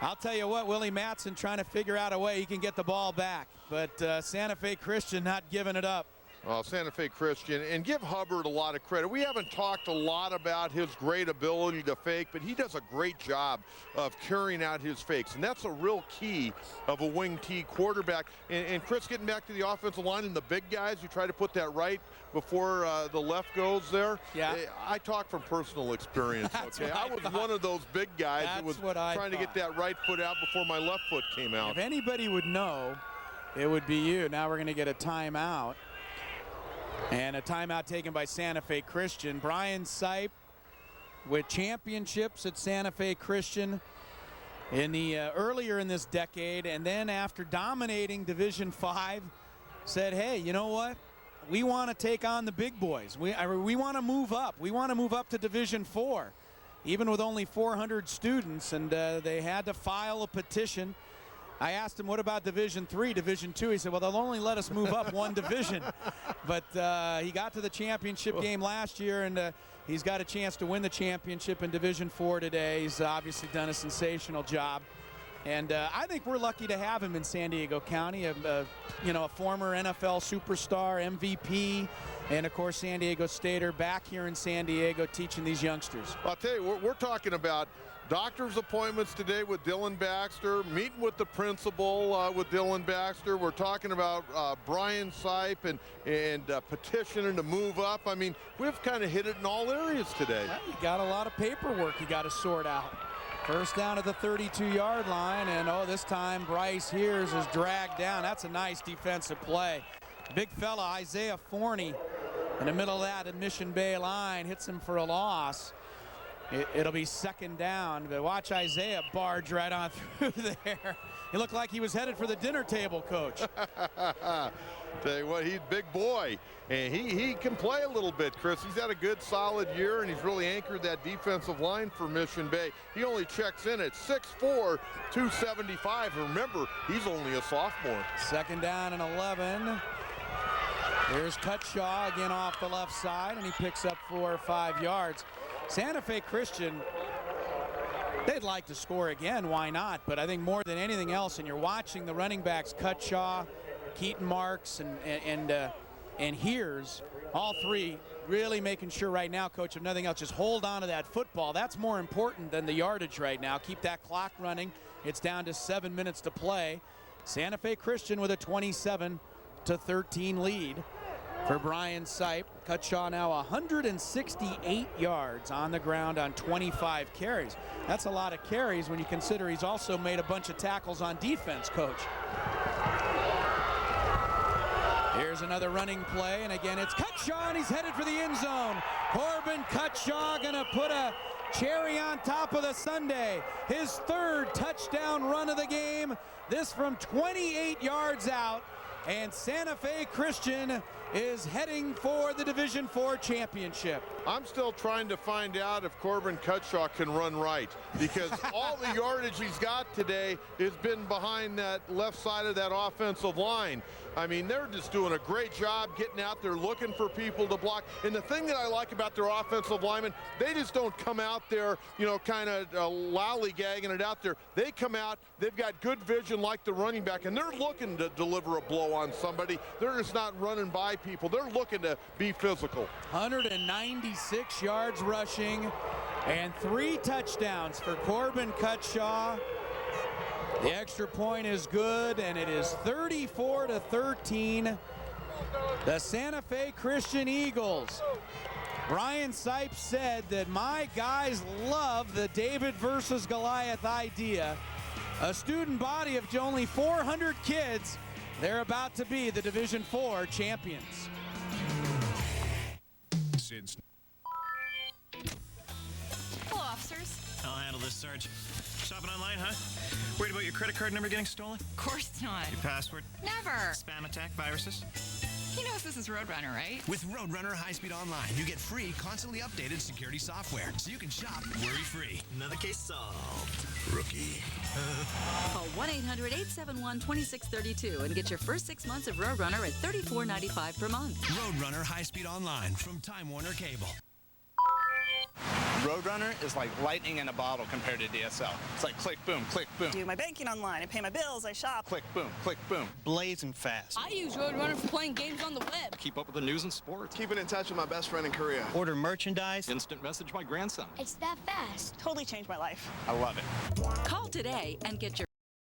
Speaker 2: I'll tell you what, Willie Mattson trying to figure out a way he can get the ball back, but Santa Fe Christian not giving it up.
Speaker 3: Well, Santa Fe Christian, and give Hubbard a lot of credit. We haven't talked a lot about his great ability to fake, but he does a great job of carrying out his fakes, and that's a real key of a wing T quarterback. And Chris, getting back to the offensive line and the big guys who try to put that right before the left goes there.
Speaker 2: Yeah.
Speaker 3: I talk from personal experience, okay? I was one of those big guys who was trying to get that right foot out before my left foot came out.
Speaker 2: If anybody would know, it would be you. Now we're going to get a timeout. And a timeout taken by Santa Fe Christian. Brian Sipe with championships at Santa Fe Christian in the earlier in this decade, and then after dominating Division V, said, hey, you know what? We want to take on the big boys. We want to move up. We want to move up to Division IV, even with only 400 students, and they had to file a petition. I asked him, what about Division III, Division II? He said, well, they'll only let us move up one division. But he got to the championship game last year, and he's got a chance to win the championship in Division IV today. He's obviously done a sensational job. And I think we're lucky to have him in San Diego County, a former NFL superstar, MVP, and, of course, San Diego Stater back here in San Diego teaching these youngsters.
Speaker 3: I'll tell you, we're talking about doctor's appointments today with Dylan Baxter, meeting with the principal with Dylan Baxter. We're talking about Brian Sipe and petitioning to move up. I mean, we've kind of hit it in all areas today.
Speaker 2: Well, you got a lot of paperwork you got to sort out. First down at the 32-yard line, and this time Bryce Hears is dragged down. That's a nice defensive play. Big fella Isaiah Forney in the middle of that Mission Bay line hits him for a loss. It'll be second down, but watch Isaiah barge right on through there. He looked like he was headed for the dinner table, Coach.
Speaker 3: Tell you what, he's a big boy, and he can play a little bit, Chris. He's had a good, solid year, and he's really anchored that defensive line for Mission Bay. He only checks in at 6'4", 275. Remember, he's only a sophomore.
Speaker 2: Second down and 11. Here's Cutshaw again off the left side, and he picks up 4 or 5 yards. Santa Fe Christian, they'd like to score again, why not? But I think more than anything else, and you're watching the running backs, Cutshaw, Keaton Marks, and Hears, all three really making sure right now, Coach, if nothing else, just hold on to that football. That's more important than the yardage right now. Keep that clock running. It's down to 7 minutes to play. Santa Fe Christian with a 27-13 lead. For Brian Sipe, Cutshaw now 168 yards on the ground on 25 carries. That's a lot of carries when you consider he's also made a bunch of tackles on defense, Coach. Here's another running play, and again it's Cutshaw, and he's headed for the end zone. Corbin Cutshaw gonna put a cherry on top of the sundae. His third touchdown run of the game. This from 28 yards out, and Santa Fe Christian is heading for the Division IV championship.
Speaker 3: I'm still trying to find out if Corbin Cutshaw can run right, because all the yardage he's got today has been behind that left side of that offensive line. I mean, they're just doing a great job getting out there, looking for people to block. And the thing that I like about their offensive linemen, they just don't come out there, kind of lollygagging it out there. They come out, they've got good vision like the running back, and they're looking to deliver a blow on somebody. They're just not running by people. They're looking to be physical.
Speaker 2: 196 yards rushing and 3 touchdowns for Corbin Cutshaw. The extra point is good, and it is 34-13. The Santa Fe Christian Eagles. Brian Sipe said that my guys love the David versus Goliath idea. A student body of only 400 kids, they're about to be the Division IV champions.
Speaker 4: Hello, officers.
Speaker 15: I'll handle this, Sarge. Shopping online, huh? Worried about your credit card number getting stolen?
Speaker 4: Of course not.
Speaker 15: Your password?
Speaker 4: Never.
Speaker 15: Spam attack, viruses?
Speaker 4: He knows this is Roadrunner, right?
Speaker 15: With Roadrunner High-Speed Online, you get free, constantly updated security software, so you can shop worry-free. Another case solved. Rookie.
Speaker 9: Call 1-800-871-2632 and get your first 6 months of Roadrunner at $34.95 per month.
Speaker 15: Roadrunner High-Speed Online from Time Warner Cable.
Speaker 7: Roadrunner is like lightning in a bottle compared to DSL. It's like click, boom, click, boom.
Speaker 12: Do my banking online, I pay my bills, I shop.
Speaker 7: Click, boom, click, boom. Blazing fast.
Speaker 13: I use Roadrunner for playing games on the web.
Speaker 14: Keep up with the news and sports.
Speaker 25: Keeping in touch with my best friend in Korea.
Speaker 7: Order merchandise.
Speaker 14: Instant message my grandson.
Speaker 21: It's that fast.
Speaker 12: Totally changed my life.
Speaker 7: I love it.
Speaker 9: Call today and get your